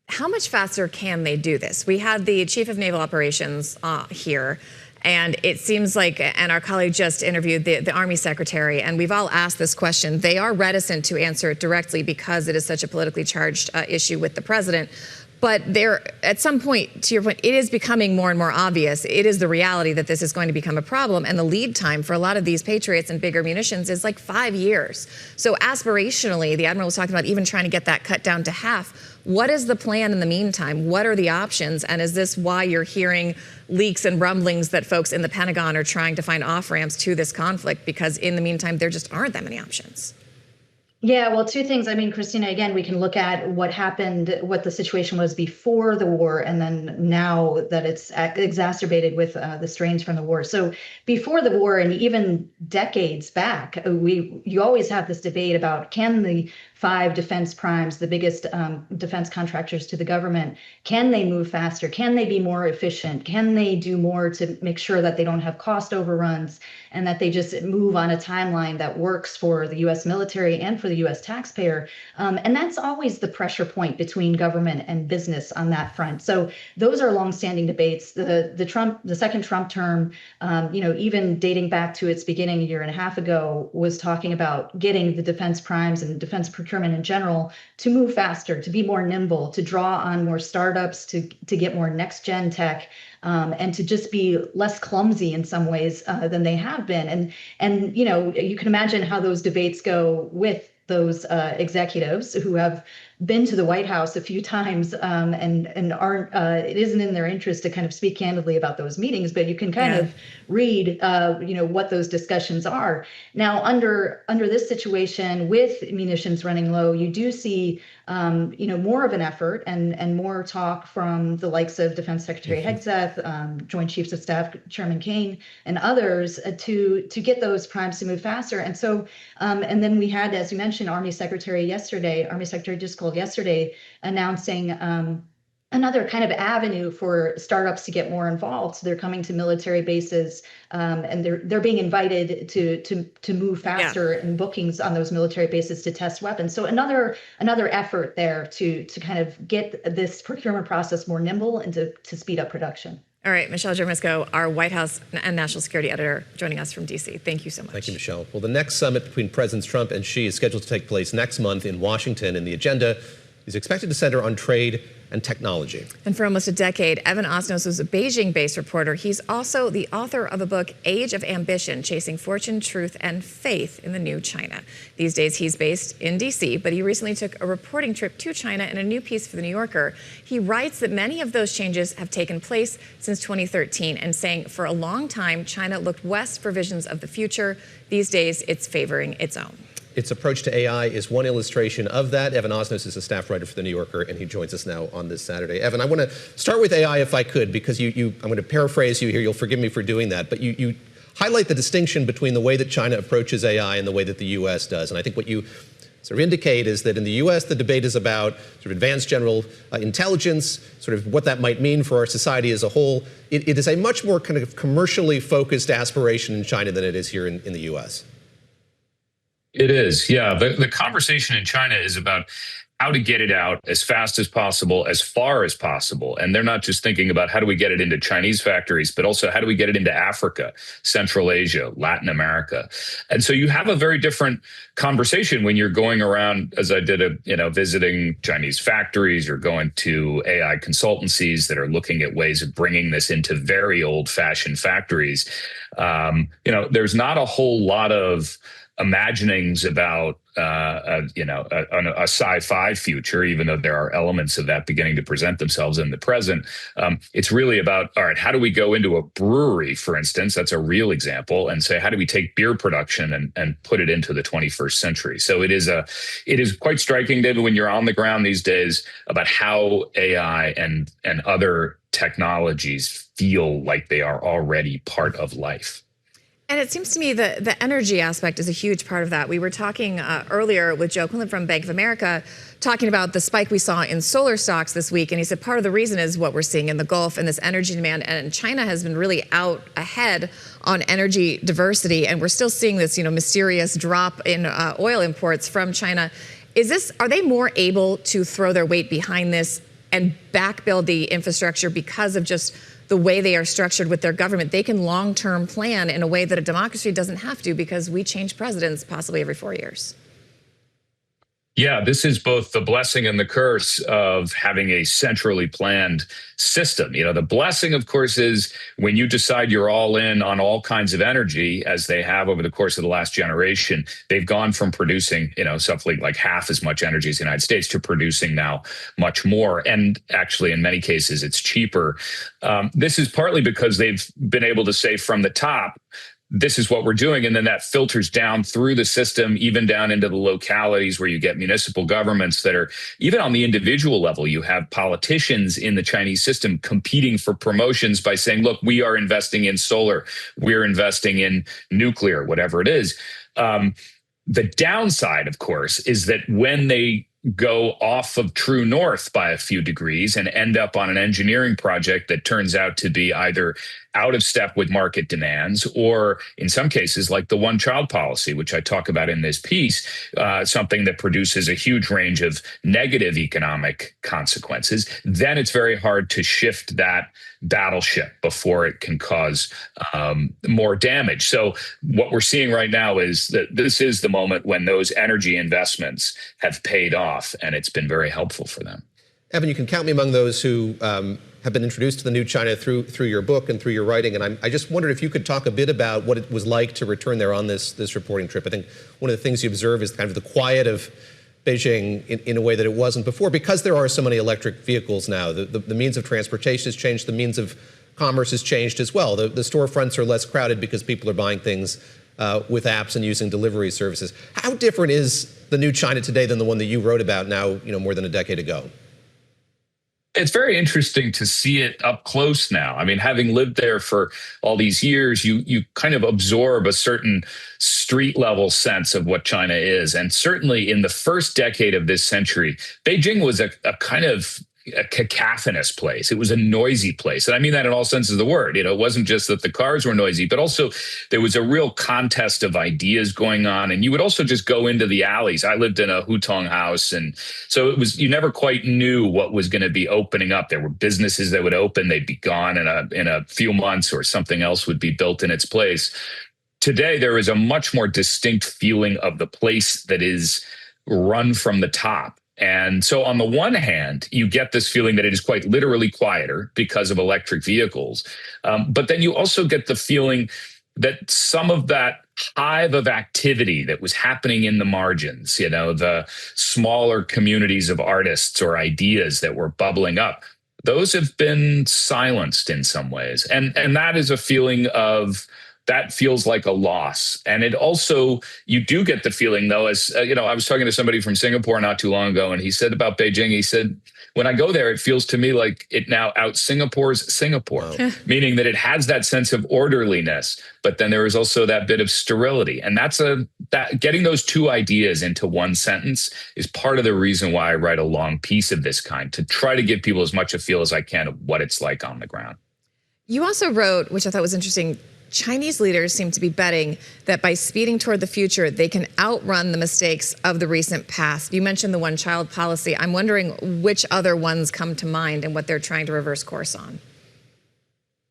How much faster can they do this? We had the Chief of Naval Operations here, and it seems like, and our colleague just interviewed the Army Secretary, and we've all asked this question. They are reticent to answer it directly because it is such a politically charged issue with the president. But there, at some point, to your point, it is becoming more and more obvious. It is the reality that this is going to become a problem. And the lead time for a lot of these Patriots and bigger munitions is like 5 years. So aspirationally, the Admiral was talking about even trying to get that cut down to half. What is the plan in the meantime? What are the options? And is this why you're hearing leaks and rumblings that folks in the Pentagon are trying to find off-ramps to this conflict? Because in the meantime, there just aren't that many options. Yeah, well, two things. I mean, Christina, again, we can look at what happened, what the situation was before the war, and then now that it's exacerbated with the strains from the war. So before the war, and even decades back, you always have this debate about, can the 5 defense primes, the biggest defense contractors to the government, can they move faster? Can they be more efficient? Can they do more to make sure that they don't have cost overruns and that they just move on a timeline that works for the U.S. military and for the U.S. taxpayer? And that's always the pressure point between government and business on that front. So those are longstanding debates. The second Trump term, even dating back to its beginning a year and a half ago, was talking about getting the defense primes and defense procurement in general to move faster, to be more nimble, to draw on more startups, to get more next gen tech, and to just be less clumsy in some ways than they have been. And you can imagine how those debates go with those executives who have been to the White House a few times and aren't. It isn't in their interest to kind of speak candidly about those meetings, but you can kind of read, what those discussions are. Now, under this situation with munitions running low, you do see, more of an effort and more talk from the likes of Defense Secretary Exec, Joint Chiefs of Staff Chairman Kane, and others to get those primes to move faster. And so, and then we had, as you mentioned, Army Secretary Driscoll yesterday announcing another kind of avenue for startups to get more involved. So they're coming to military bases, and they're being invited to move faster in bookings on those military bases to test weapons. So another effort there to kind of get this procurement process more nimble and to speed up production. All right, Michelle Germisco, our White House and National Security Editor, joining us from D.C. Thank you so much. Thank you, Michelle. Well, the next summit between Presidents Trump and Xi is scheduled to take place next month in Washington, and the agenda is expected to center on trade and technology. And for almost a decade, Evan Osnos was a Beijing-based reporter. He's also the author of a book, Age of Ambition, Chasing Fortune, Truth, and Faith in the New China. These days, he's based in D.C., but he recently took a reporting trip to China in a new piece for The New Yorker. He writes that many of those changes have taken place since 2013 and saying for a long time, China looked west for visions of the future. These days, it's favoring its own. Its approach to AI is one illustration of that. Evan Osnos is a staff writer for The New Yorker, and he joins us now on this Saturday. Evan, I want to start with AI if I could, because I'm going to paraphrase you here. You'll forgive me for doing that. But you highlight the distinction between the way that China approaches AI and the way that the U.S. does. And I think what you sort of indicate is that in the U.S., the debate is about sort of advanced general intelligence, sort of what that might mean for our society as a whole. It is a much more kind of commercially focused aspiration in China than it is here in the U.S. It is, yeah. The conversation in China is about how to get it out as fast as possible, as far as possible. And they're not just thinking about how do we get it into Chinese factories, but also how do we get it into Africa, Central Asia, Latin America. And so you have a very different conversation when you're going around, as I did, visiting Chinese factories or going to AI consultancies that are looking at ways of bringing this into very old-fashioned factories. There's not a whole lot of imaginings about a sci-fi future, even though there are elements of that beginning to present themselves in the present. It's really about, all right, how do we go into a brewery, for instance? That's a real example, and say, how do we take beer production and put it into the 21st century? So it is quite striking, David, when you're on the ground these days about how AI and other technologies feel like they are already part of life. And it seems to me that the energy aspect is a huge part of that. We were talking earlier with Joe Quinlan from Bank of America, talking about the spike we saw in solar stocks this week. And he said part of the reason is what we're seeing in the Gulf and this energy demand. And China has been really out ahead on energy diversity. And we're still seeing this, mysterious drop in oil imports from China. Are they more able to throw their weight behind this and back build the infrastructure because of just the way they are structured with their government? They can long-term plan in a way that a democracy doesn't have to, because we change presidents possibly every 4 years. Yeah, this is both the blessing and the curse of having a centrally planned system. The blessing, of course, is when you decide you're all in on all kinds of energy, as they have over the course of the last generation. They've gone from producing, something like half as much energy as the United States to producing now much more. And actually, in many cases, it's cheaper. This is partly because they've been able to say from the top, this is what we're doing. And then that filters down through the system, even down into the localities where you get municipal governments that are, even on the individual level, you have politicians in the Chinese system competing for promotions by saying, look, we are investing in solar, we're investing in nuclear, whatever it is. The downside, of course, is that when they go off of true north by a few degrees and end up on an engineering project that turns out to be either out of step with market demands, or in some cases, like the one-child policy, which I talk about in this piece, something that produces a huge range of negative economic consequences, then it's very hard to shift that battleship before it can cause more damage. So what we're seeing right now is that this is the moment when those energy investments have paid off, and it's been very helpful for them. Evan, you can count me among those who have been introduced to the new China through your book and through your writing. And I just wondered if you could talk a bit about what it was like to return there on this reporting trip. I think one of the things you observe is kind of the quiet of Beijing in a way that it wasn't before, because there are so many electric vehicles now. The means of transportation has changed. The means of commerce has changed as well. The storefronts are less crowded because people are buying things with apps and using delivery services. How different is the new China today than the one that you wrote about now, more than a decade ago? It's very interesting to see it up close now. I mean, having lived there for all these years, you kind of absorb a certain street level sense of what China is. And certainly in the first decade of this century, Beijing was a kind of a cacophonous place. It was a noisy place. And I mean that in all senses of the word. It wasn't just that the cars were noisy, but also there was a real contest of ideas going on. And you would also just go into the alleys. I lived in a hutong house. And so you never quite knew what was going to be opening up. There were businesses that would open, they'd be gone in a few months, or something else would be built in its place. Today, there is a much more distinct feeling of the place that is run from the top. And so on the one hand, you get this feeling that it is quite literally quieter because of electric vehicles. But then you also get the feeling that some of that hive of activity that was happening in the margins, the smaller communities of artists or ideas that were bubbling up, those have been silenced in some ways. And that is a feeling of, that feels like a loss. And it also, you do get the feeling though, as I was talking to somebody from Singapore not too long ago, and he said about Beijing, he said, when I go there, it feels to me like it now out Singapore's Singapore, meaning that it has that sense of orderliness, but then there is also that bit of sterility. And that getting those two ideas into one sentence is part of the reason why I write a long piece of this kind, to try to give people as much a feel as I can of what it's like on the ground. You also wrote, which I thought was interesting, Chinese leaders seem to be betting that by speeding toward the future, they can outrun the mistakes of the recent past. You mentioned the one-child policy. I'm wondering which other ones come to mind and what they're trying to reverse course on.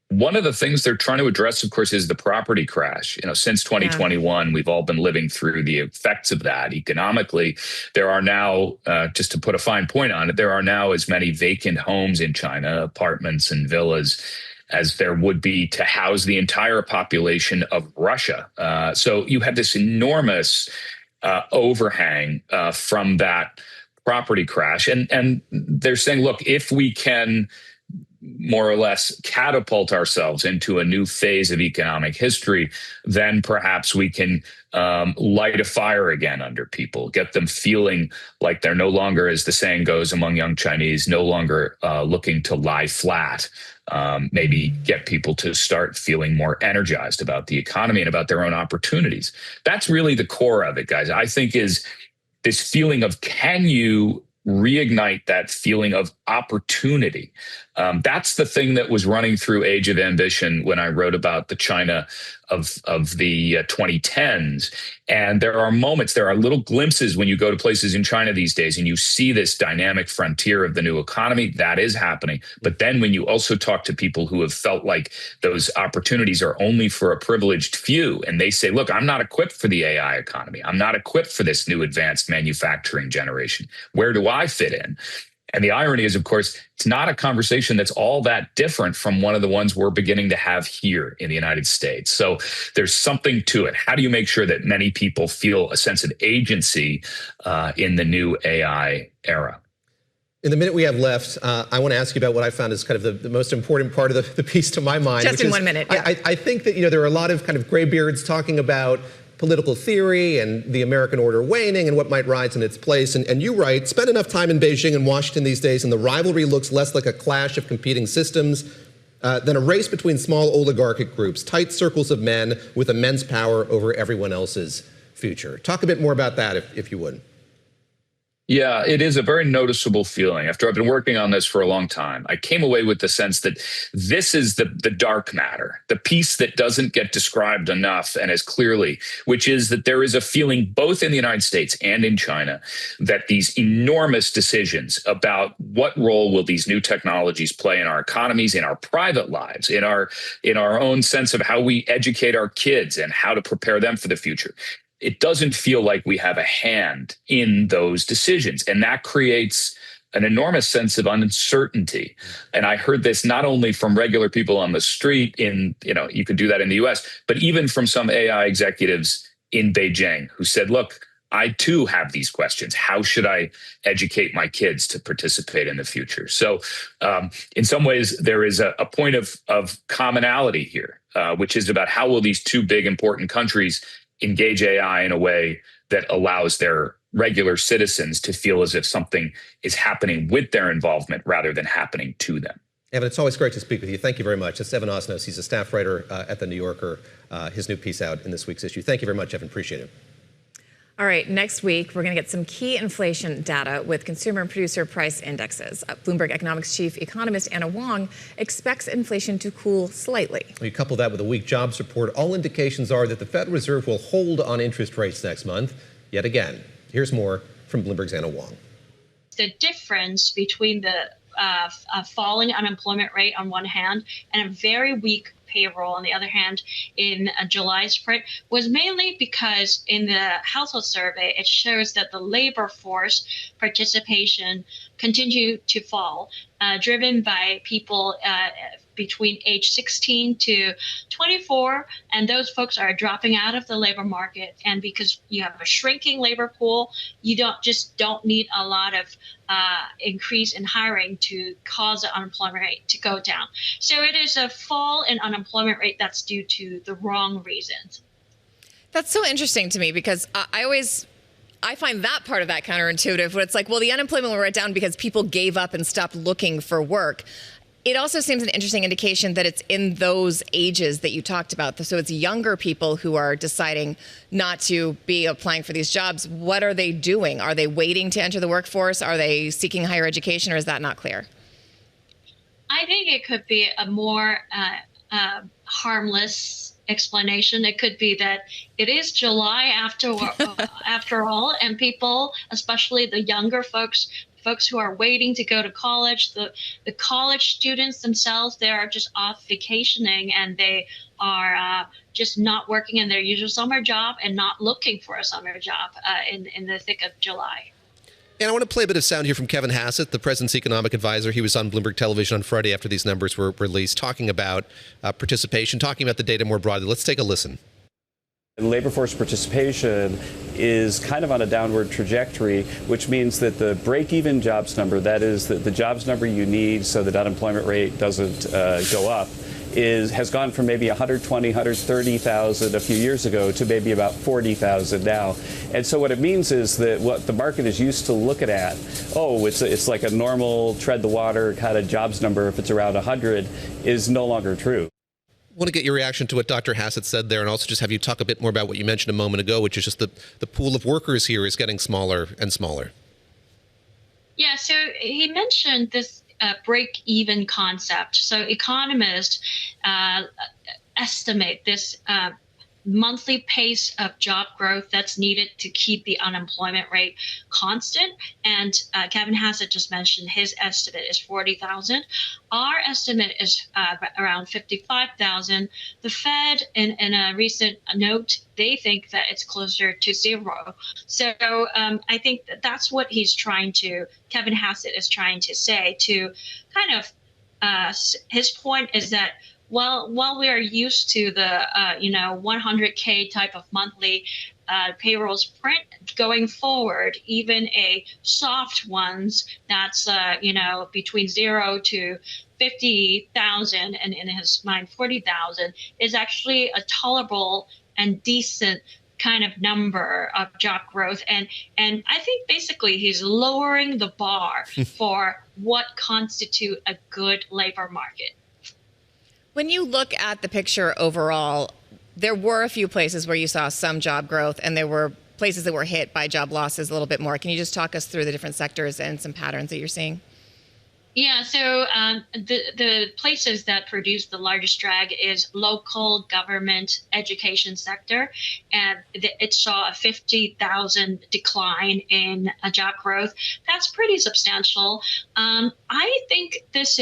One of the things they're trying to address, of course, is the property crash. Since 2021, we've all been living through the effects of that. Economically, there are now, just to put a fine point on it, there are now as many vacant homes in China, apartments and villas, as there would be to house the entire population of Russia. So you have this enormous overhang from that property crash. And they're saying, look, if we can more or less catapult ourselves into a new phase of economic history, then perhaps we can light a fire again under people, get them feeling like they're no longer, as the saying goes among young Chinese, no longer looking to lie flat. Maybe get people to start feeling more energized about the economy and about their own opportunities. That's really the core of it, guys. I think is this feeling of, can you reignite that feeling of opportunity? That's the thing that was running through Age of Ambition when I wrote about the China of the 2010s. And there are moments, there are little glimpses when you go to places in China these days and you see this dynamic frontier of the new economy. That is happening. But then when you also talk to people who have felt like those opportunities are only for a privileged few, and they say, look, I'm not equipped for the AI economy. I'm not equipped for this new advanced manufacturing generation. Where do I fit in? And the irony is, of course, it's not a conversation that's all that different from one of the ones we're beginning to have here in the United States. So there's something to it. How do you make sure that many people feel a sense of agency in the new AI era? In the minute we have left, I want to ask you about what I found is kind of the most important part of the piece to my mind. Just in 1 minute. Yeah. I think that, there are a lot of kind of graybeards talking about political theory and the American order waning and what might rise in its place. And you write, spend enough time in Beijing and Washington these days, and the rivalry looks less like a clash of competing systems than a race between small oligarchic groups, tight circles of men with immense power over everyone else's future. Talk a bit more about that, if you would. Yeah, it is a very noticeable feeling. After I've been working on this for a long time, I came away with the sense that this is the dark matter, the piece that doesn't get described enough and as clearly, which is that there is a feeling both in the United States and in China that these enormous decisions about what role will these new technologies play in our economies, in our private lives, in our own sense of how we educate our kids and how to prepare them for the future. It doesn't feel like we have a hand in those decisions. And that creates an enormous sense of uncertainty. And I heard this not only from regular people on the street you could do that in the US, but even from some AI executives in Beijing who said, look, I too have these questions. How should I educate my kids to participate in the future? So in some ways, there is a point of commonality here, which is about how will these two big important countries engage AI in a way that allows their regular citizens to feel as if something is happening with their involvement rather than happening to them. Evan, it's always great to speak with you. Thank you very much. It's Evan Osnos. He's a staff writer at The New Yorker. His new piece out in this week's issue. Thank you very much, Evan. Appreciate it. All right, next week, we're going to get some key inflation data with consumer and producer price indexes. Bloomberg Economics chief economist Anna Wong expects inflation to cool slightly. You couple that with a weak jobs report, all indications are that the Federal Reserve will hold on interest rates next month. Yet again, here's more from Bloomberg's Anna Wong. The difference between the falling unemployment rate on one hand and a very weak payroll on the other hand in July's print was mainly because in the household survey it shows that the labor force participation continued to fall, driven by people between age 16 to 24, and those folks are dropping out of the labor market. And because you have a shrinking labor pool, you don't need a lot of increase in hiring to cause the unemployment rate to go down. So it is a fall in unemployment rate that's due to the wrong reasons. That's so interesting to me because I find that part of that counterintuitive, where it's like, well, the unemployment will went down because people gave up and stopped looking for work. It also seems an interesting indication that it's in those ages that you talked about. So it's younger people who are deciding not to be applying for these jobs. What are they doing? Are they waiting to enter the workforce? Are they seeking higher education, or is that not clear? I think it could be a more harmless explanation. It could be that it is July after all, and people, especially the younger folks who are waiting to go to college, the college students themselves, they are just off vacationing and they are just not working in their usual summer job and not looking for a summer job in the thick of July. And I want to play a bit of sound here from Kevin Hassett, the president's economic advisor. He was on Bloomberg Television on Friday after these numbers were released, talking about participation, talking about the data more broadly. Let's take a listen. Labor force participation is kind of on a downward trajectory, which means that the break-even jobs number, that is the jobs number you need so that unemployment rate doesn't go up, has gone from maybe 120, 130,000 a few years ago to maybe about 40,000 now. And so what it means is that what the market is used to looking at, it's like a normal tread the water kind of jobs number if it's around 100, is no longer true. I want to get your reaction to what Dr. Hassett said there, and also just have you talk a bit more about what you mentioned a moment ago, which is just the pool of workers here is getting smaller and smaller. Yeah, so he mentioned this break-even concept. So economists estimate this monthly pace of job growth that's needed to keep the unemployment rate constant. And Kevin Hassett just mentioned his estimate is 40,000. Our estimate is around 55,000. The Fed, in a recent note, they think that it's closer to zero. So I think that's what Kevin Hassett is trying to say, to kind of, his point is that while we are used to the 100K type of monthly payrolls print, going forward, even a soft ones that's between 0 to 50,000, and in his mind 40,000 is actually a tolerable and decent kind of number of job growth. And I think basically he's lowering the bar for what constitute a good labor market. When you look at the picture overall, there were a few places where you saw some job growth, and there were places that were hit by job losses a little bit more. Can you just talk us through the different sectors and some patterns that you're seeing? Yeah, so the places that produce the largest drag is local government education sector, and it saw a 50,000 decline in job growth. That's pretty substantial. I think this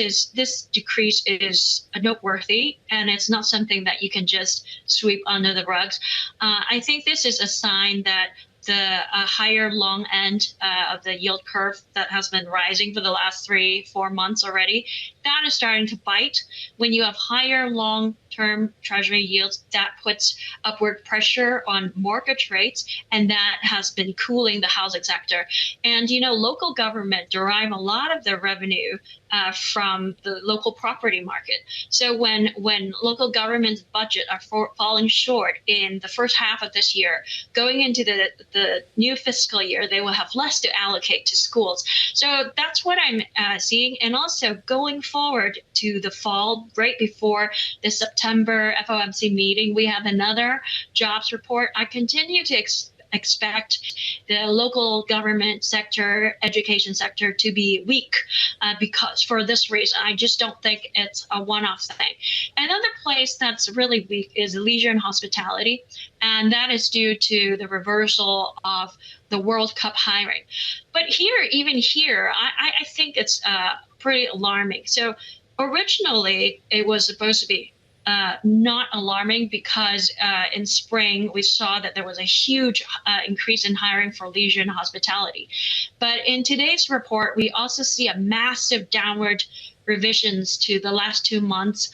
decrease is noteworthy, and it's not something that you can just sweep under the rugs. I think this is a sign that the higher long end of the yield curve that has been rising for the last 3-4 months already, that is starting to bite. When you have higher long-term treasury yields, that puts upward pressure on mortgage rates, and that has been cooling the housing sector. And, local government derive a lot of their revenue from the local property market. So when local government's budget are falling short in the first half of this year, going into the new fiscal year, they will have less to allocate to schools. So that's what I'm seeing. And also going forward to the fall, right before the September FOMC meeting, we have another jobs report. I continue to expect the local government sector, education sector to be weak because for this reason. I just don't think it's a one-off thing. Another place that's really weak is leisure and hospitality, and that is due to the reversal of the World Cup hiring. But even here, I think it's pretty alarming. So originally, it was supposed to be not alarming because in spring we saw that there was a huge increase in hiring for leisure and hospitality. But in today's report, we also see a massive downward revisions to the last 2 months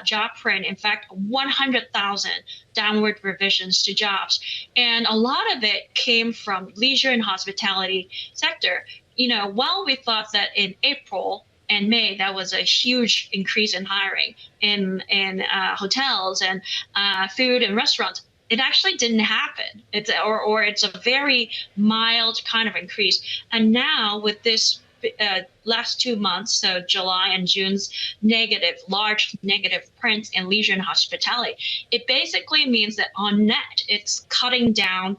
job print. In fact, 100,000 downward revisions to jobs. And a lot of it came from leisure and hospitality sector. While we thought that in April and May, that was a huge increase in hiring in hotels and food and restaurants, it actually didn't happen. It's a very mild kind of increase. And now with this last 2 months, so July and June's large negative prints in leisure and hospitality, it basically means that on net, it's cutting down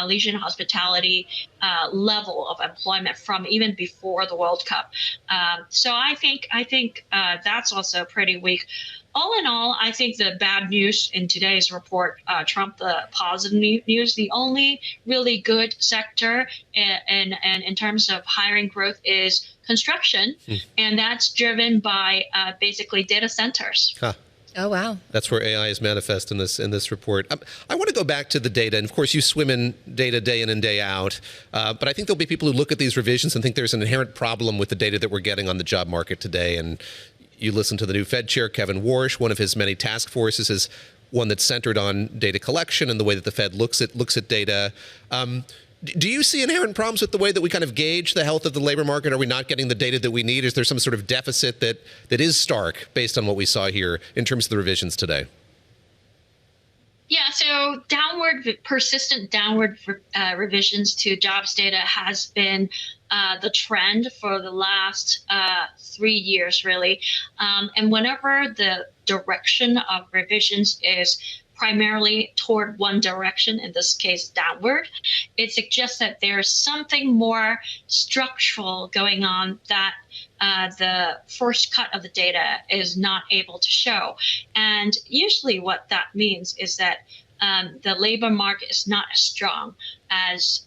leisure and hospitality level of employment from even before the World Cup. So I think that's also pretty weak. All in all, I think the bad news in today's report trumped the positive news. The only really good sector in terms of hiring growth is construction, and that's driven by basically data centers. Huh. Oh, wow. That's where AI is manifest in this report. I want to go back to the data. And of course, you swim in data day in and day out. But I think there'll be people who look at these revisions and think there's an inherent problem with the data that we're getting on the job market today. And you listen to the new Fed chair, Kevin Warsh. One of his many task forces is one that's centered on data collection and the way that the Fed looks at data. Do you see inherent problems with the way that we kind of gauge the health of the labor market? Are we not getting the data that we need? Is there some sort of deficit that is stark based on what we saw here in terms of the revisions today? Yeah, so persistent downward revisions to jobs data has been the trend for the last 3 years, really. And whenever the direction of revisions is primarily toward one direction, in this case downward. It suggests that there's something more structural going on that the first cut of the data is not able to show. And usually what that means is that the labor market is not as strong as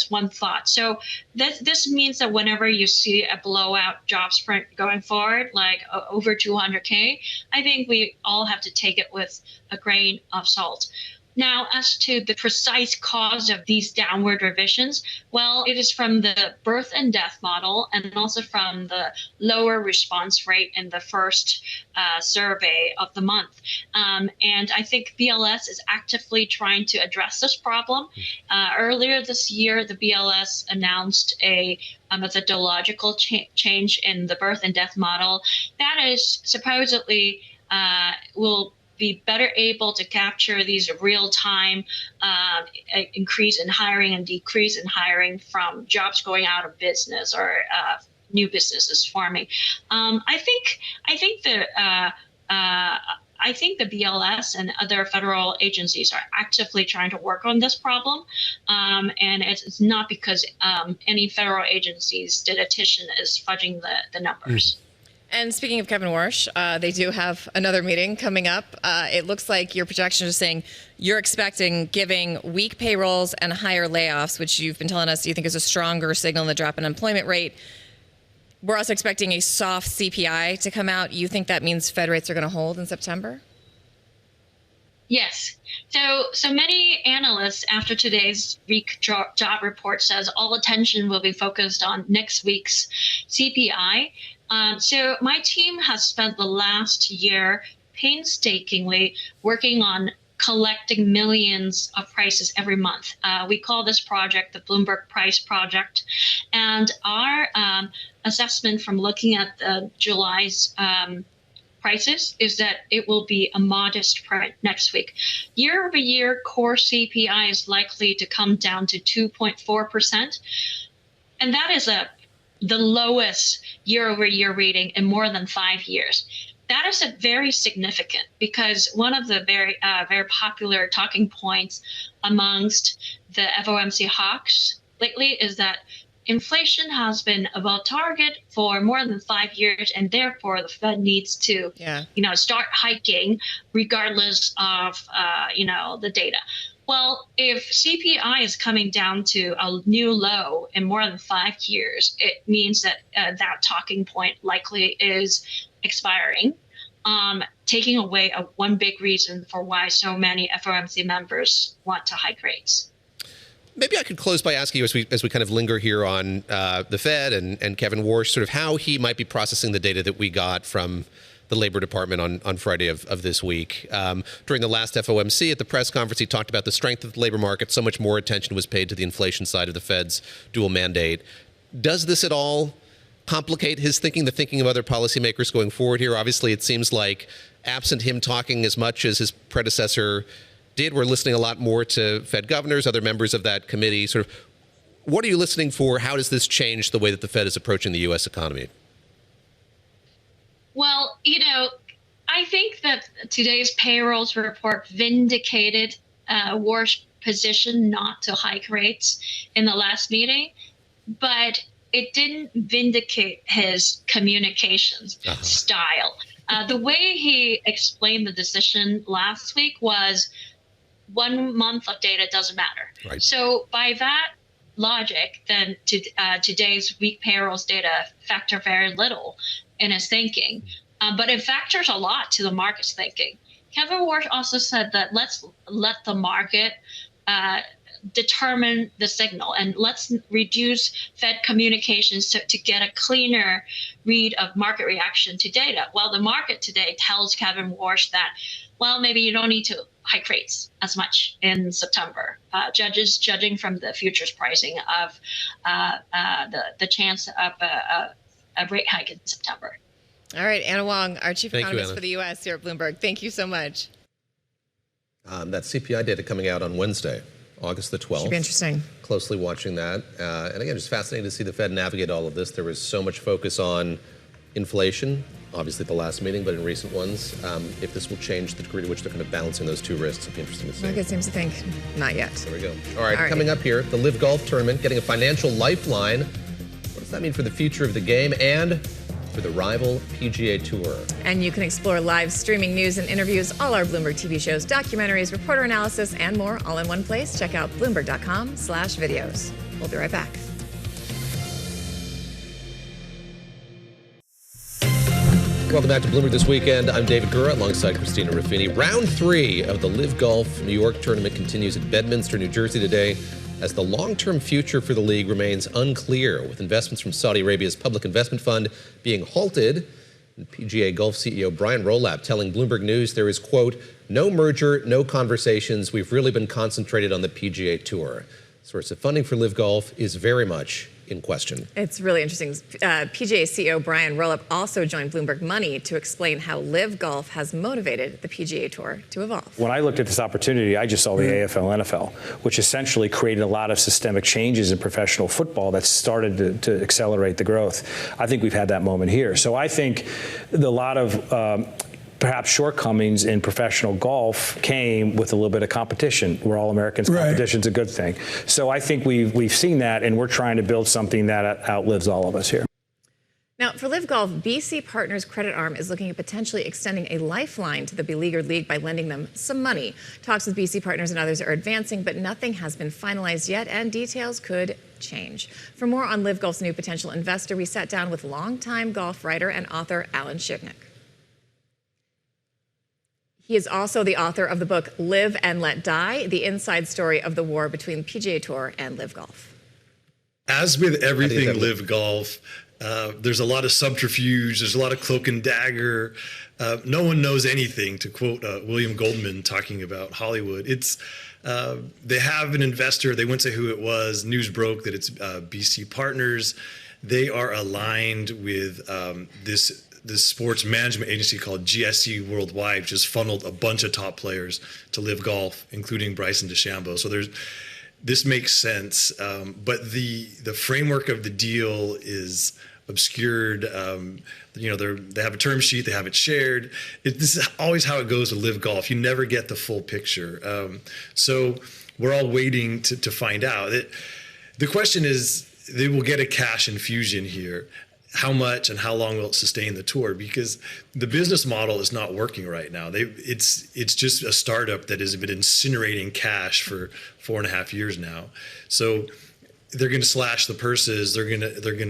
one thought. So this means that whenever you see a blowout jobs print going forward, like over 200K, I think we all have to take it with a grain of salt. Now, as to the precise cause of these downward revisions, well, it is from the birth and death model and also from the lower response rate in the first survey of the month. And I think BLS is actively trying to address this problem. Earlier this year, the BLS announced a methodological change in the birth and death model that is supposedly will be better able to capture these real-time increase in hiring and decrease in hiring from jobs going out of business or new businesses forming. I think the BLS and other federal agencies are actively trying to work on this problem, and it's not because any federal agency's statistician is fudging the numbers. And speaking of Kevin Warsh, they do have another meeting coming up. It looks like your projection is saying you're expecting, giving weak payrolls and higher layoffs, which you've been telling us you think is a stronger signal in the drop in employment rate. We're also expecting a soft CPI to come out. You think that means Fed rates are going to hold in September? Yes. So many analysts after today's week job report says all attention will be focused on next week's CPI. So my team has spent the last year painstakingly working on collecting millions of prices every month. We call this project the Bloomberg Price Project. And our assessment from looking at July's prices is that it will be a modest print next week. Year over year, core CPI is likely to come down to 2.4%. And that is the lowest year-over-year reading in more than 5 years. That is very significant because one of the very popular talking points amongst the FOMC hawks lately is that inflation has been above target for more than 5 years, and therefore the Fed needs to, start hiking regardless of, the data. Well, if CPI is coming down to a new low in more than 5 years, it means that that talking point likely is expiring, taking away one big reason for why so many FOMC members want to hike rates. Maybe I could close by asking you, as we kind of linger here on the Fed and Kevin Warsh, sort of how he might be processing the data that we got from the Labor Department on Friday of this week. During the last FOMC at the press conference, he talked about the strength of the labor market. So much more attention was paid to the inflation side of the Fed's dual mandate. Does this at all complicate his thinking, the thinking of other policymakers going forward here? Obviously, it seems like absent him talking as much as his predecessor did, we're listening a lot more to Fed governors, other members of that committee. Sort of, what are you listening for? How does this change the way that the Fed is approaching the U.S. economy? Well, I think that today's payrolls report vindicated Warsh's position not to hike rates in the last meeting, but it didn't vindicate his communications style. The way he explained the decision last week was 1 month of data doesn't matter. Right. So by that logic, then today's weak payrolls data factor very little in his thinking, but it factors a lot to the market's thinking. Kevin Warsh also said that let's let the market determine the signal, and let's reduce Fed communications to get a cleaner read of market reaction to data. Well, the market today tells Kevin Warsh that, well, maybe you don't need to hike rates as much in September. Judging from the futures pricing of the chance of a rate hike in September. All right, Anna Wong, our chief economist Anna. for the U.S. here at Bloomberg. Thank you so much. That CPI data coming out on Wednesday, August the 12th. Should be interesting. Closely watching that. And again, just fascinating to see the Fed navigate all of this. There was so much focus on inflation, obviously at the last meeting, but in recent ones. If this will change the degree to which they're kind of balancing those two risks, it'll be interesting to see. Like it seems to think not yet. There we go. All right, coming up here, the LIV Golf Tournament getting a financial lifeline. What does that mean for the future of the game and for the rival PGA Tour? And you can explore live streaming news and interviews, all our Bloomberg TV shows, documentaries, reporter analysis, and more all in one place. Check out Bloomberg.com/videos. We'll be right back. Welcome back to Bloomberg This Weekend. I'm David Gura alongside Christina Ruffini. Round 3 of the LIV Golf New York tournament continues at Bedminster, New Jersey today as the long-term future for the league remains unclear, with investments from Saudi Arabia's public investment fund being halted. And PGA Golf CEO Brian Rolap telling Bloomberg News there is, quote, no merger, no conversations. We've really been concentrated on the PGA Tour. Source of funding for LIV Golf is very much in question. It's really interesting. PGA CEO Brian Rolap also joined Bloomberg Money to explain how LIV Golf has motivated the PGA Tour to evolve. When I looked at this opportunity, I just saw the AFL, NFL, which essentially created a lot of systemic changes in professional football that started to accelerate the growth. I think we've had that moment here. So I think a lot of perhaps shortcomings in professional golf came with a little bit of competition. We're all Americans. Competition's a good thing. So I think we've seen that, and we're trying to build something that outlives all of us here. Now, for LIV Golf, BC Partners credit arm is looking at potentially extending a lifeline to the beleaguered league by lending them some money. Talks with BC Partners and others are advancing, but nothing has been finalized yet, and details could change. For more on LIV Golf's new potential investor, we sat down with longtime golf writer and author Alan Shipnuck. He is also the author of the book LIV and Let Die, the inside story of the war between the PGA Tour and LIV Golf. As with everything LIV Golf, there's a lot of subterfuge, there's a lot of cloak and dagger. No one knows anything, to quote William Goldman talking about Hollywood. It's they have an investor, they wouldn't say who it was, news broke that it's BC Partners. They are aligned with this sports management agency called GSE Worldwide, which has funneled a bunch of top players to LIV Golf, including Bryson DeChambeau. So this makes sense, but the framework of the deal is obscured. They have a term sheet, they have it shared. This is always how it goes with LIV Golf. You never get the full picture. So we're all waiting to find out. The question is, they will get a cash infusion here. How much and how long will it sustain the tour? Because the business model is not working right now. It's just a startup that has been incinerating cash for 4.5 years now. So they're going to slash the purses. They're going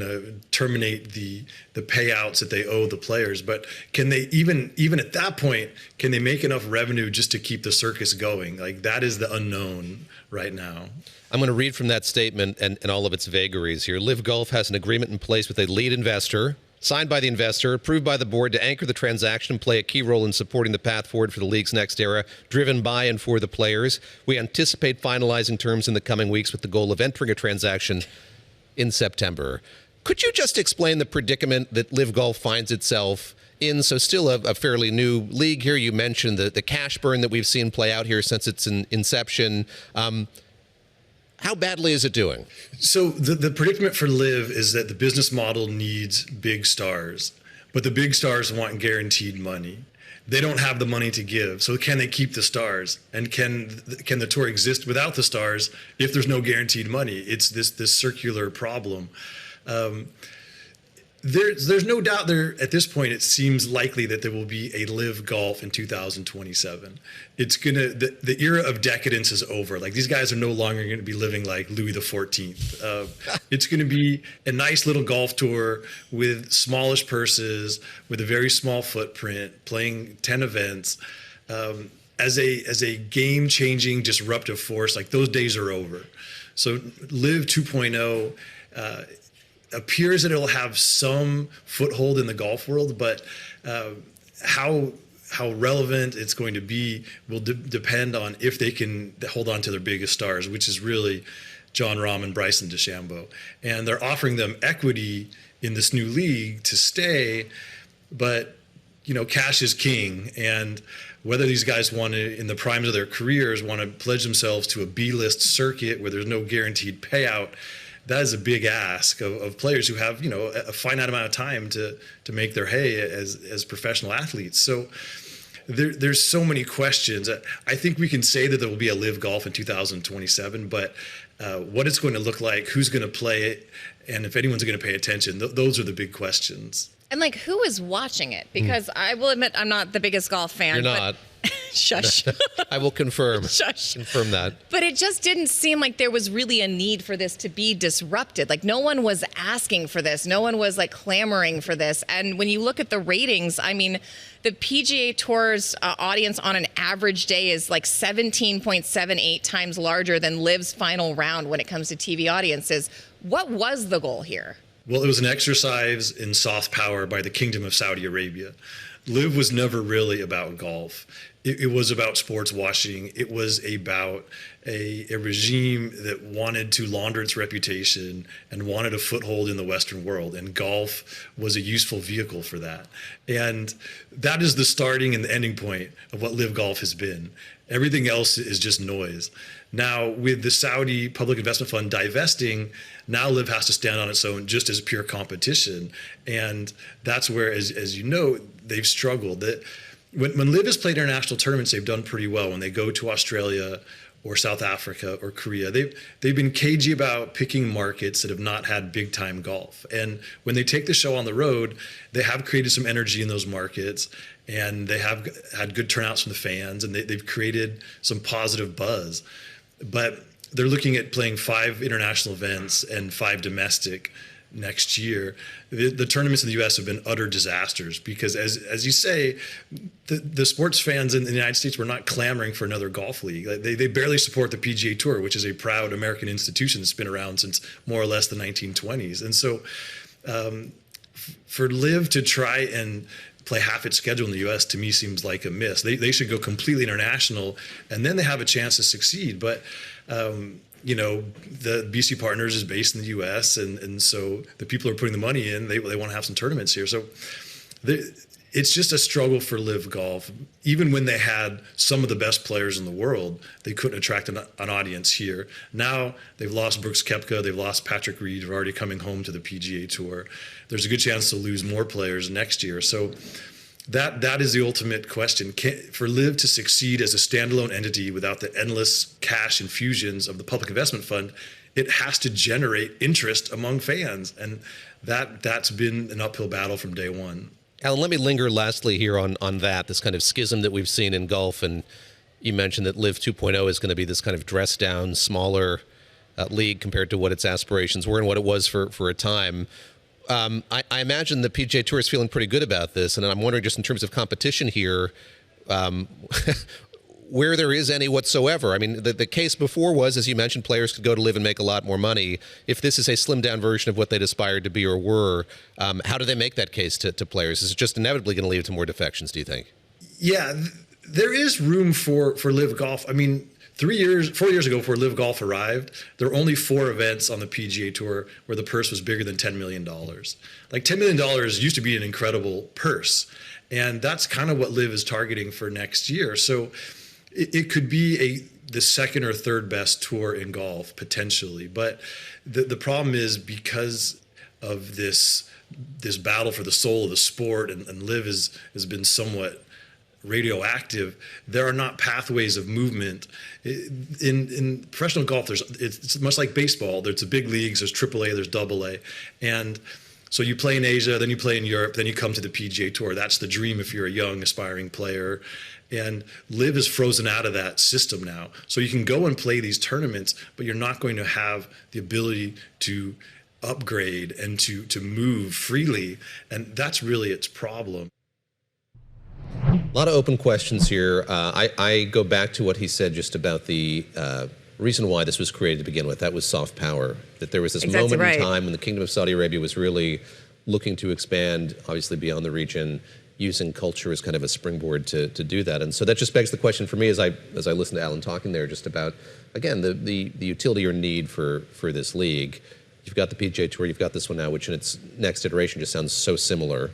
to terminate the payouts that they owe the players. But can they even at that point, can they make enough revenue just to keep the circus going? Like, that is the unknown right now. I'm going to read from that statement and all of its vagaries here. LIV Golf has an agreement in place with a lead investor, signed by the investor, approved by the board to anchor the transaction and play a key role in supporting the path forward for the league's next era, driven by and for the players. We anticipate finalizing terms in the coming weeks with the goal of entering a transaction in September. Could you just explain the predicament that LIV Golf finds itself in? So still a fairly new league here. You mentioned the cash burn that we've seen play out here since its inception. How badly is it doing? So the predicament for LIV is that the business model needs big stars, but the big stars want guaranteed money. They don't have the money to give. So can they keep the stars? And can the tour exist without the stars if there's no guaranteed money? It's this circular problem. There's no doubt there at this point. It seems likely that there will be a LIV Golf in 2027. It's the era of decadence is over. Like, these guys are no longer going to be living like Louis XIV. It's going to be a nice little golf tour with smallish purses, with a very small footprint, playing 10 events. As a game-changing, disruptive force, like, those days are over. So LIV 2.0 appears that it'll have some foothold in the golf world, but how relevant it's going to be will depend on if they can hold on to their biggest stars, which is really Jon Rahm and Bryson DeChambeau. And they're offering them equity in this new league to stay, but cash is king. And whether these guys want to, in the primes of their careers, want to pledge themselves to a B-list circuit where there's no guaranteed payout, that is a big ask of players who have, a finite amount of time to make their hay as professional athletes. So there's so many questions. I think we can say that there will be a LIV Golf in 2027, but what it's going to look like, who's going to play it, and if anyone's going to pay attention, those are the big questions. And like, who is watching it? Because I will admit, I'm not the biggest golf fan. You're not. Shush. I will confirm. Shush. Confirm that. But it just didn't seem like there was really a need for this to be disrupted. Like, no one was asking for this. No one was like clamoring for this. And when you look at the ratings, I mean, the PGA Tour's audience on an average day is like 17.78 times larger than LIV's final round when it comes to TV audiences. What was the goal here? Well, it was an exercise in soft power by the Kingdom of Saudi Arabia. LIV was never really about golf. It was about sports washing. It was about a regime that wanted to launder its reputation and wanted a foothold in the Western world. And golf was a useful vehicle for that. And that is the starting and the ending point of what LIV Golf has been. Everything else is just noise. Now, with the Saudi Public Investment Fund divesting, now LIV has to stand on its own just as pure competition. And that's where, as you know, they've struggled. That when LIV has played international tournaments, they've done pretty well. When they go to Australia or South Africa or Korea, they've been cagey about picking markets that have not had big time golf. And when they take the show on the road, they have created some energy in those markets, and they have had good turnouts from the fans, and they've created some positive buzz. But they're looking at playing 5 international events and 5 domestic next year. The tournaments in the U.S. have been utter disasters because, as you say, the sports fans in the United States were not clamoring for another golf league. They barely support the PGA Tour, which is a proud American institution that's been around since more or less the 1920s. And so for LIV to try and play half its schedule in the U.S. to me seems like a miss. They should go completely international, and then they have a chance to succeed. But the BC Partners is based in the U.S., and so the people who are putting the money in, they want to have some tournaments here. So it's just a struggle for LIV Golf. Even when they had some of the best players in the world, they couldn't attract an audience here. Now they've lost Brooks Koepka, they've lost Patrick Reed, who are already coming home to the PGA Tour. There's a good chance to lose more players next year. So that is the ultimate question. For LIV to succeed as a standalone entity without the endless cash infusions of the Public Investment Fund, it has to generate interest among fans. And that's been an uphill battle from day one. Alan, let me linger lastly here on that, this kind of schism that we've seen in golf. And you mentioned that LIV 2.0 is going to be this kind of dressed down, smaller league compared to what its aspirations were and what it was for a time. I imagine the PGA Tour is feeling pretty good about this, and I'm wondering, just in terms of competition here, where there is any whatsoever. I mean, the case before was, as you mentioned, players could go to LIV and make a lot more money. If this is a slimmed down version of what they'd aspired to be or were, how do they make that case to players? Is it just inevitably going to lead to more defections, do you think? Yeah, there is room for LIV Golf. I mean, 4 years ago, before LIV Golf arrived, there were only 4 events on the PGA Tour where the purse was bigger than $10 million. Like, $10 million used to be an incredible purse. And that's kind of what LIV is targeting for next year. So it could be the second or third best tour in golf, potentially. But the problem is, because of this battle for the soul of the sport, and LIV has been somewhat radioactive, there are not pathways of movement. In professional golf, it's much like baseball. There's the big leagues, there's AAA, there's AA. And so you play in Asia, then you play in Europe, then you come to the PGA Tour. That's the dream if you're a young, aspiring player. And LIV is frozen out of that system now. So you can go and play these tournaments, but you're not going to have the ability to upgrade and to move freely. And that's really its problem. A lot of open questions here. I go back to what he said just about the reason why this was created to begin with. That was soft power. That there was this moment in time when the Kingdom of Saudi Arabia was really looking to expand, obviously beyond the region, using culture as kind of a springboard to do that. And so that just begs the question for me as I listen to Alan talking there, just about, again, the utility or need for this league. You've got the PGA Tour, you've got this one now, which in its next iteration just sounds so similar.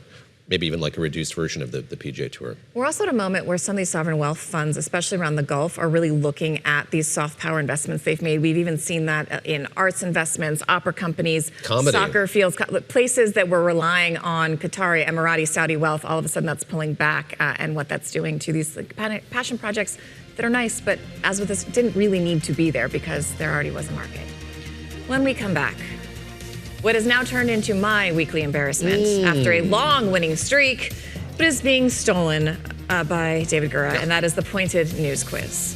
maybe even like a reduced version of the PGA Tour. We're also at a moment where some of these sovereign wealth funds, especially around the Gulf, are really looking at these soft power investments they've made. We've even seen that in arts investments, opera companies, comedy, soccer fields, places that were relying on Qatari, Emirati, Saudi wealth. All of a sudden that's pulling back, and what that's doing to these passion projects that are nice, but as with this, didn't really need to be there because there already was a market. When we come back, what has now turned into my weekly embarrassment after a long winning streak, but is being stolen by David Gura, and that is the pointed news quiz.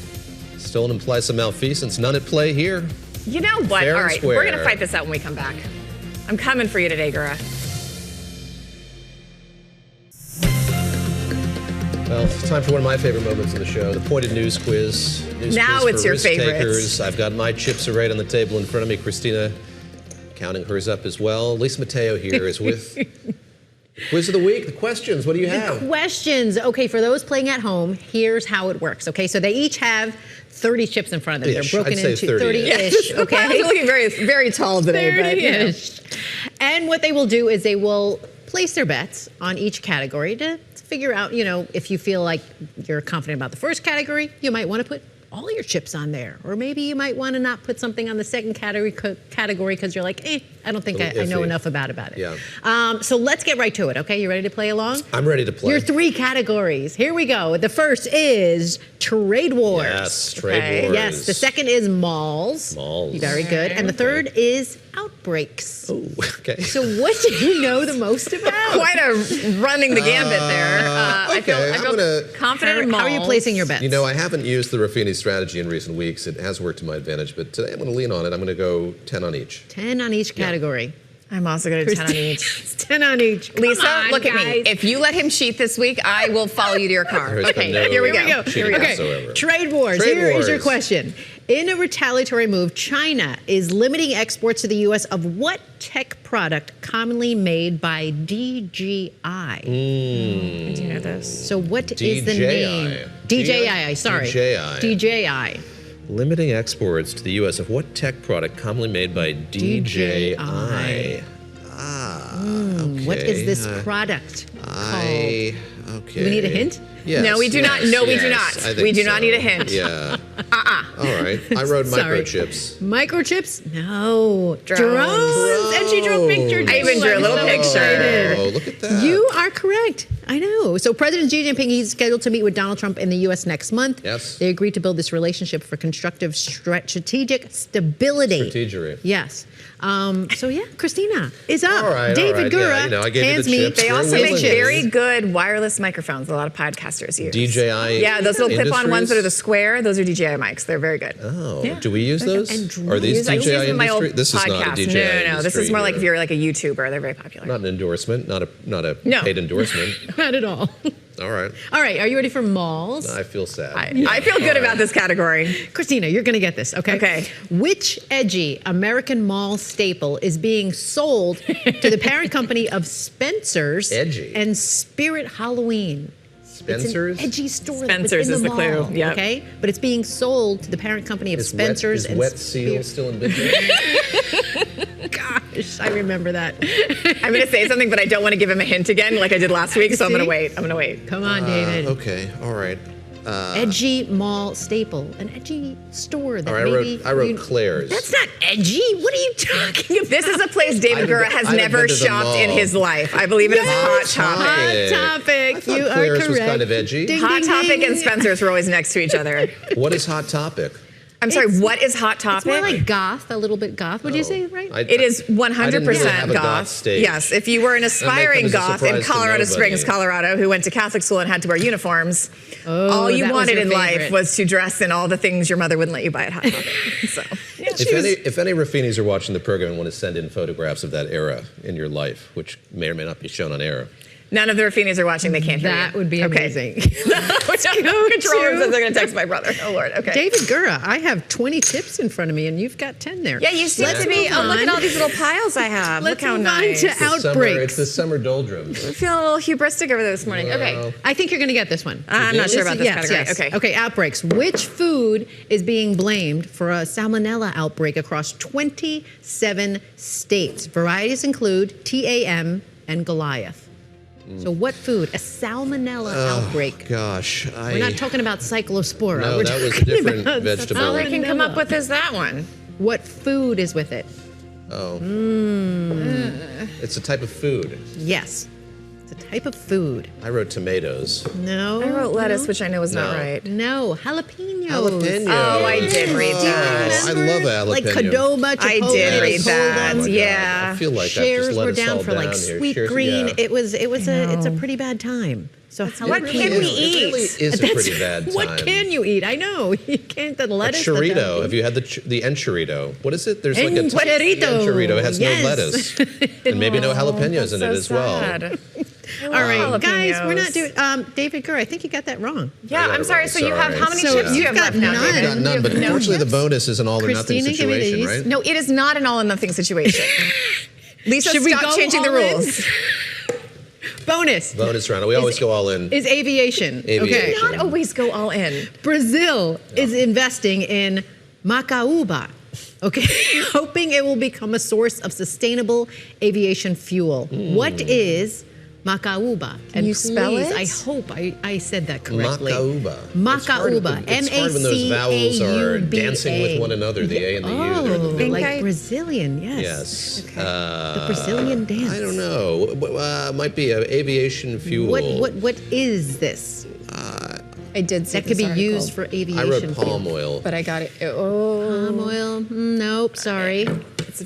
Stolen implies some malfeasance. None at play here. You know what? Fair All and right, square. we're going to fight this out when we come back. I'm coming for you today, Gura. Well, it's time for one of my favorite moments of the show, the pointed news quiz. Now quiz it's for your risk favorite. takers. I've got my chips right on the table in front of me. Christina counting hers up as well. Lisa Mateo here is with Quiz of the Week, the questions. What do you have? The questions. Okay, for those playing at home, here's how it works. Okay, so they each have 30 chips in front of them. Ish. They're broken I'd say into 30-ish. Okay, I'm looking very, very tall today, but you know. 30-ish. And what they will do is they will place their bets on each category to figure out, you know, if you feel like you're confident about the first category, you might want to put all your chips on there. Or maybe you might want to not put something on the second category because you're like, I don't think I know enough about it. Yeah. So let's get right to it, okay? You ready to play along? I'm ready to play. Your 3 categories. Here we go. The first is trade wars. Yes, trade wars. Yes, the second is malls. Malls. Very good. And the third is outbreaks. Oh, okay. So what do you know the most about? Quite a running the gambit there. I feel confident in malls. How are you placing your bets? You know, I haven't used the Ruffini strategy in recent weeks. It has worked to my advantage, but today I'm going to lean on it. I'm going to go 10 on each. 10 on each category. I'm also going to do 10 on each. It's 10 on each. Lisa, look at me. If you let him cheat this week, I will follow you to your car. Okay, here we go. Okay. Trade wars. Here is your question. In a retaliatory move, China is limiting exports to the U.S. of what tech product commonly made by DJI? I do know this. So what is the name? DJI, sorry. DJI. Limiting exports to the U.S. of what tech product commonly made by DJI? Okay. What is this product called? Okay. Do we need a hint? Yes, no, we do not. No, we do not. We do not need a hint. Yeah. All right. I rode microchips. Microchips? No. Drones. And she drew a picture. I even drew a little picture. Oh, look at that. You are correct. I know. So President Xi Jinping, he's scheduled to meet with Donald Trump in the U.S. next month. Yes. They agreed to build this relationship for constructive strategic stability. Strategery. Yes. So yeah, Christina is up. All right, David Gura Yeah, you know, I gave hands you the me. chips. They We're also make wheeling very it. good wireless microphones. A lot of podcasters use. DJI. Yeah, those little clip-on ones that are the Industries? square. Those are DJI mics. They're very good. Oh, Yeah. do we use those? And Are these I use DJI them in my old Industry? This is not a podcast. DJI No. This is Industry more like here. if you're like a YouTuber. They're very popular. Not an endorsement. Not a No. paid endorsement. Not at all. All right. All right, are you ready for malls? I feel sad. I feel good about this category. Christina, you're going to get this, okay? Okay. Which edgy American mall staple is being sold to the parent company of Spencer's Edgy. and Spirit Halloween? Spencer's? It's an edgy store Spencer's within is the clue, mall, yep. okay? But it's being sold to the parent company of Spencer's Is and Wet Seal still in business? Gosh, I remember that. I'm going to say something, but I don't want to give him a hint again like I did last week, so I'm going to wait. I'm going to wait. Come on, David. Okay. All right. Edgy mall staple, an edgy store that All right. maybe I wrote Claire's. That's not edgy. What are you talking about? This is a place David Gura has I'd have never been to the shopped in mall. his life. I believe it is Hot Topic. Hot Topic. I thought You are Claire's correct. was kind of edgy. Ding, Hot ding, Topic ding. and Spencer's were always next to each other. What is Hot Topic? I'm sorry, what is Hot Topic? It's more like goth, a little bit goth. Would you say, right? It is 100% I didn't really have a goth goth. stage. Yes, if you were an aspiring as a goth in surprise to Colorado nobody. Springs, Colorado, who went to Catholic school and had to wear uniforms, all you that was wanted your in life favorite. was to dress in all the things your mother wouldn't let you buy at Hot Topic. So, yeah, If any Ruffinis are watching the program and want to send in photographs of that era in your life, which may or may not be shown on air, none of the Ruffinis are watching. They can't hear That you. would be amazing. Controller says they're going to text my brother. Oh, Lord. Okay. David Gura, I have 20 tips in front of me, and you've got 10 there. Yeah, you seem to be. Oh, look at all these little piles I have. Let's look how move on nice. to it's the outbreaks. summer doldrums. I'm feeling a little hubristic over there this morning. Okay. I think you're going to get this one. I'm not sure about this category. Yes. Okay. Okay, outbreaks. Which food is being blamed for a salmonella outbreak across 27 states? Varieties include TAM and Goliath. So what food? A salmonella outbreak. Gosh, We're not talking about cyclospora. No, We're that was a talking different about vegetable. All they can come up with is that one. What food is with it? Oh. It's a type of food. Yes. It's a type of food. I wrote tomatoes. No. I wrote lettuce, which I know is not No. right. No, jalapenos. Jalapeno. Oh, I did read that. I love jalapeno. Like Qdoba, I Chipotle, did read Hold that. On. Oh my God. Yeah. I feel like I've Shares just let were us down all for like down here. sweet Shares- green. yeah. It's a pretty bad time. So What can we eat? It really is a pretty bad time. What can you eat? I know. You can't the A lettuce. chorito. Have you had the enchilito? What is it? There's like a Enchilito. the enchilito. It has Yes. no lettuce and maybe no jalapenos in it as well. All right, Jalapenos. guys, we're not doing. David Gura, I think you got that wrong. Yeah, I'm sorry. So you have how many So chips do you you've have got left now, none. David? I've got none, but You have unfortunately the chips? bonus is an all or nothing Christina, give me situation, these. right? No, it is not an all or nothing situation. Lisa, Should we stop go changing the all in? rules. Bonus Bonus round. We always go all in. is aviation. Okay. Aviation. Not always go all in. Brazil is investing in macaúba. Okay, hoping it will become a source of sustainable aviation fuel. What is macaúba? Can you spell it? I hope I said that correctly. Macaúba. Macaúba. It's hard when those vowels are dancing with one another, the A and the U. They're in the middle. Like Brazilian, yes. Yes. The Brazilian dance. I don't know. Might be an aviation fuel. What is this? I did say That could this be article, used for aviation. I wrote fuel. palm oil. but I got it. Oh, Palm oil? Nope, sorry. it's a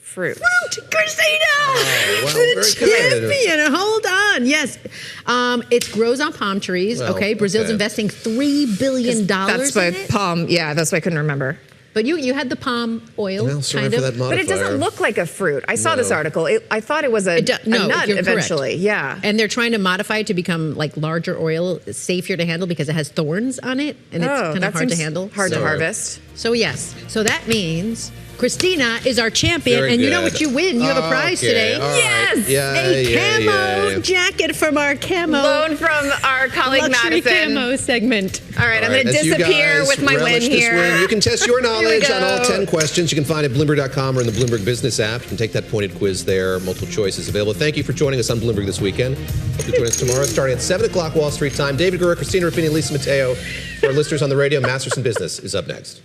fruit. Christina! Oh, well, the very good. champion. Hold on. Yes. It grows on palm trees. Well, okay. Brazil's okay. investing $3 billion That's why in it. palm. Yeah, that's why I couldn't remember. But you had the palm oil, Well, sorry kind for of. that But it doesn't modifier. look like a fruit. I saw this No. article. I thought it was a nut you're eventually. correct. Yeah. And they're trying to modify it to become like larger oil, safer to handle because it has thorns on it and it's kind of that hard to seems handle. Hard to So- harvest. So yes. So that means Christina is our champion, Very and you know good. what you win? You have a prize today. all right. Yes! Yeah, Camo jacket from our Camo. Loan from our colleague Luxury Madison. Camo segment. All right, I'm All right, going to as you disappear guys with my win relish this here. win, you can test your knowledge on all go. 10 questions. You can find it at Bloomberg.com or in the Bloomberg Business app. You can take that pointed quiz there. Multiple choices available. Thank you for joining us on Bloomberg this weekend. Hope you join us tomorrow starting at 7 o'clock Wall Street time. David Gura, Christina Ruffini, and Lisa Mateo. For our listeners on the radio, Masters in Business is up next.